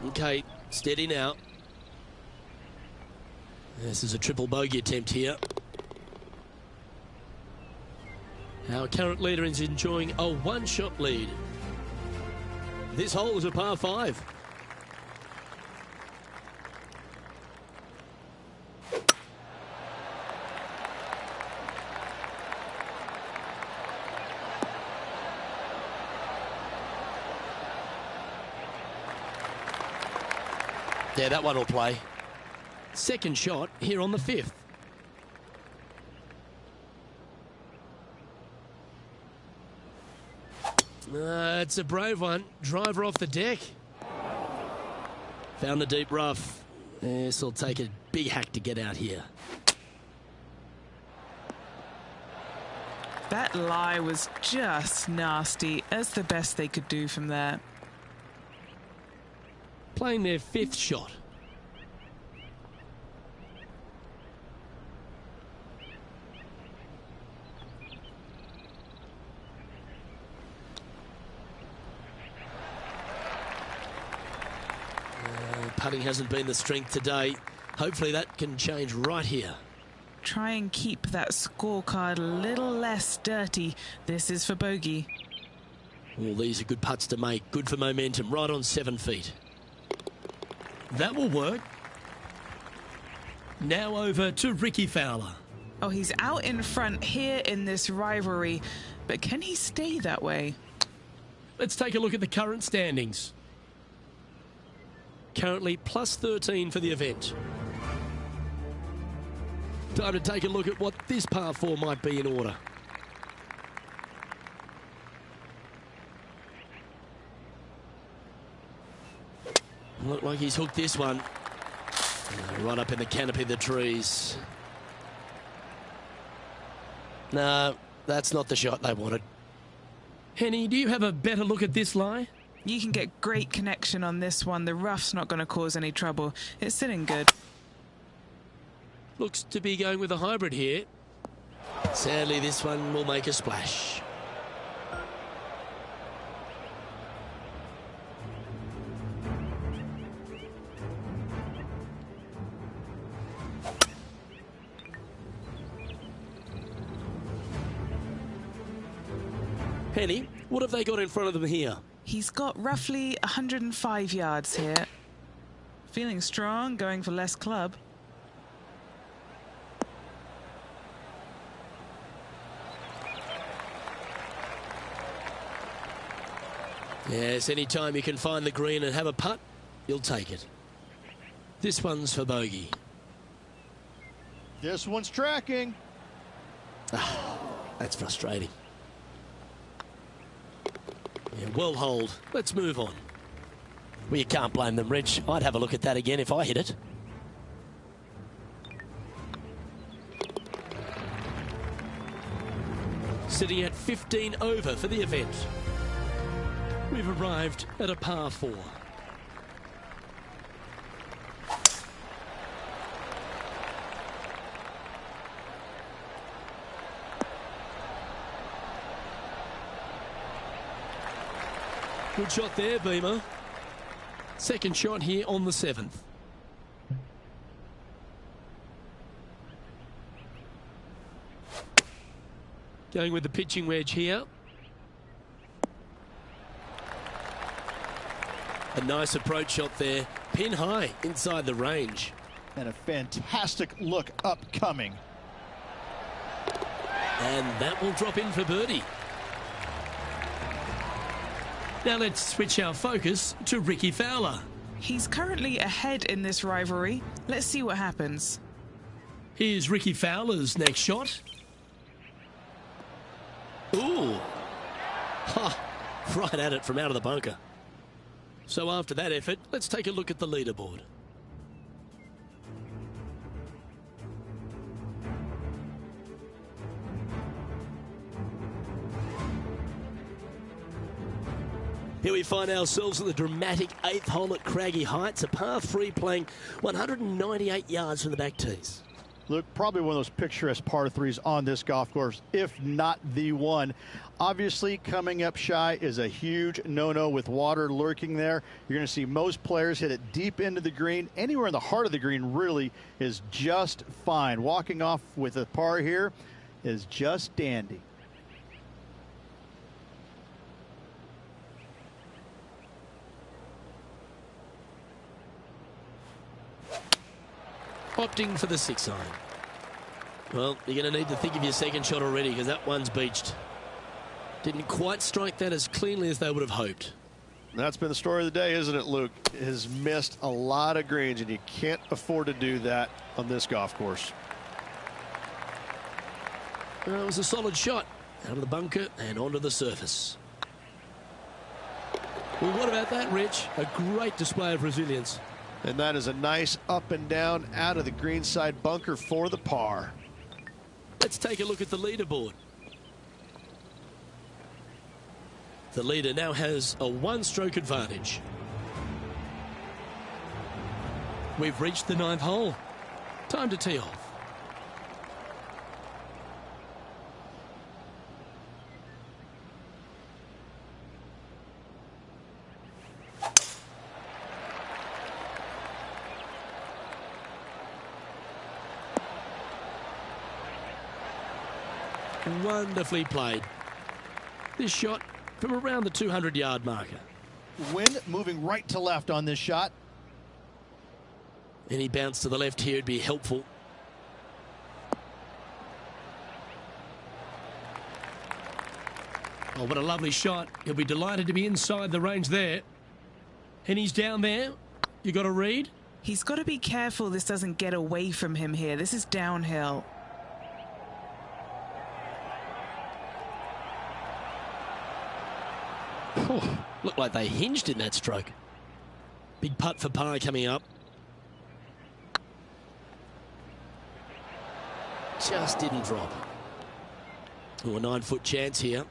Okay, steady now. This is a triple bogey attempt here. Our current leader is enjoying a 1-shot lead. This hole is a par 5. Yeah, that one will play. Second shot here on the 5th. It's a brave one. Driver off the deck. Found the deep rough. This will take a big hack to get out here. That lie was just nasty. That's the best they could do from there. Playing their 5th shot. putting hasn't been the strength today. Hopefully that can change right here. Try and keep that scorecard a little less dirty. This is for bogey. Well, these are good putts to make. Good for momentum. Right on 7 feet. That will work. Now over to Ricky Fowler. Oh, he's out in front here in this rivalry, but can he stay that way? Let's take a look at the current standings. Currently plus 13 for the event. Time to take a look at what this par 4 might be in order. Look like he's hooked this one. Right up in the canopy of the trees. No, that's not the shot they wanted. Henny, do you have a better look at this lie? You can get great connection on this one. The rough's not going to cause any trouble. It's sitting good. Looks to be going with a hybrid here. Sadly, this one will make a splash. Penny, what have they got in front of them here? He's got roughly 105 yards here. Feeling strong, going for less club. Yes, any time you can find the green and have a putt, you'll take it. This one's for bogey. This one's tracking. That's frustrating. Yeah, well hold. Let's move on. Well, you can't blame them, Rich. I'd have a look at that again if I hit it. Sitting at 15 over for the event. We've arrived at a par 4. Good shot there, Beamer. Second shot here on the 7th. Going with the pitching wedge here. A nice approach shot there. Pin high inside the range. And a fantastic look upcoming. And that will drop in for birdie. Now let's switch our focus to Ricky Fowler. He's currently ahead in this rivalry. Let's see what happens. Here's Ricky Fowler's next shot. Ooh. Ha! Right at it from out of the bunker. So after that effort, let's take a look at the leaderboard. Here we find ourselves at the dramatic 8th hole at Craggy Heights, a par 3 playing 198 yards from the back tees. Look, probably one of those picturesque par 3s on this golf course, if not the one. Obviously, coming up shy is a huge no-no with water lurking there. You're going to see most players hit it deep into the green. Anywhere in the heart of the green really is just fine. Walking off with a par here is just dandy. Opting for the 6 iron. Well, you're going to need to think of your second shot already because that one's beached. Didn't quite strike that as cleanly as they would have hoped. That's been the story of the day, isn't it, Luke? Has missed a lot of greens, and you can't afford to do that on this golf course. Well, it was a solid shot. Out of the bunker and onto the surface. Well, what about that, Rich? A great display of resilience. And that is a nice up and down out of the greenside bunker for the par. Let's take a look at the leaderboard. The leader now has a 1-stroke advantage. We've reached the 9th hole. Time to tee off. Wonderfully played. This shot from around the 200-yard marker. Wind moving right to left on this shot. Any bounce to the left here would be helpful. Oh, what a lovely shot. He'll be delighted to be inside the range there. And he's down there. You got to read? He's got to be careful this doesn't get away from him here. This is downhill. Looked like they hinged in that stroke. Big putt for par coming up. Just didn't drop. Oh, a 9-foot chance here.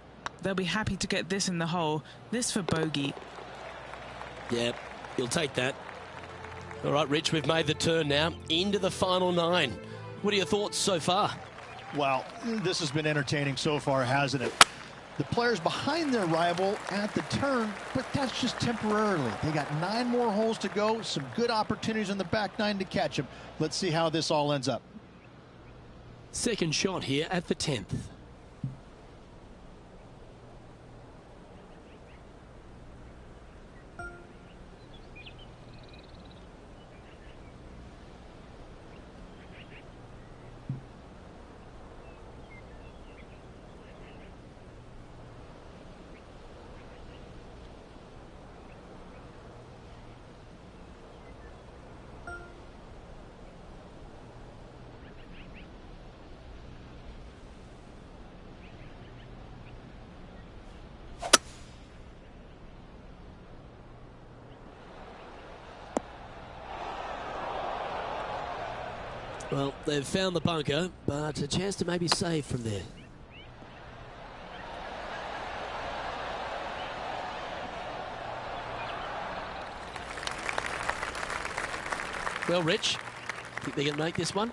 They'll be happy to get this in the hole. This for bogey. Yeah, he'll take that. All right, Rich, we've made the turn now into the final 9. What are your thoughts so far? Well, this has been entertaining so far, hasn't it? The players behind their rival at the turn, but that's just temporarily. They got 9 more holes to go, some good opportunities on the back 9 to catch them. Let's see how this all ends up. Second shot here at the 10th. Well, they've found the bunker, but a chance to maybe save from there. Well, Rich, think they can make this one?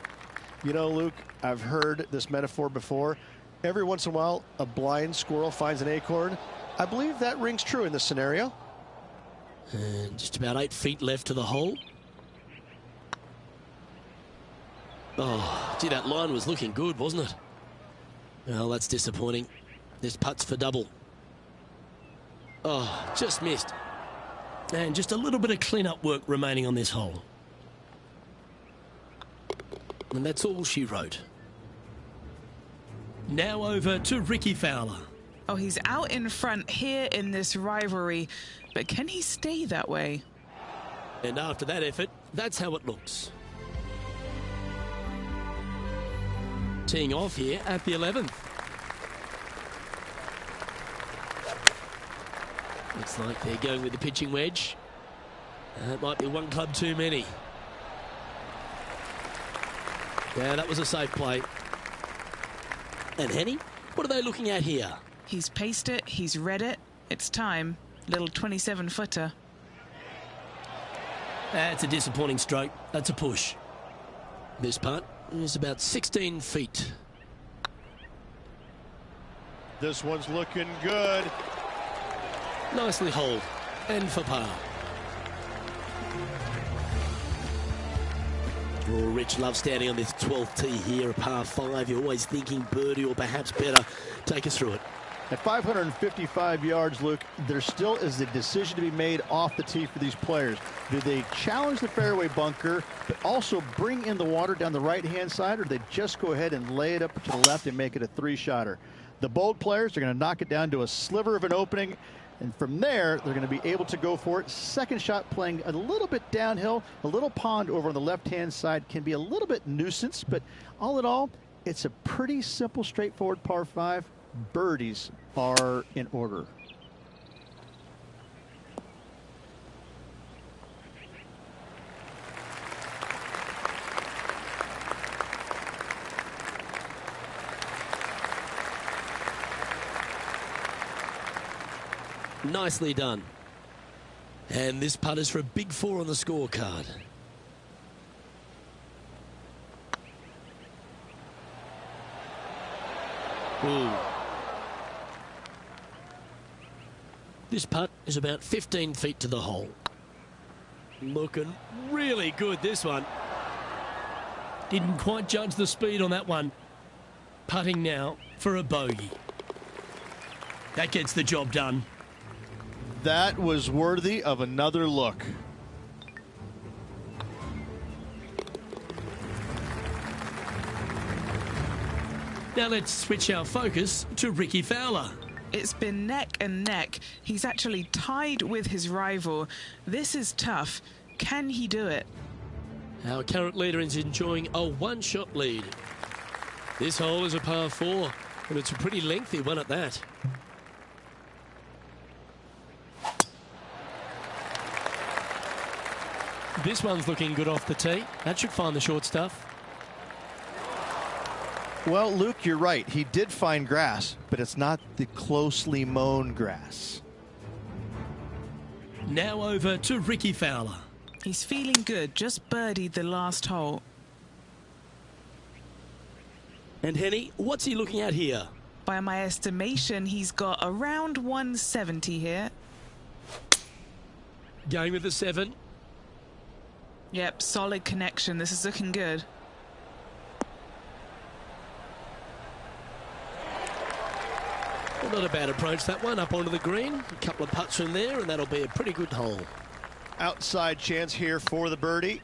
You know, Luke, I've heard this metaphor before. Every once in a while, a blind squirrel finds an acorn. I believe that rings true in this scenario. And just about 8 feet left to the hole. Oh, gee, that line was looking good, wasn't it? Well, that's disappointing. This putt's for double. Oh, just missed. And just a little bit of clean-up work remaining on this hole. And that's all she wrote. Now over to Ricky Fowler. Oh, he's out in front here in this rivalry, but can he stay that way? And after that effort, that's how it looks. Teeing off here at the 11th. Looks like they're going with the pitching wedge. That might be one club too many. Yeah, that was a safe play. And Henny, what are they looking at here? He's paced it, he's read it. It's time. Little 27-footer. That's a disappointing stroke. That's a push. This putt is about 16 feet. This one's looking good. Nicely holed. And for par. Oh, Rich loves standing on this 12th tee here, a par 5. You're always thinking birdie or perhaps better. Take us through it. At 555 yards, Luke, there still is a decision to be made off the tee for these players. Do they challenge the fairway bunker, but also bring in the water down the right-hand side, or do they just go ahead and lay it up to the left and make it a 3-shotter? The bold players are going to knock it down to a sliver of an opening, and from there, they're going to be able to go for it. Second shot playing a little bit downhill. A little pond over on the left-hand side can be a little bit nuisance, but all in all, it's a pretty simple, straightforward par 5. Birdies are in order. Nicely done. And this putt is for a big 4 on the scorecard. Ooh. This putt is about 15 feet to the hole. Looking really good, this one. Didn't quite judge the speed on that one. Putting now for a bogey. That gets the job done. That was worthy of another look. Now let's switch our focus to Ricky Fowler. It's been neck and neck. He's actually tied with his rival. This is tough. Can he do it? Our current leader is enjoying a one-shot lead. This hole is a par 4, and it's a pretty lengthy one at that. This one's looking good off the tee. That should find the short stuff. Well, Luke, you're right. He did find grass, but it's not the closely mown grass. Now over to Ricky Fowler. He's feeling good. Just birdied the last hole. And Henny, what's he looking at here? By my estimation, he's got around 170 here. Going with the 7. Yep, solid connection. This is looking good. Well, not a bad approach, that one, up onto the green. A couple of putts from there, and that'll be a pretty good hole. Outside chance here for the birdie.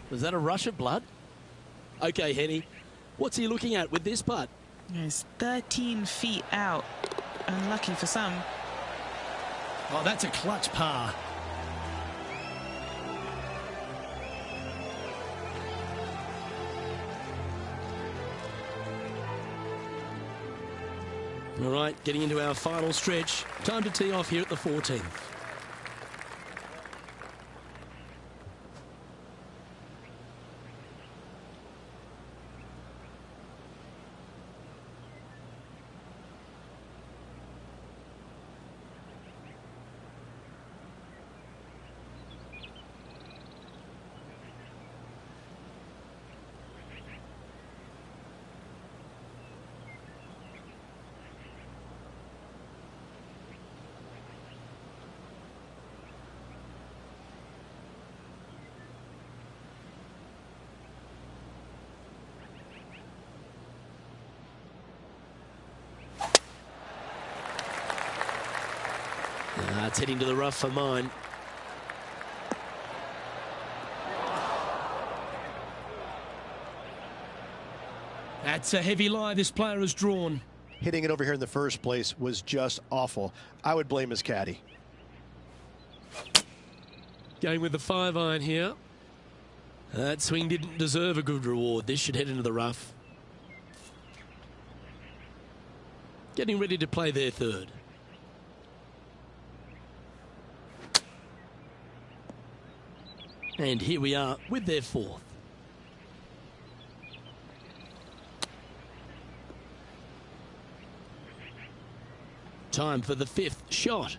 Was that a rush of blood? Okay, Henny, what's he looking at with this putt? He's 13 feet out. Unlucky for some. Oh, that's a clutch par. All right, getting into our final stretch. Time to tee off here at the 14th. It's heading to the rough for mine. That's a heavy lie this player has drawn. Hitting it over here in the first place was just awful. I would blame his caddy. Going with the 5-iron here. That swing didn't deserve a good reward. This should head into the rough. Getting ready to play their third. And here we are with their fourth. Time for the 5th shot.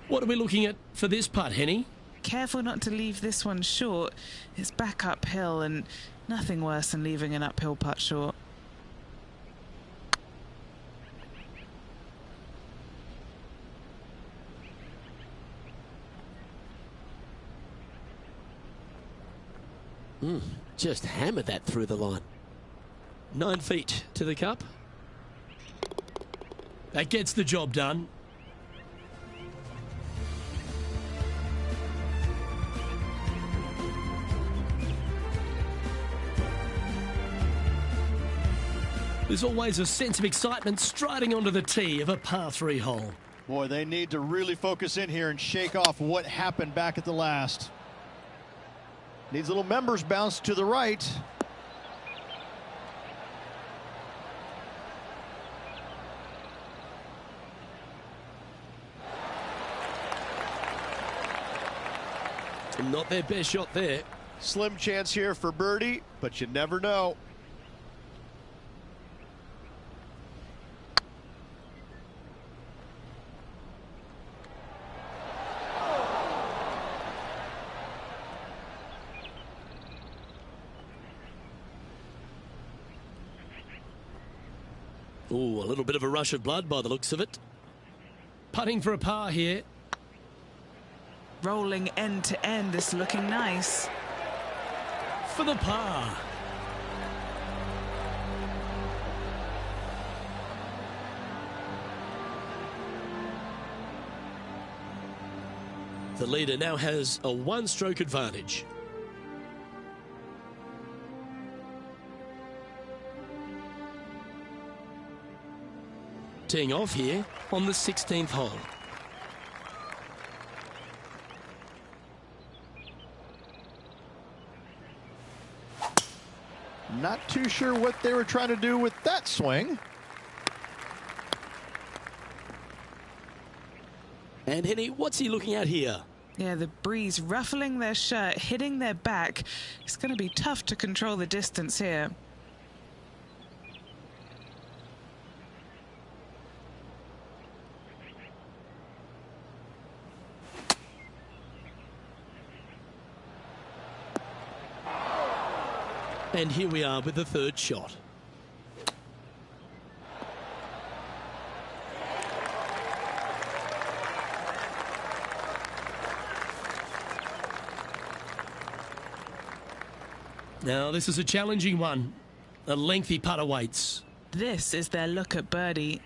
What are we looking at for this putt, Henny? Careful not to leave this one short. It's back uphill, and nothing worse than leaving an uphill putt short. Just hammered that through the line. 9 feet to the cup. That gets the job done. There's always a sense of excitement striding onto the tee of a par 3 hole. Boy, they need to really focus in here and shake off what happened back at the last. Needs a little members bounce to the right. Not their best shot there. Slim chance here for birdie, but you never know. Ooh, a little bit of a rush of blood by the looks of it. Putting for a par here. Rolling end to end, this looking nice. For the par. The leader now has a one-stroke advantage. Teeing off here on the 16th hole. Not too sure what they were trying to do with that swing. And Henny, what's he looking at here? Yeah, the breeze ruffling their shirt, hitting their back. It's going to be tough to control the distance here. And here we are with the third shot. Now this is a challenging one. A lengthy putt awaits. This is their look at birdie.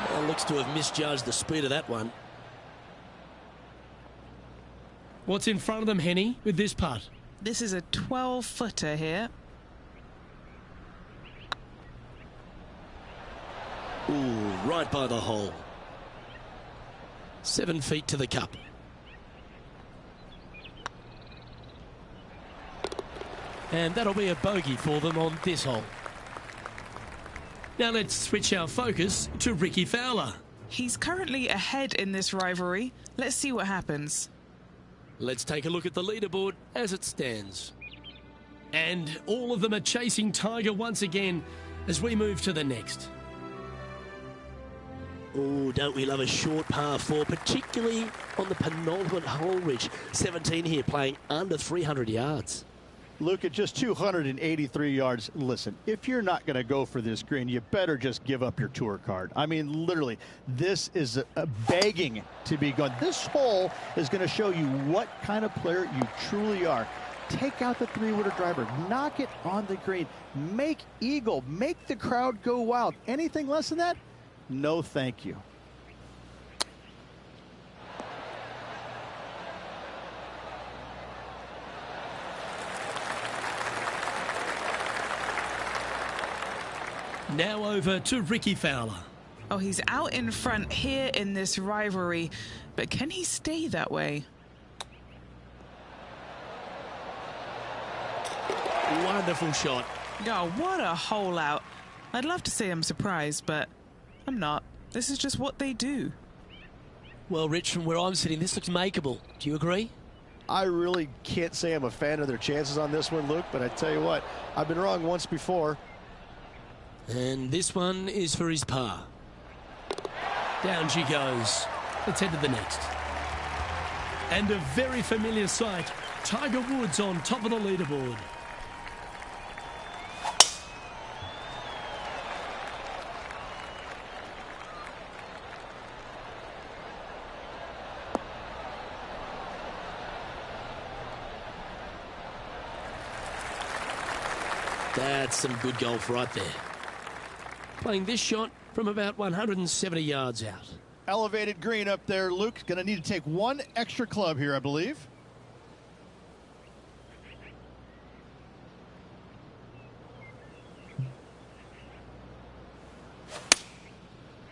Well, looks to have misjudged the speed of that one. What's in front of them, Henny, with this putt? This is a 12-footer here. Ooh, right by the hole. 7 feet to the cup. And that'll be a bogey for them on this hole. Now let's switch our focus to Ricky Fowler. He's currently ahead in this rivalry. Let's see what happens. Let's take a look at the leaderboard as it stands. And all of them are chasing Tiger once again as we move to the next. Oh, don't we love a short par 4, particularly on the penultimate hole, Rich. 17 here, playing under 300 yards. Luke, at just 283 yards, listen, if you're not going to go for this green, you better just give up your tour card. I mean, literally, this is a begging to be gone. This hole is going to show you what kind of player you truly are. Take out the three-wooter driver, knock it on the green, make eagle, make the crowd go wild. Anything less than that? No, thank you. Now over to Ricky Fowler. Oh, he's out in front here in this rivalry, but can he stay that way? Wonderful shot. Oh, what a hole out. I'd love to say I'm surprised, but I'm not. This is just what they do. Well, Rich, from where I'm sitting, this looks makeable. Do you agree? I really can't say I'm a fan of their chances on this one, Luke, but I tell you what, I've been wrong once before. And this one is for his par. Down she goes. Let's head to the next. And a very familiar sight. Tiger Woods on top of the leaderboard. That's some good golf right there. Playing this shot from about 170 yards out. Elevated green up there, Luke. Going to need to take one extra club here, I believe.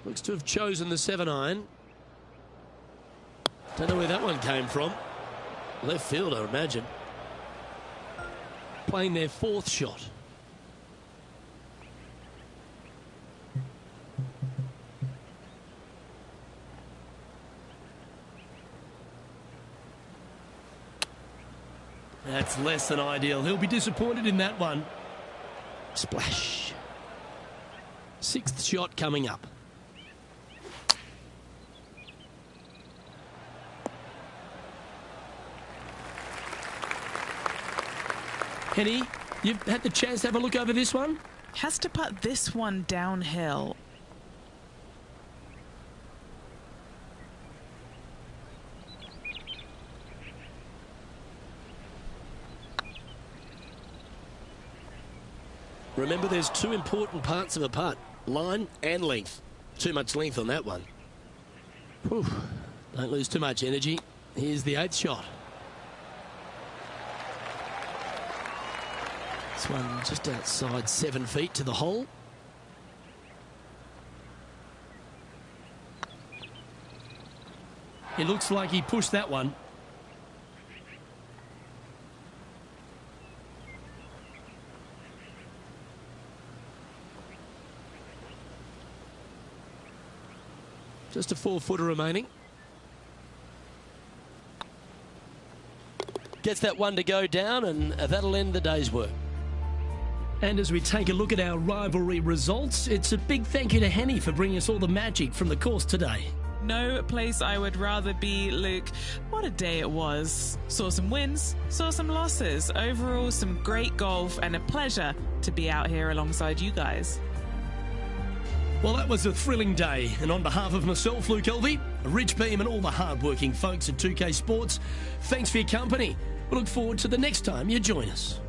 Looks to have chosen the 7-iron. Don't know where that one came from. Left field, I imagine. Playing their fourth shot. That's less than ideal. He'll be disappointed in that one. Splash. Sixth shot coming up. Henny, you've had the chance to have a look over this one? Has to put this one downhill. Remember, there's two important parts of a putt, line and length. Too much length on that one. Whew. Don't lose too much energy. Here's the 8th shot. This one just outside 7 feet to the hole. It looks like he pushed that one. Just a 4-footer remaining. Gets that one to go down, and that'll end the day's work. And as we take a look at our rivalry results, it's a big thank you to Henny for bringing us all the magic from the course today. No place I would rather be, Luke. What a day it was. Saw some wins, saw some losses. Overall, some great golf and a pleasure to be out here alongside you guys. Well, that was a thrilling day, and on behalf of myself, Luke Elvey, Rich Beam, and all the hard-working folks at 2K Sports, thanks for your company. We look forward to the next time you join us.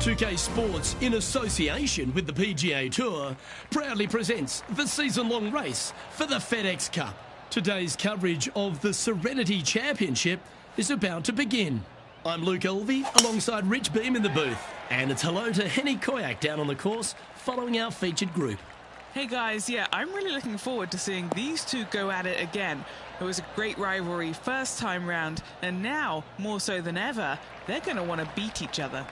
2K Sports, in association with the PGA Tour, proudly presents the season-long race for the FedEx Cup. Today's coverage of the Serenity Championship is about to begin. I'm Luke Elvey, alongside Rich Beam in the booth. And it's hello to Henny Koyak down on the course, following our featured group. Hey guys, yeah, I'm really looking forward to seeing these two go at it again. It was a great rivalry first time round, and now, more so than ever, they're going to want to beat each other.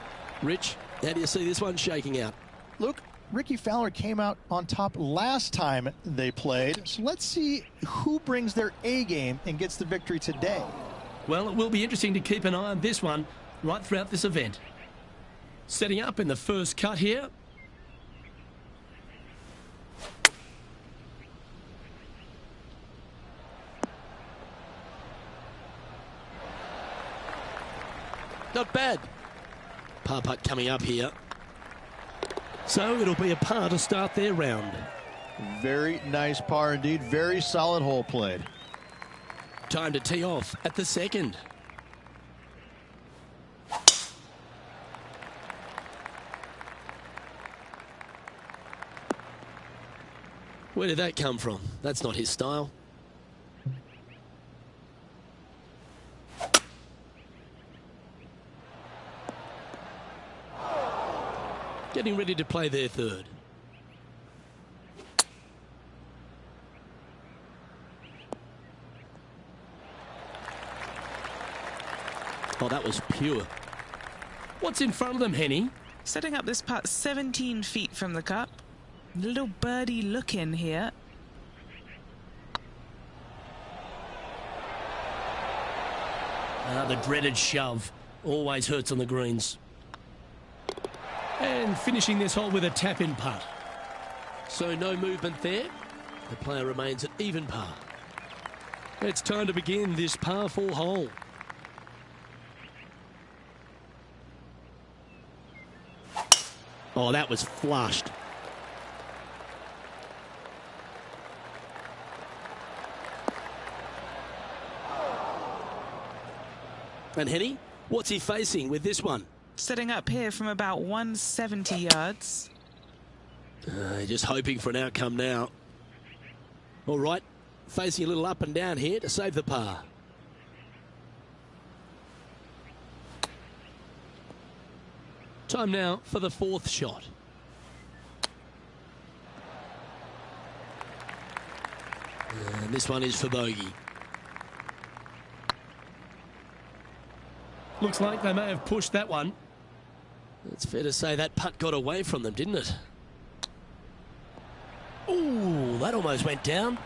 Rich, how do you see this one shaking out? Luke, Ricky Fowler came out on top last time they played, so let's see who brings their A game and gets the victory today. Well, it will be interesting to keep an eye on this one right throughout this event. Setting up in the first cut here, Not bad. Par putt coming up here. So it'll be a par to start their round. Very nice par indeed. Very solid hole played. Time to tee off at the second. Where did that come from? That's not his style. Getting ready to play their third. Oh, that was pure. What's in front of them, Henny? Setting up this putt 17 feet from the cup. Little birdie look in here. The dreaded shove. Always hurts on the greens. And finishing this hole with a tap-in putt. So no movement there. The player remains at even par. It's time to begin this par 4 hole. Oh, that was flushed. And Henny, what's he facing with this one? Setting up here from about 170 yards. Just hoping for an outcome now. All right, facing a little up and down here to save the par. Time now for the fourth shot. And this one is for bogey. Looks like they may have pushed that one. It's fair to say that putt got away from them, didn't it? Ooh, that almost went down.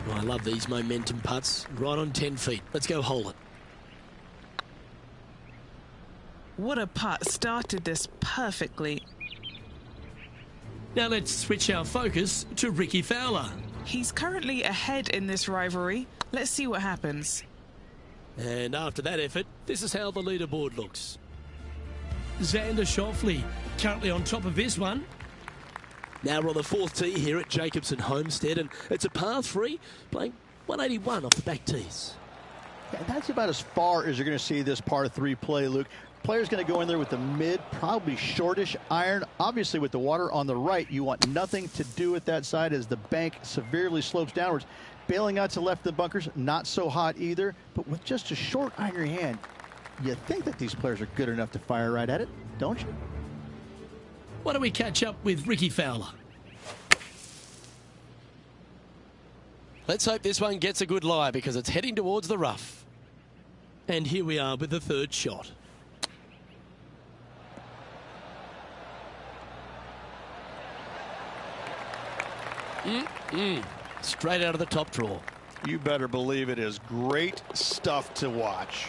Oh, I love these momentum putts. Right on 10 feet. Let's go hole it. What a putt. Started this perfectly. Now let's switch our focus to Ricky Fowler. He's currently ahead in this rivalry. Let's see what happens. And after that effort, this is how the leaderboard looks. Xander Schauffele currently on top of this one. Now we're on the fourth tee here at Jacobson Homestead, and it's a par 3, playing 181 off the back tees. Yeah, that's about as far as you're going to see this par 3 play, Luke. Player's going to go in there with the mid, probably shortish iron. Obviously, with the water on the right, you want nothing to do with that side as the bank severely slopes downwards. Bailing out to left the bunkers, not so hot either. But with just a short iron in your hand, you think that these players are good enough to fire right at it, don't you? Why don't we catch up with Ricky Fowler? Let's hope this one gets a good lie because it's heading towards the rough. And here we are with the third shot. Straight out of the top drawer. You better believe it is great stuff to watch.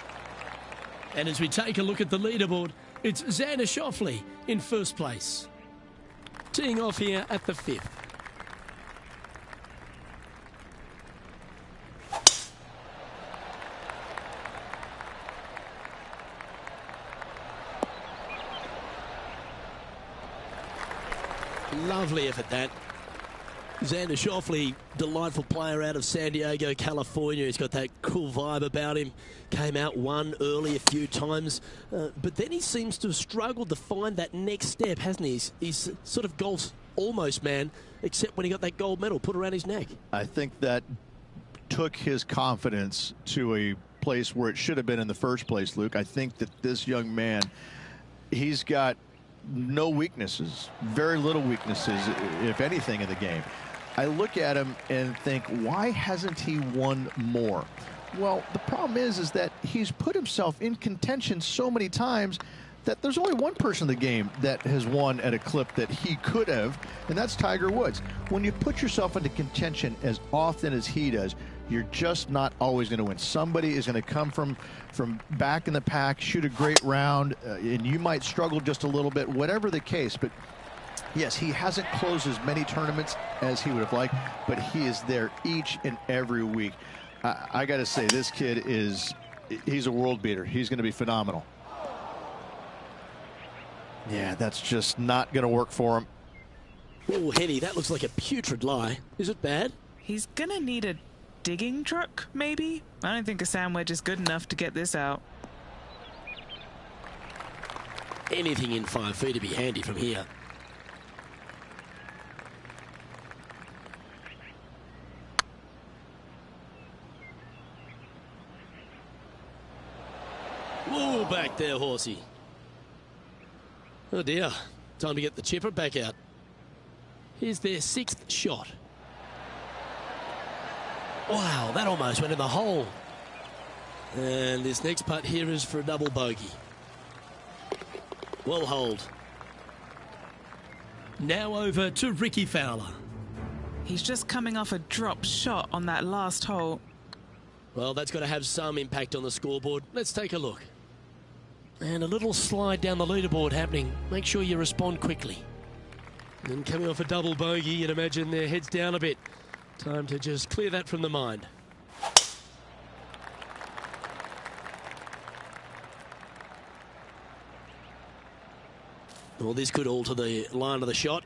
And as we take a look at the leaderboard, it's Xander Schauffele in first place. Teeing off here at the 5th. Lovely effort that. Xander Schauffele, delightful player out of San Diego, California. He's got that cool vibe about him. Came out one early a few times, but then he seems to have struggled to find that next step, hasn't he? He's sort of golf's almost man, except when he got that gold medal put around his neck. I think that took his confidence to a place where it should have been in the first place, Luke. I think that this young man, he's got no weaknesses, very little weaknesses, if anything, in the game. I look at him and think, why hasn't he won more? Well, the problem is that he's put himself in contention so many times that there's only one person in the game that has won at a clip that he could have, and that's Tiger Woods. When you put yourself into contention as often as he does, you're just not always going to win. Somebody is going to come from back in the pack, shoot a great round, and you might struggle just a little bit, whatever the case. But yes, he hasn't closed as many tournaments as he would have liked, but he is there each and every week. I got to say, this kid he's a world beater. He's going to be phenomenal. Yeah, that's just not going to work for him. Oh, Henny, that looks like a putrid lie. Is it bad? He's going to need a digging truck, maybe? I don't think a sand wedge is good enough to get this out. Anything in 5 feet would be handy from here. Whoa, back there, horsey. Oh dear, time to get the chipper back out. Here's their 6th shot. Wow, that almost went in the hole. And this next putt here is for a double bogey. Well holed. Now over to Ricky Fowler. He's just coming off a drop shot on that last hole. Well, that's got to have some impact on the scoreboard. Let's take a look. And a little slide down the leaderboard happening. Make sure you respond quickly. And coming off a double bogey, you'd imagine their heads down a bit. Time to just clear that from the mind. Well, this could alter the line of the shot.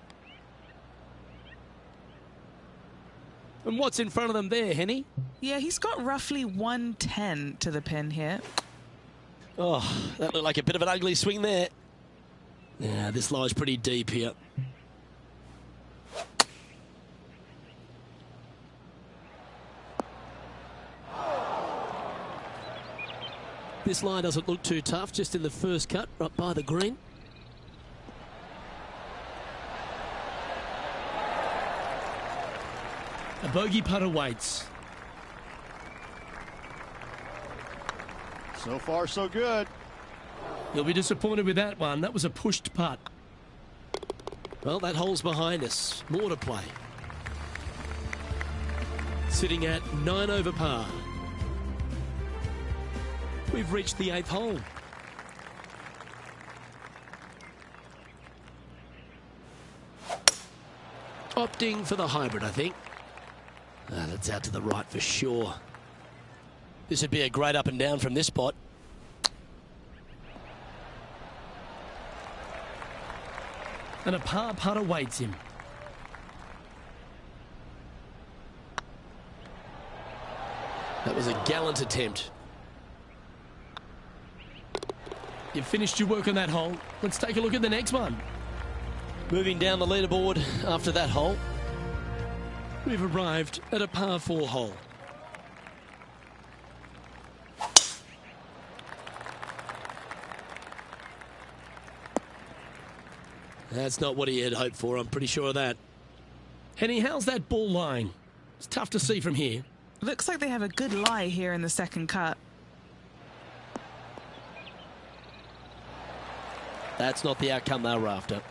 And what's in front of them there, Henny? Yeah, he's got roughly 110 to the pin here. Oh, that looked like a bit of an ugly swing there. Yeah, this lies pretty deep here. This lie doesn't look too tough, just in the first cut, right by the green. A bogey putt awaits. So far, so good. You'll be disappointed with that one. That was a pushed putt. Well, that hole's behind us. More to play. Sitting at 9 over par. We've reached the 8th hole. Opting for the hybrid, I think. That's out to the right for sure. This would be a great up and down from this spot. And a par putt awaits him. That was a gallant attempt. You've finished your work on that hole. Let's take a look at the next one. Moving down the leaderboard after that hole, we've arrived at a par 4 hole. That's not what he had hoped for, I'm pretty sure of that. Henny, how's that ball lying? It's tough to see from here. Looks like they have a good lie here in the second cut. That's not the outcome they were after.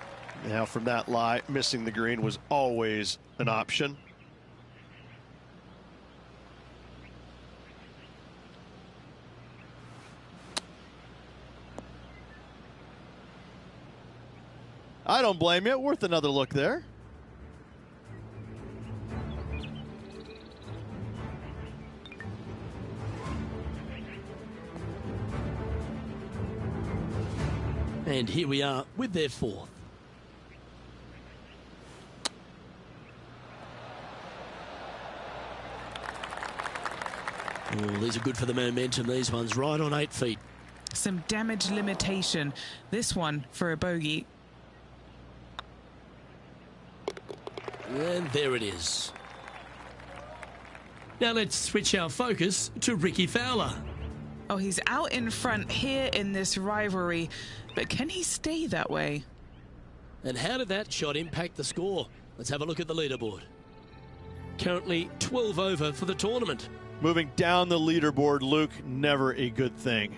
Now from that lie, missing the green was always an option. I don't blame you. Worth another look there. And here we are with their 4th. Oh, these are good for the momentum, these ones, right on 8 feet. Some damage limitation. This one for a bogey. And there it is. Now let's switch our focus to Ricky Fowler. Oh, he's out in front here in this rivalry, but can he stay that way? And how did that shot impact the score? Let's have a look at the leaderboard. Currently 12 over for the tournament. Moving down the leaderboard, Luke, never a good thing.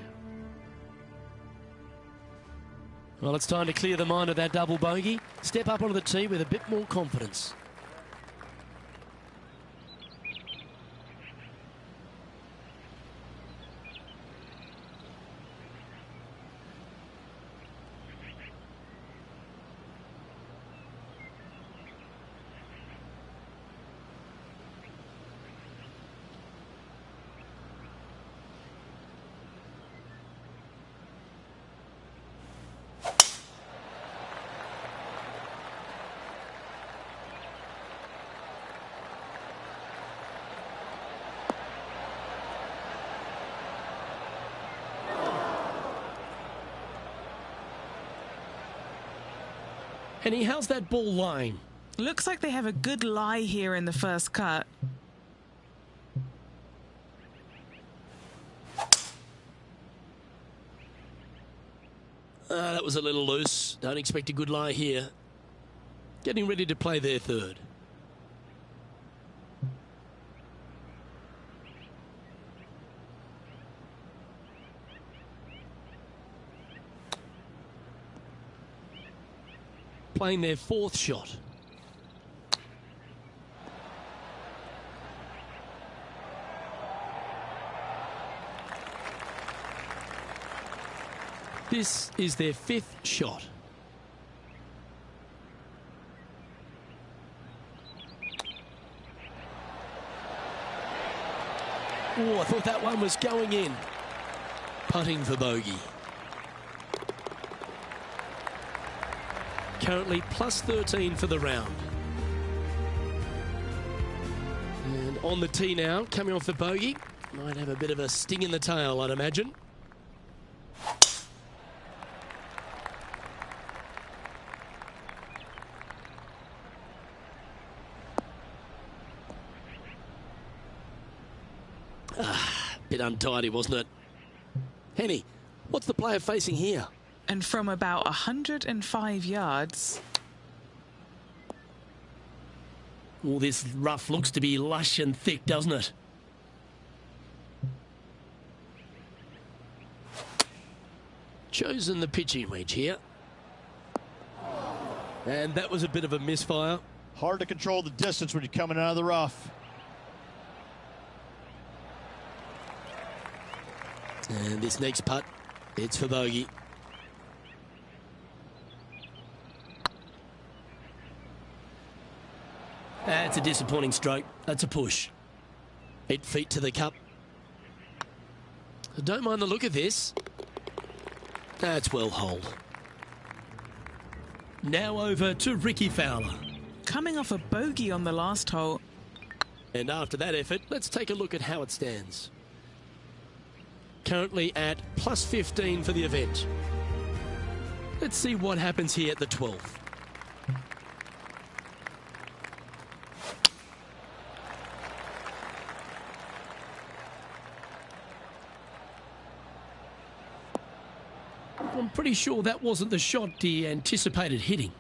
Well, it's time to clear the mind of that double bogey. Step up onto the tee with a bit more confidence. Henny, how's that ball lying? Looks like they have a good lie here in the first cut. That was a little loose. Don't expect a good lie here. Getting ready to play their third. Playing their fourth shot. This is their fifth shot. Oh, I thought that one was going in. Putting for bogey. Currently plus 13 for the round. And on the tee now, coming off the bogey. Might have a bit of a sting in the tail, I'd imagine. Bit untidy, wasn't it? Henny, what's the player facing here? And from about 105 yards. Well, this rough looks to be lush and thick, doesn't it? Chosen the pitching wedge here. And that was a bit of a misfire. Hard to control the distance when you're coming out of the rough. And this next putt, it's for bogey. That's a disappointing stroke. That's a push. 8 feet to the cup. I don't mind the look of this. That's well holed. Now over to Ricky Fowler. Coming off a bogey on the last hole. And after that effort, let's take a look at how it stands. Currently at plus 15 for the event. Let's see what happens here at the 12th. I'm pretty sure that wasn't the shot he anticipated hitting.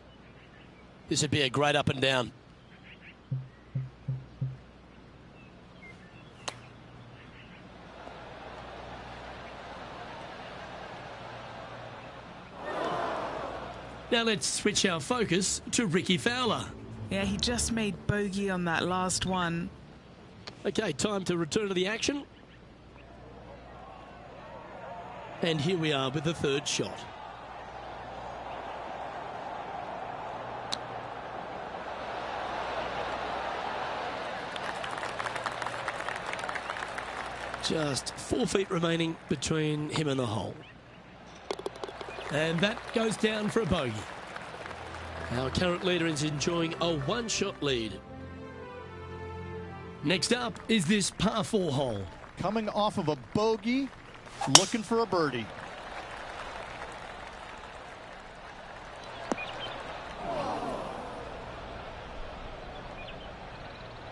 This would be a great up and down. Now let's switch our focus to Ricky Fowler. Yeah, he just made bogey on that last one. Okay, time to return to the action. And here we are with the third shot. Just 4 feet remaining between him and the hole. And that goes down for a bogey. Our current leader is enjoying a one-shot lead. Next up is this par 4 hole. Coming off of a bogey, looking for a birdie.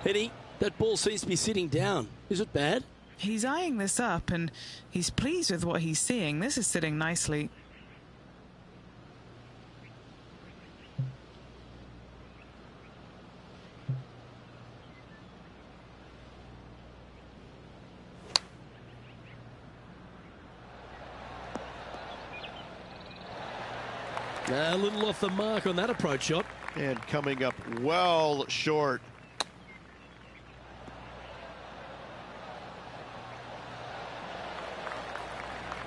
Henny, that ball seems to be sitting down. Is it bad? He's eyeing this up and he's pleased with what he's seeing. This is sitting nicely. A little off the mark on that approach shot. And coming up well short.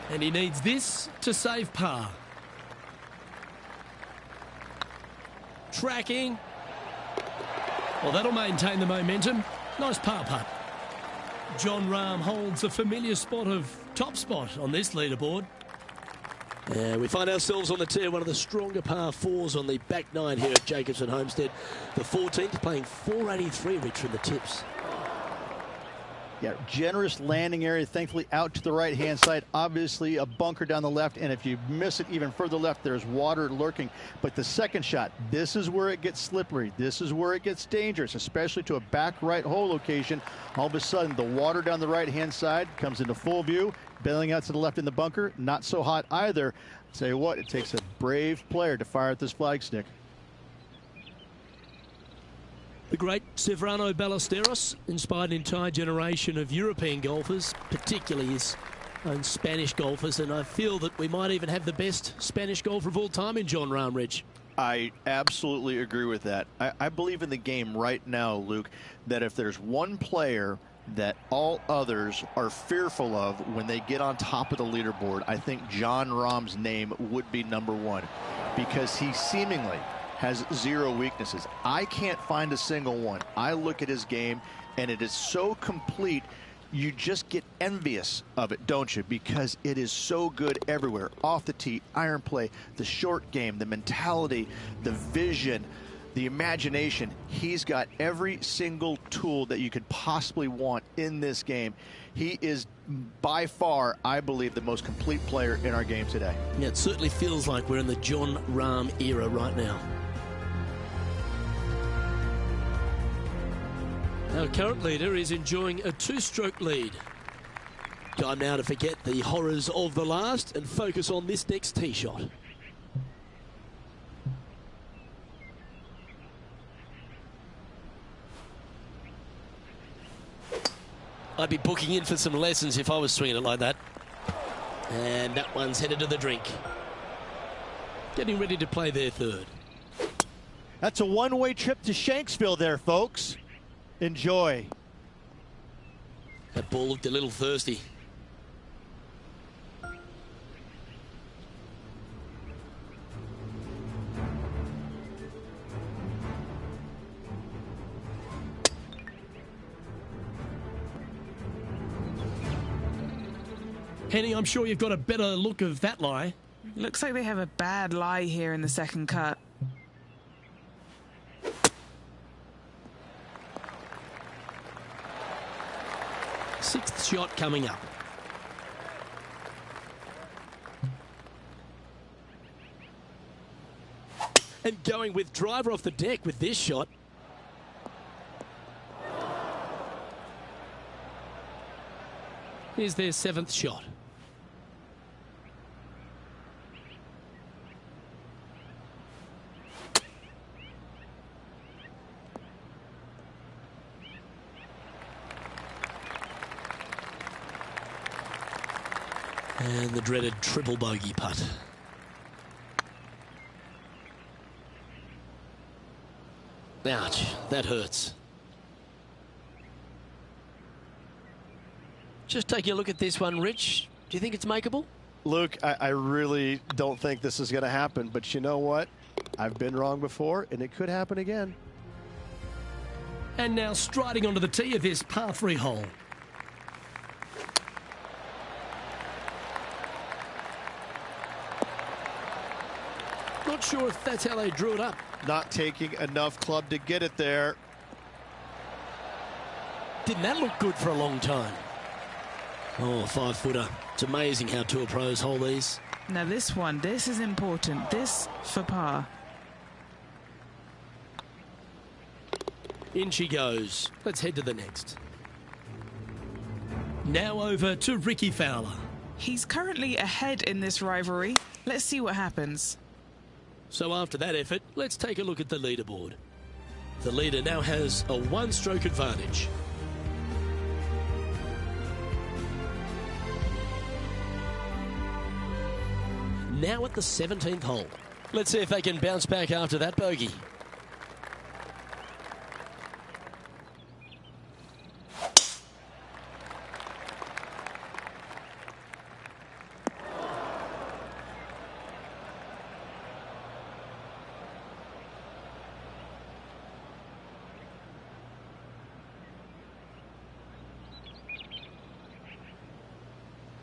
And he needs this to save par. Tracking. Well, that'll maintain the momentum. Nice par putt. John Rahm holds a familiar spot of top spot on this leaderboard. We find ourselves on the tee, one of the stronger par 4s on the back nine here at Jacobson Homestead. The 14th playing 483, Rich, from the tips. Yeah, generous landing area, thankfully out to the right-hand side. Obviously, a bunker down the left, and if you miss it even further left, there's water lurking. But the second shot, this is where it gets slippery. This is where it gets dangerous, especially to a back right hole location. All of a sudden, the water down the right-hand side comes into full view. Bailing out to the left in the bunker, not so hot either. I'll tell you what, it takes a brave player to fire at this flag stick. The great Severano Ballesteros inspired an entire generation of European golfers, particularly his own Spanish golfers, and I feel that we might even have the best Spanish golfer of all time in Jon Rahm, Rich. I absolutely agree with that. I believe in the game right now, Luke, that if there's one player that all others are fearful of when they get on top of the leaderboard, I think Jon Rahm's name would be number one, because he seemingly has zero weaknesses. I can't find a single one. I look at his game, and it is so complete, you just get envious of it, don't you? Because it is so good everywhere. Off the tee, iron play, the short game, the mentality, the vision, the imagination. He's got every single tool that you could possibly want in this game. He is by far, I believe, the most complete player in our game today. Yeah, it certainly feels like we're in the Jon Rahm era right now. Our current leader is enjoying a two-stroke lead. Time now to forget the horrors of the last and focus on this next tee shot. I'd be booking in for some lessons if I was swinging it like that. And that one's headed to the drink. Getting ready to play their third. That's a one-way trip to Shanksville there, folks. Enjoy. That ball looked a little thirsty. Henny, I'm sure you've got a better look of that lie. Looks like they have a bad lie here in the second cut. Sixth shot coming up. And going with driver off the deck with this shot. Here's their seventh shot. And the dreaded triple bogey putt. Ouch, that hurts. Just taking a look at this one, Rich. Do you think it's makeable? Luke, I really don't think this is going to happen, but you know what? I've been wrong before, and it could happen again. And now striding onto the tee of this par 3 hole. Not sure if that's how they drew it up. Not taking enough club to get it there. Didn't that look good for a long time? Oh, 5-footer. It's amazing how tour pros hold these. Now this one, this is important. This for par. In she goes. Let's head to the next. Now over to Ricky Fowler. He's currently ahead in this rivalry. Let's see what happens. So after that effort, let's take a look at the leaderboard. The leader now has a one-stroke advantage. Now at the 17th hole. Let's see if they can bounce back after that bogey.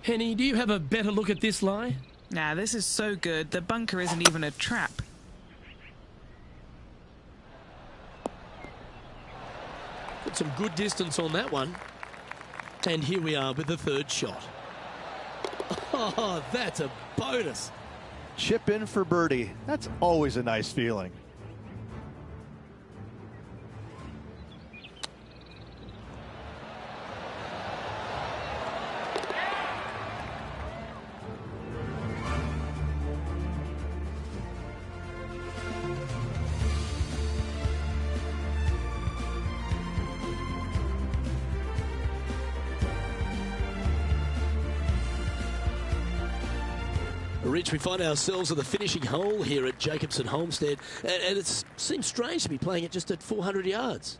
Henny, do you have a better look at this lie? Nah, this is so good. The bunker isn't even a trap. Got some good distance on that one. And here we are with the third shot. Oh, that's a bonus. Chip in for birdie. That's always a nice feeling. Rich, we find ourselves at the finishing hole here at Jacobson Homestead, and it seems strange to be playing it just at 400 yards.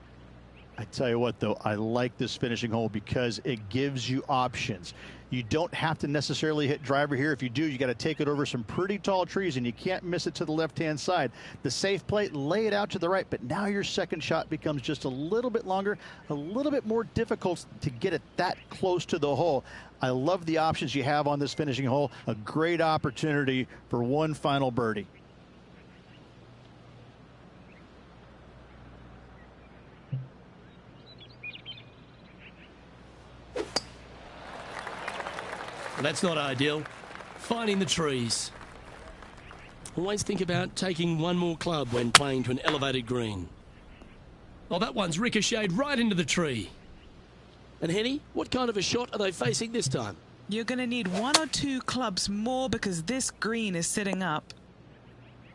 I tell you what, though, I like this finishing hole because it gives you options. You don't have to necessarily hit driver here. If you do, you got to take it over some pretty tall trees, and you can't miss it to the left-hand side. The safe play, lay it out to the right, but now your second shot becomes just a little bit longer, a little bit more difficult to get it that close to the hole. I love the options you have on this finishing hole. A great opportunity for one final birdie. Well, that's not ideal. Finding the trees. Always think about taking one more club when playing to an elevated green. Oh, that one's ricocheted right into the tree. And Henny, what kind of a shot are they facing this time? You're going to need 1 or 2 clubs more because this green is sitting up.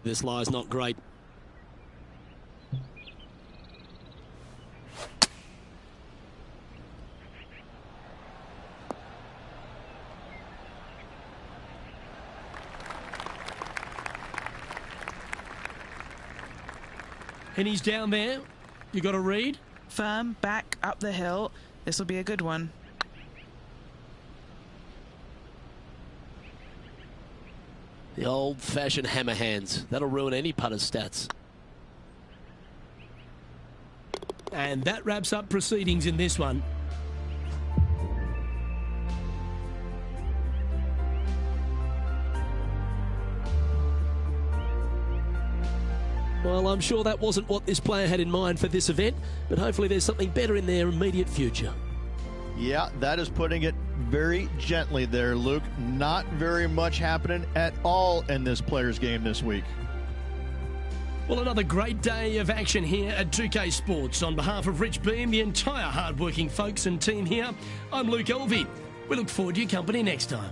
This lie's not great. Henny's down there. You got a read? Firm, back, up the hill. This will be a good one. The old-fashioned hammer hands. That'll ruin any putter's stats. And that wraps up proceedings in this one. Well, I'm sure that wasn't what this player had in mind for this event, but hopefully there's something better in their immediate future. Yeah, that is putting it very gently there, Luke. Not very much happening at all in this player's game this week. Well, another great day of action here at 2K Sports. On behalf of Rich Beam, the entire hard-working folks and team here, I'm Luke Elvey. We look forward to your company next time.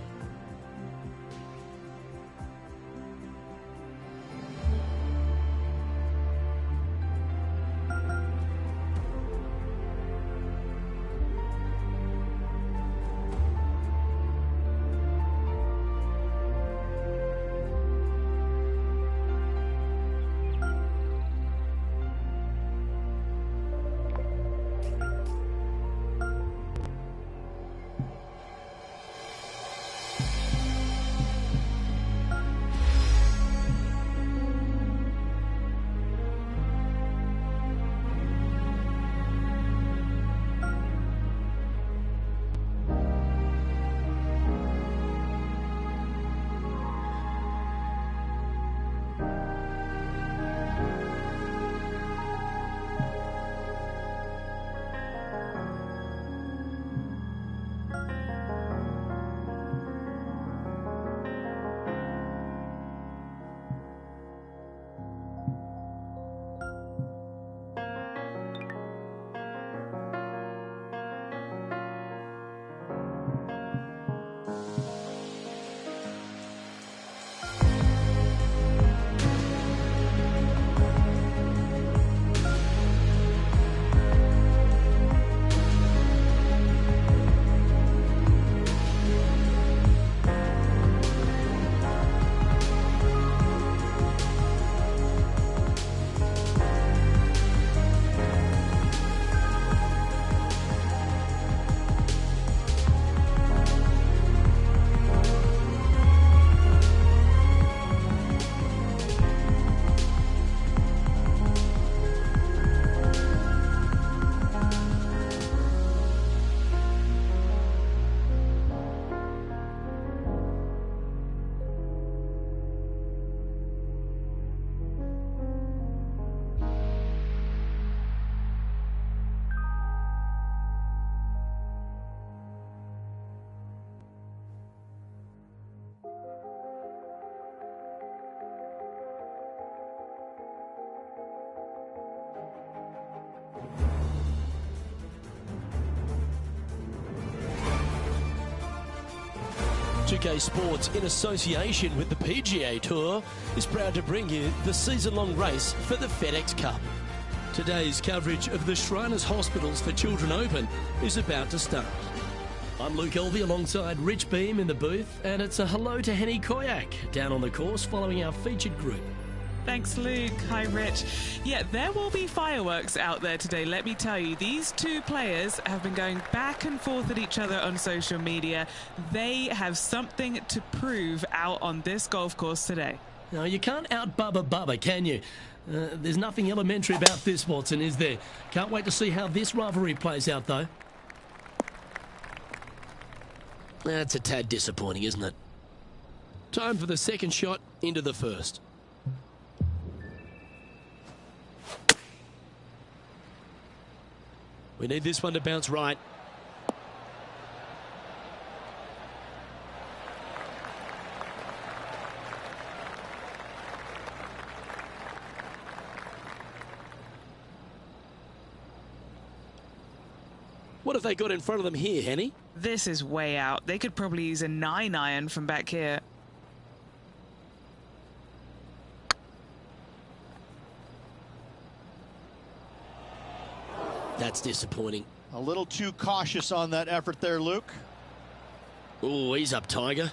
2K Sports, in association with the PGA Tour, is proud to bring you the season-long race for the FedEx Cup. Today's coverage of the Shriners Hospitals for Children Open is about to start. I'm Luke Elvey alongside Rich Beam in the booth, and it's a hello to Henny Koyak down on the course following our featured group. Thanks, Luke. Hi, Rich. Yeah, there will be fireworks out there today, let me tell you. These two players have been going back and forth at each other on social media. They have something to prove out on this golf course today. Now, you can't out-Bubba Bubba, can you? There's nothing elementary about this, Watson, is there? Can't wait to see how this rivalry plays out, though. That's a tad disappointing, isn't it? Time for the second shot into the first. We need this one to bounce right. What have they got in front of them here, Henny? This is way out. They could probably use a 9-iron from back here. That's disappointing. A little too cautious on that effort there, Luke. Oh, he's up, Tiger.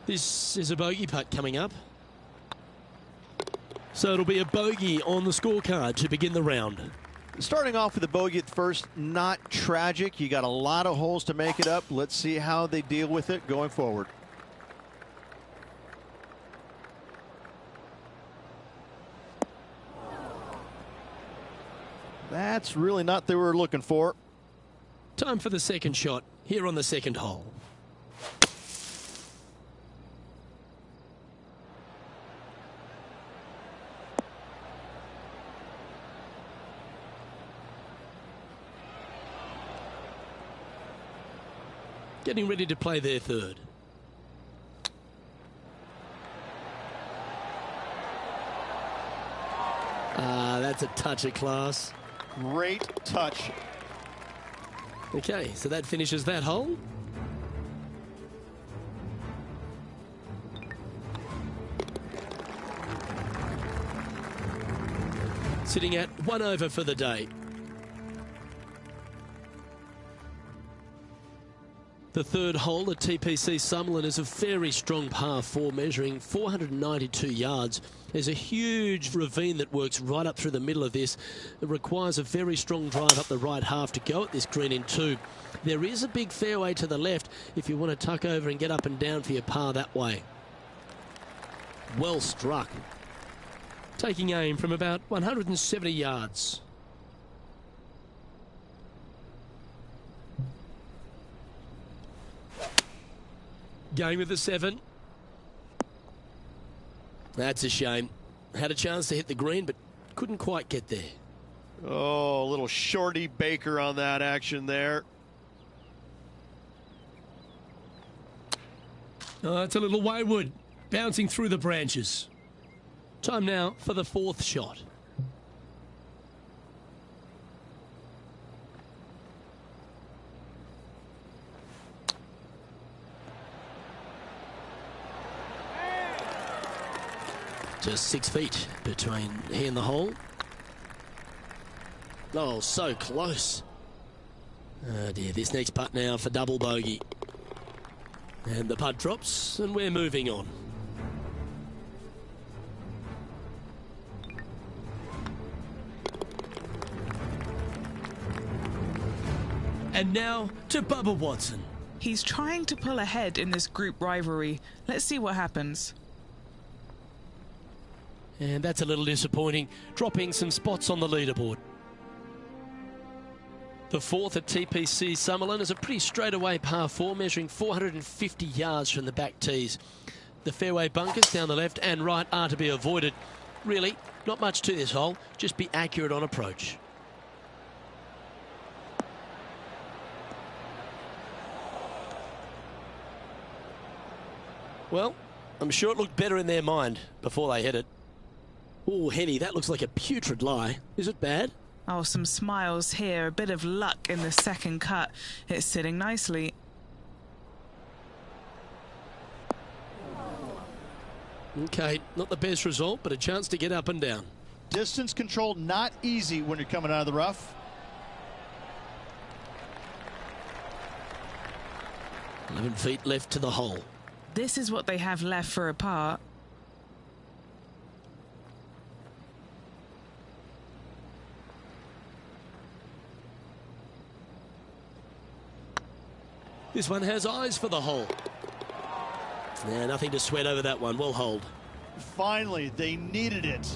This is a bogey putt coming up. So it'll be a bogey on the scorecard to begin the round. Starting off with a bogey at first, not tragic. You got a lot of holes to make it up. Let's see how they deal with it going forward. That's really not what they were looking for. Time for the second shot here on the second hole. Getting ready to play their third. That's a touch of class. Great touch. Okay, so that finishes that hole. Sitting at 1 over for the day. The third hole at TPC Summerlin is a very strong par 4 measuring 492 yards. There's a huge ravine that works right up through the middle of this. It requires a very strong drive up the right half to go at this green in 2. There is a big fairway to the left if you want to tuck over and get up and down for your par that way. Well struck. Taking aim from about 170 yards. Going with the 7. That's a shame. Had a chance to hit the green, but couldn't quite get there. Oh, a little shorty Baker on that action there. Oh, it's a little wayward, bouncing through the branches. Time now for the fourth shot. Just 6 feet between he and the hole. Oh, so close. Oh dear, this next putt now for double bogey. And the putt drops, and we're moving on. And now to Bubba Watson. He's trying to pull ahead in this group rivalry. Let's see what happens. And that's a little disappointing, dropping some spots on the leaderboard. The fourth at TPC Summerlin is a pretty straightaway par 4, measuring 450 yards from the back tees. The fairway bunkers down the left and right are to be avoided. Really, not much to this hole, just be accurate on approach. Well, I'm sure it looked better in their mind before they hit it. Oh, Henny, that looks like a putrid lie. Is it bad? Oh, some smiles here, a bit of luck in the second cut. It's sitting nicely. Okay, not the best result, but a chance to get up and down. Distance control not easy when you're coming out of the rough. 11 feet left to the hole. This is what they have left for a par. This one has eyes for the hole. Nah, nothing to sweat over that one. We'll hold. Finally, they needed it.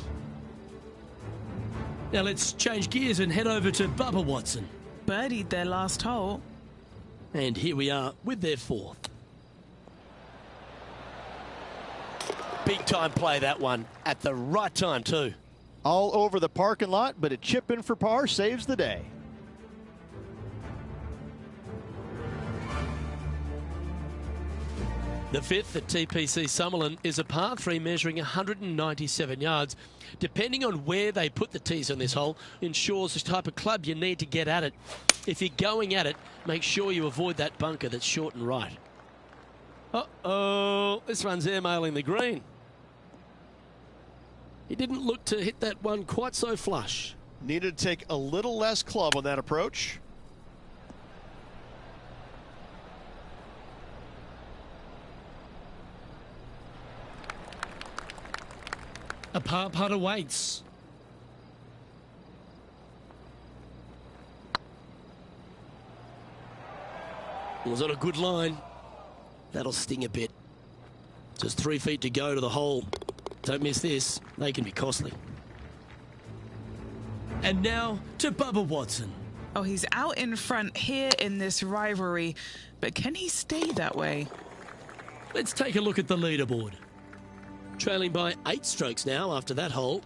Now let's change gears and head over to Bubba Watson. Birdied their last hole. And here we are with their fourth. Big time play, that one. At the right time, too. All over the parking lot, but a chip in for par saves the day. The fifth at TPC Summerlin is a par 3 measuring 197 yards. Depending on where they put the tees on this hole, ensures the type of club you need to get at it. If you're going at it, make sure you avoid that bunker that's short and right. Uh-oh, this one's airmailing the green. He didn't look to hit that one quite so flush. Needed to take a little less club on that approach. A par putt awaits. Was on a good line. That'll sting a bit. Just 3 feet to go to the hole. Don't miss this. They can be costly. And now to Bubba Watson. Oh, he's out in front here in this rivalry, but can he stay that way? Let's take a look at the leaderboard. Trailing by 8 strokes now after that hole.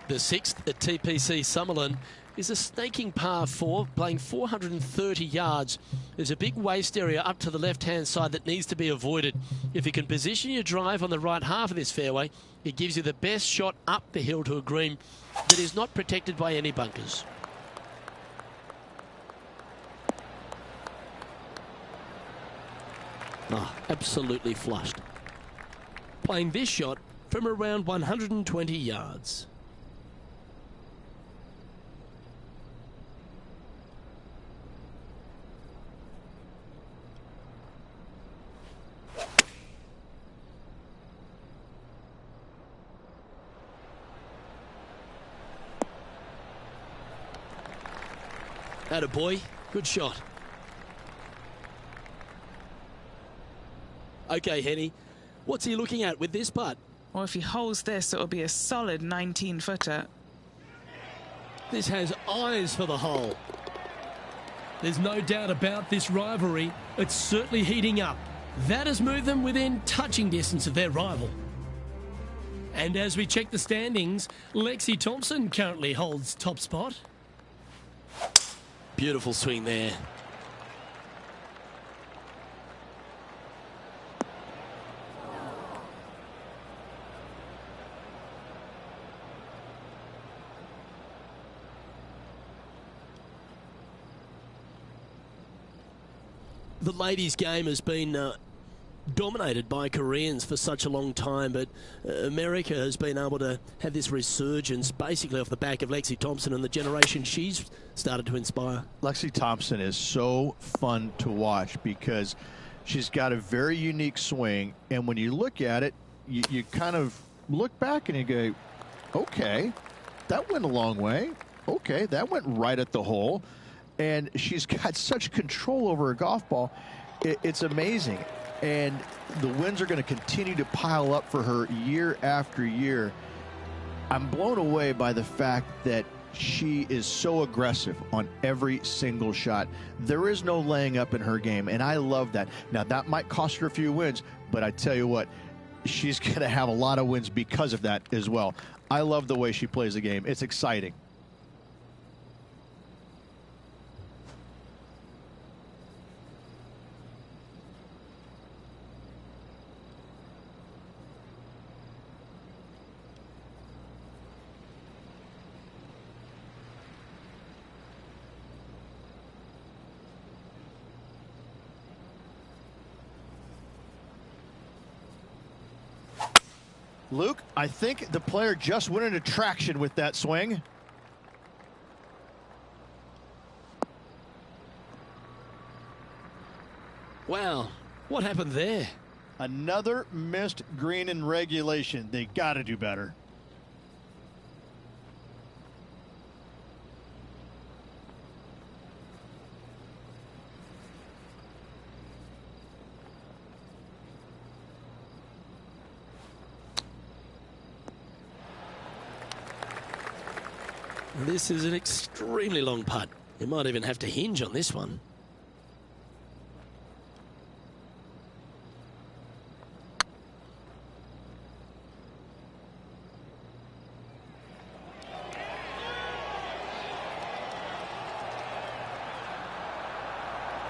The sixth at TPC Summerlin is a snaking par 4, playing 430 yards. There's a big waste area up to the left-hand side that needs to be avoided. If you can position your drive on the right half of this fairway, it gives you the best shot up the hill to a green that is not protected by any bunkers. Oh, absolutely flushed. Playing this shot from around 120 yards. Attaboy, good shot. Okay, Henny, what's he looking at with this putt? Well, if he holds this, it'll be a solid 19-footer. This has eyes for the hole. There's no doubt about this rivalry. It's certainly heating up. That has moved them within touching distance of their rival. And as we check the standings, Lexi Thompson currently holds top spot. Beautiful swing there. The ladies' game has been dominated by Koreans for such a long time, but America has been able to have this resurgence basically off the back of Lexi Thompson and the generation she's started to inspire. Lexi Thompson is so fun to watch because she's got a very unique swing, and when you look at it, you kind of look back and you go, okay, that went a long way. Okay, that went right at the hole. And she's got such control over her golf ball. It's amazing. And the wins are going to continue to pile up for her year after year. I'm blown away by the fact that she is so aggressive on every single shot. There is no laying up in her game, and I love that. Now, that might cost her a few wins, but I tell you what, she's going to have a lot of wins because of that as well. I love the way she plays the game. It's exciting. Luke, I think the player just went into traction with that swing. Wow, what happened there? Another missed green in regulation. They got to do better. This is an extremely long putt. You might even have to hinge on this one.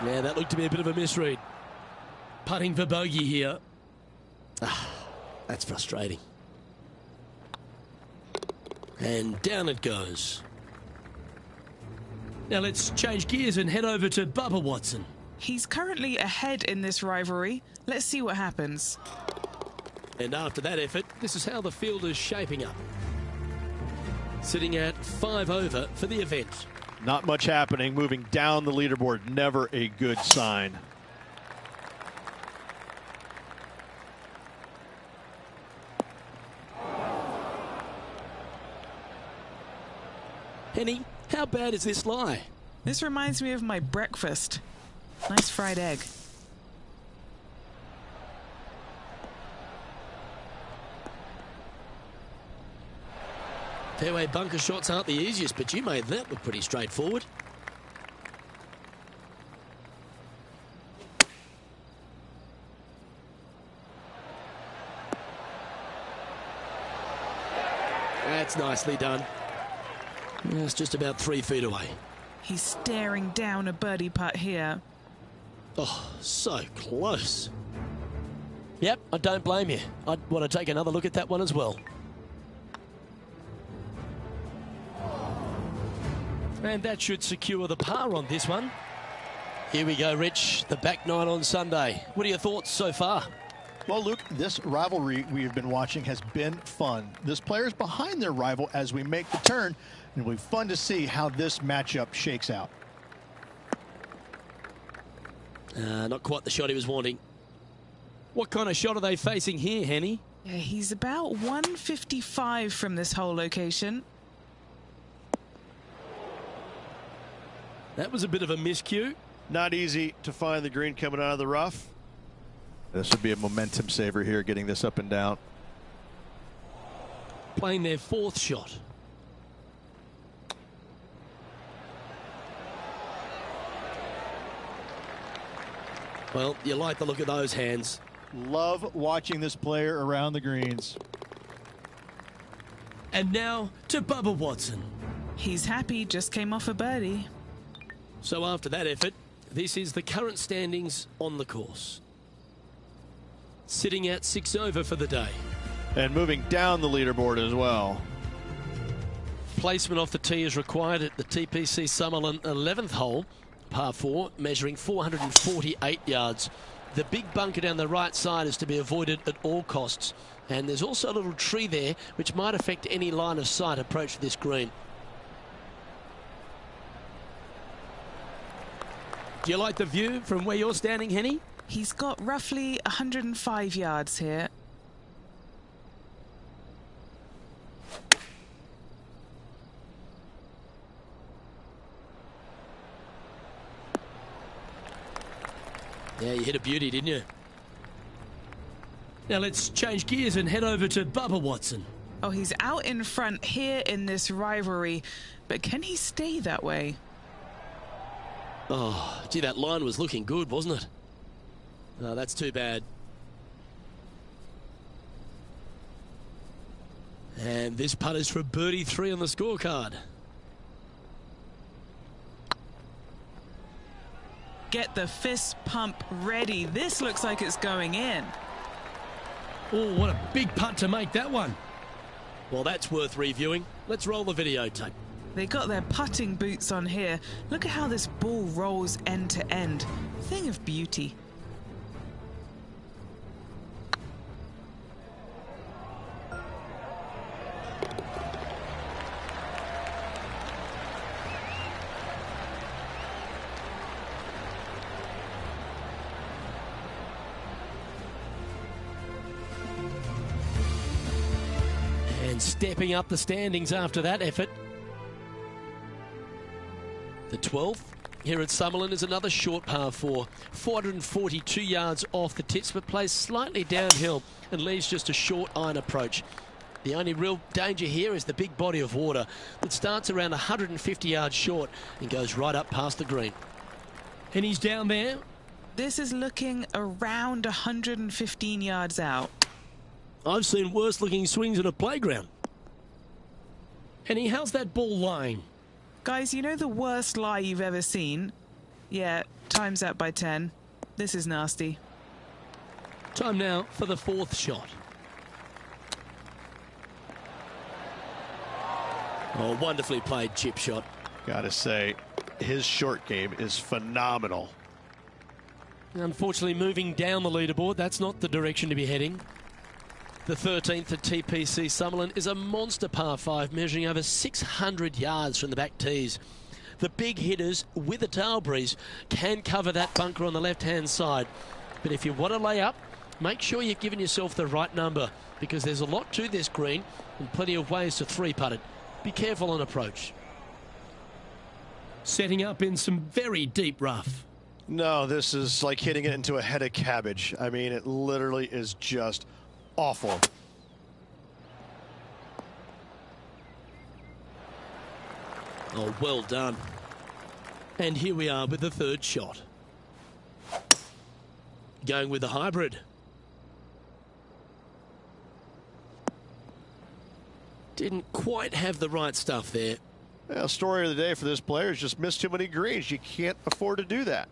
Yeah, that looked to be a bit of a misread. Putting for bogey here. Ah, that's frustrating. And down it goes. Now let's change gears and head over to Bubba Watson. He's currently ahead in this rivalry. Let's see what happens. And after that effort, this is how the field is shaping up. Sitting at 5 over for the event. Not much happening. Moving down the leaderboard, never a good sign. Henny, how bad is this lie? This reminds me of my breakfast. Nice fried egg. Fairway bunker shots aren't the easiest, but you made that look pretty straightforward. That's nicely done. It's just about 3 feet away. He's staring down a birdie putt here. Oh, so close. Yep, I don't blame you. I'd want to take another look at that one as well. And that should secure the par on this one. Here we go, Rich. The back nine on Sunday. What are your thoughts so far? Well, Luke, this rivalry we have been watching has been fun. This player's behind their rival as we make the turn, and it'll be fun to see how this matchup shakes out. Not quite the shot he was wanting. What kind of shot are they facing here, Henny? Yeah, he's about 155 from this hole location. That was a bit of a miscue. Not easy to find the green coming out of the rough. This would be a momentum saver here, getting this up and down. Playing their 4th shot. Well, you like the look of those hands. Love watching this player around the greens. And now to Bubba Watson. He's happy, just came off a birdie. So after that effort, this is the current standings on the course. Sitting at 6 over for the day. And moving down the leaderboard as well. Placement off the tee is required at the TPC Summerlin 11th hole, par 4, measuring 448 yards. The big bunker down the right side is to be avoided at all costs. And there's also a little tree there which might affect any line of sight approach to this green. Do you like the view from where you're standing, Henny? He's got roughly 105 yards here. Yeah, you hit a beauty, didn't you? Now let's change gears and head over to Bubba Watson. Oh, he's out in front here in this rivalry, but can he stay that way? Oh, gee, that line was looking good, wasn't it? Oh, that's too bad. And this putt is for birdie 3 on the scorecard. Get the fist pump ready. This looks like it's going in. Oh, what a big putt to make that one. Well, that's worth reviewing. Let's roll the videotape. They got their putting boots on here. Look at how this ball rolls end to end. Thing of beauty. stepping up the standings after that effort. The 12th here at Summerlin is another short par 4. 442 yards off the tips, but plays slightly downhill and leaves just a short iron approach. The only real danger here is the big body of water that starts around 150 yards short and goes right up past the green. And he's down there. This is looking around 115 yards out. I've seen worse looking swings in a playground. Henny, how's that ball lying? Guys, you know the worst lie you've ever seen? Yeah, time's that by 10. This is nasty. Time now for the 4th shot. Oh, wonderfully played chip shot. Gotta say, his short game is phenomenal. Unfortunately, moving down the leaderboard, that's not the direction to be heading. The 13th at TPC Summerlin is a monster par 5 measuring over 600 yards from the back tees. The big hitters with a tail breeze can cover that bunker on the left-hand side. But if you want to lay up, make sure you've given yourself the right number, because there's a lot to this green and plenty of ways to 3-putt it. Be careful on approach. Setting up in some very deep rough. No, this is like hitting it into a head of cabbage. I mean, it literally is just awful. Oh, well done. And here we are with the 3rd shot. Going with the hybrid. Didn't quite have the right stuff there. Yeah, story of the day for this player is just missed too many greens. You can't afford to do that.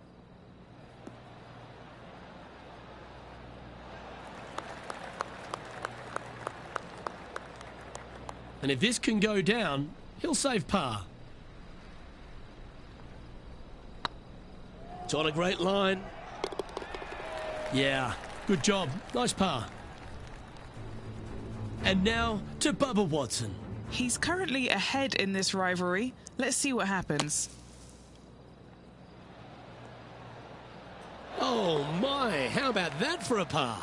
And if this can go down, he'll save par. It's on a great line. Yeah, good job. Nice par. And now to Bubba Watson. He's currently ahead in this rivalry. Let's see what happens. Oh my, how about that for a par?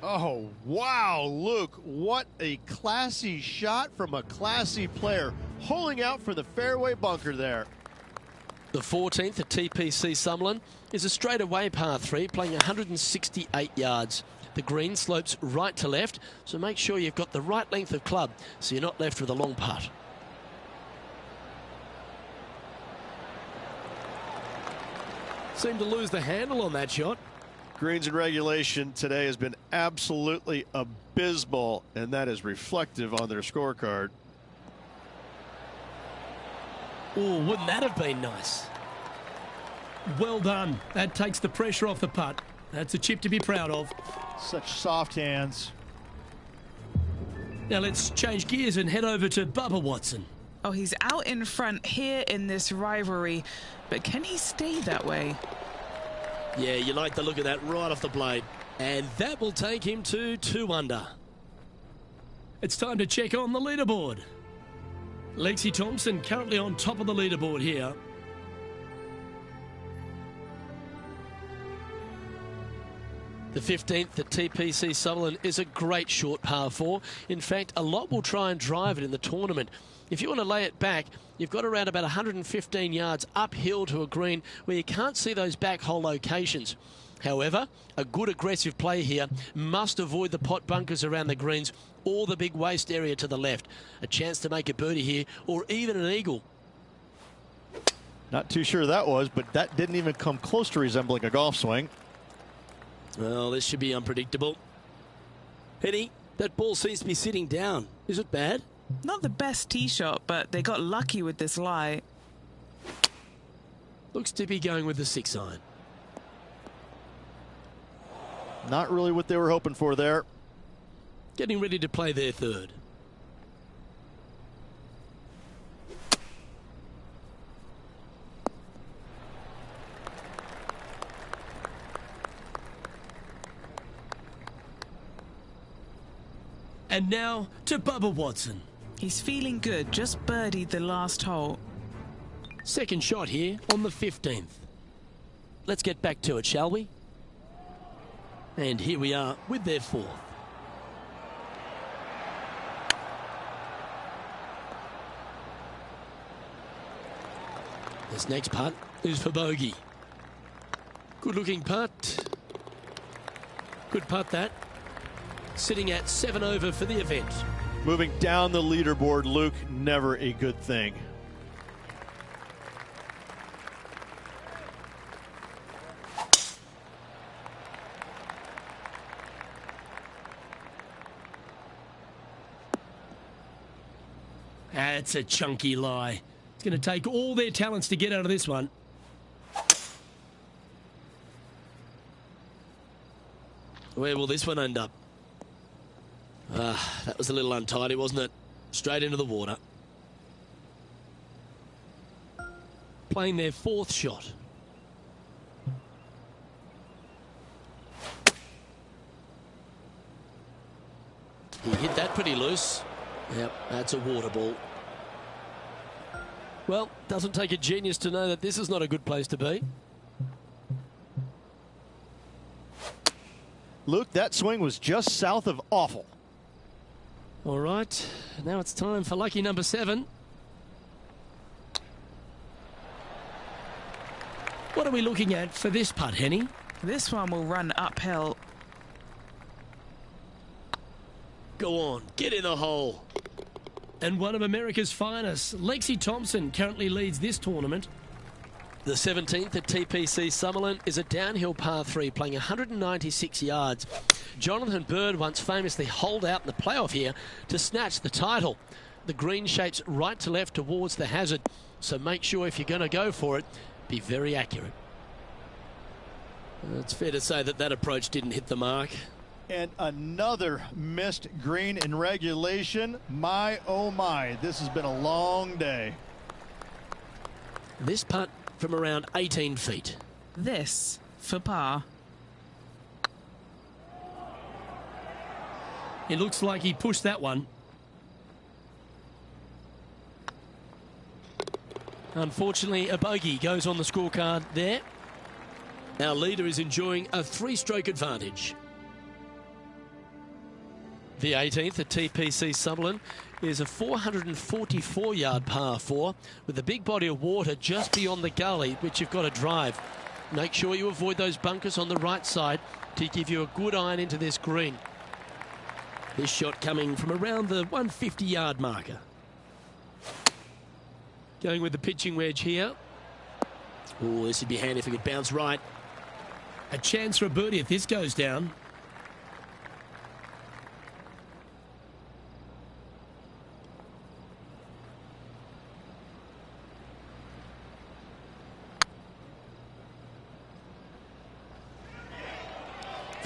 Oh, wow, Luke, what a classy shot from a classy player, holding out for the fairway bunker there. The 14th at TPC Summerlin is a straightaway par 3, playing 168 yards. The green slopes right to left, so make sure you've got the right length of club so you're not left with a long putt. Seemed to lose the handle on that shot. Greens in regulation today has been absolutely abysmal, and that is reflective on their scorecard. Oh, wouldn't that have been nice? Well done. That takes the pressure off the putt. That's a chip to be proud of. Such soft hands. Now let's change gears and head over to Bubba Watson. Oh, he's out in front here in this rivalry, but can he stay that way? Yeah, you like the look of that right off the blade. And that will take him to 2 under. It's time to check on the leaderboard. Lexi Thompson currently on top of the leaderboard here. The 15th at TPC Summerlin is a great short par 4. In fact, a lot will try and drive it in the tournament. If you want to lay it back, you've got around about 115 yards uphill to a green where you can't see those back hole locations. However, a good aggressive play here must avoid the pot bunkers around the greens or the big waste area to the left. A chance to make a birdie here or even an eagle. Not too sure that was, but that didn't even come close to resembling a golf swing. Well, this should be unpredictable. Penny, that ball seems to be sitting down. Is it bad? Not the best tee shot, but they got lucky with this lie. Looks to be going with the 6-iron. Not really what they were hoping for there. Getting ready to play their 3rd. And now to Bubba Watson. He's feeling good, just birdied the last hole. Second shot here on the 15th. Let's get back to it, shall we? And here we are with their 4th. This next putt is for bogey. Good looking putt. Good putt that. Sitting at 7 over for the event. Moving down the leaderboard, Luke, never a good thing. That's a chunky lie. It's going to take all their talents to get out of this one. Where will this one end up? That was a little untidy, wasn't it? Straight into the water. Playing their 4th shot. He hit that pretty loose. Yep, that's a water ball. Well, doesn't take a genius to know that this is not a good place to be. Luke, that swing was just south of awful. All right, now it's time for lucky number 7. What are we looking at for this putt, Henny? This one will run uphill. Go on, get in the hole. And one of America's finest, Lexi Thompson, currently leads this tournament. The 17th at TPC Summerlin is a downhill par 3 playing 196 yards. Jonathan Bird once famously holed out in the playoff here to snatch the title. The green shapes right to left towards the hazard, so make sure if you're going to go for it, be very accurate. It's fair to say that that approach didn't hit the mark. And another missed green in regulation. My, oh my, this has been a long day. This putt from around 18 feet. This for par. It looks like he pushed that one. Unfortunately, a bogey goes on the scorecard there. Our leader is enjoying a 3-stroke advantage. The 18th at TPC Summerlin is a 444-yard par 4 with a big body of water just beyond the gully, which you've got to drive. Make sure you avoid those bunkers on the right side to give you a good iron into this green. This shot coming from around the 150-yard marker. Going with the pitching wedge here. Oh, this would be handy if it could bounce right. A chance for a birdie if this goes down.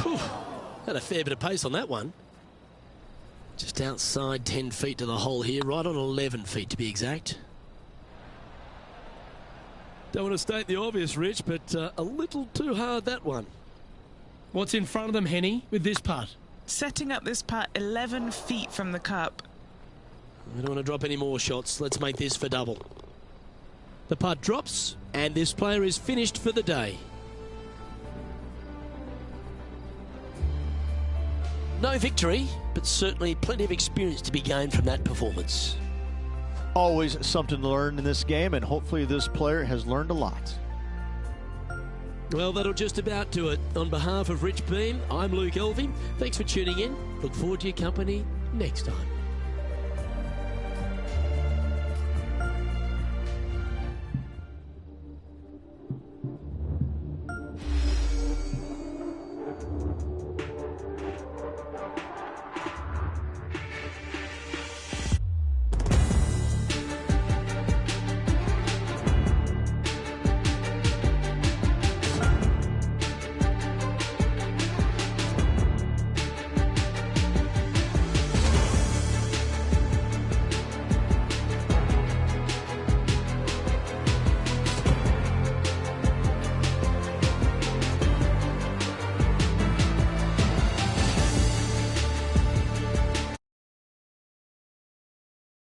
Whew, had a fair bit of pace on that one. Just outside 10 feet to the hole here, right on 11 feet to be exact. Don't want to state the obvious, Rich, but a little too hard, that one. What's in front of them, Henny, with this putt? Setting up this putt 11 feet from the cup. I don't want to drop any more shots. Let's make this for double. The putt drops, and this player is finished for the day. No victory, but certainly plenty of experience to be gained from that performance. Always something to learn in this game, and hopefully this player has learned a lot. Well, that'll just about do it. On behalf of Rich Beam, I'm Luke Elvey. Thanks for tuning in. Look forward to your company next time.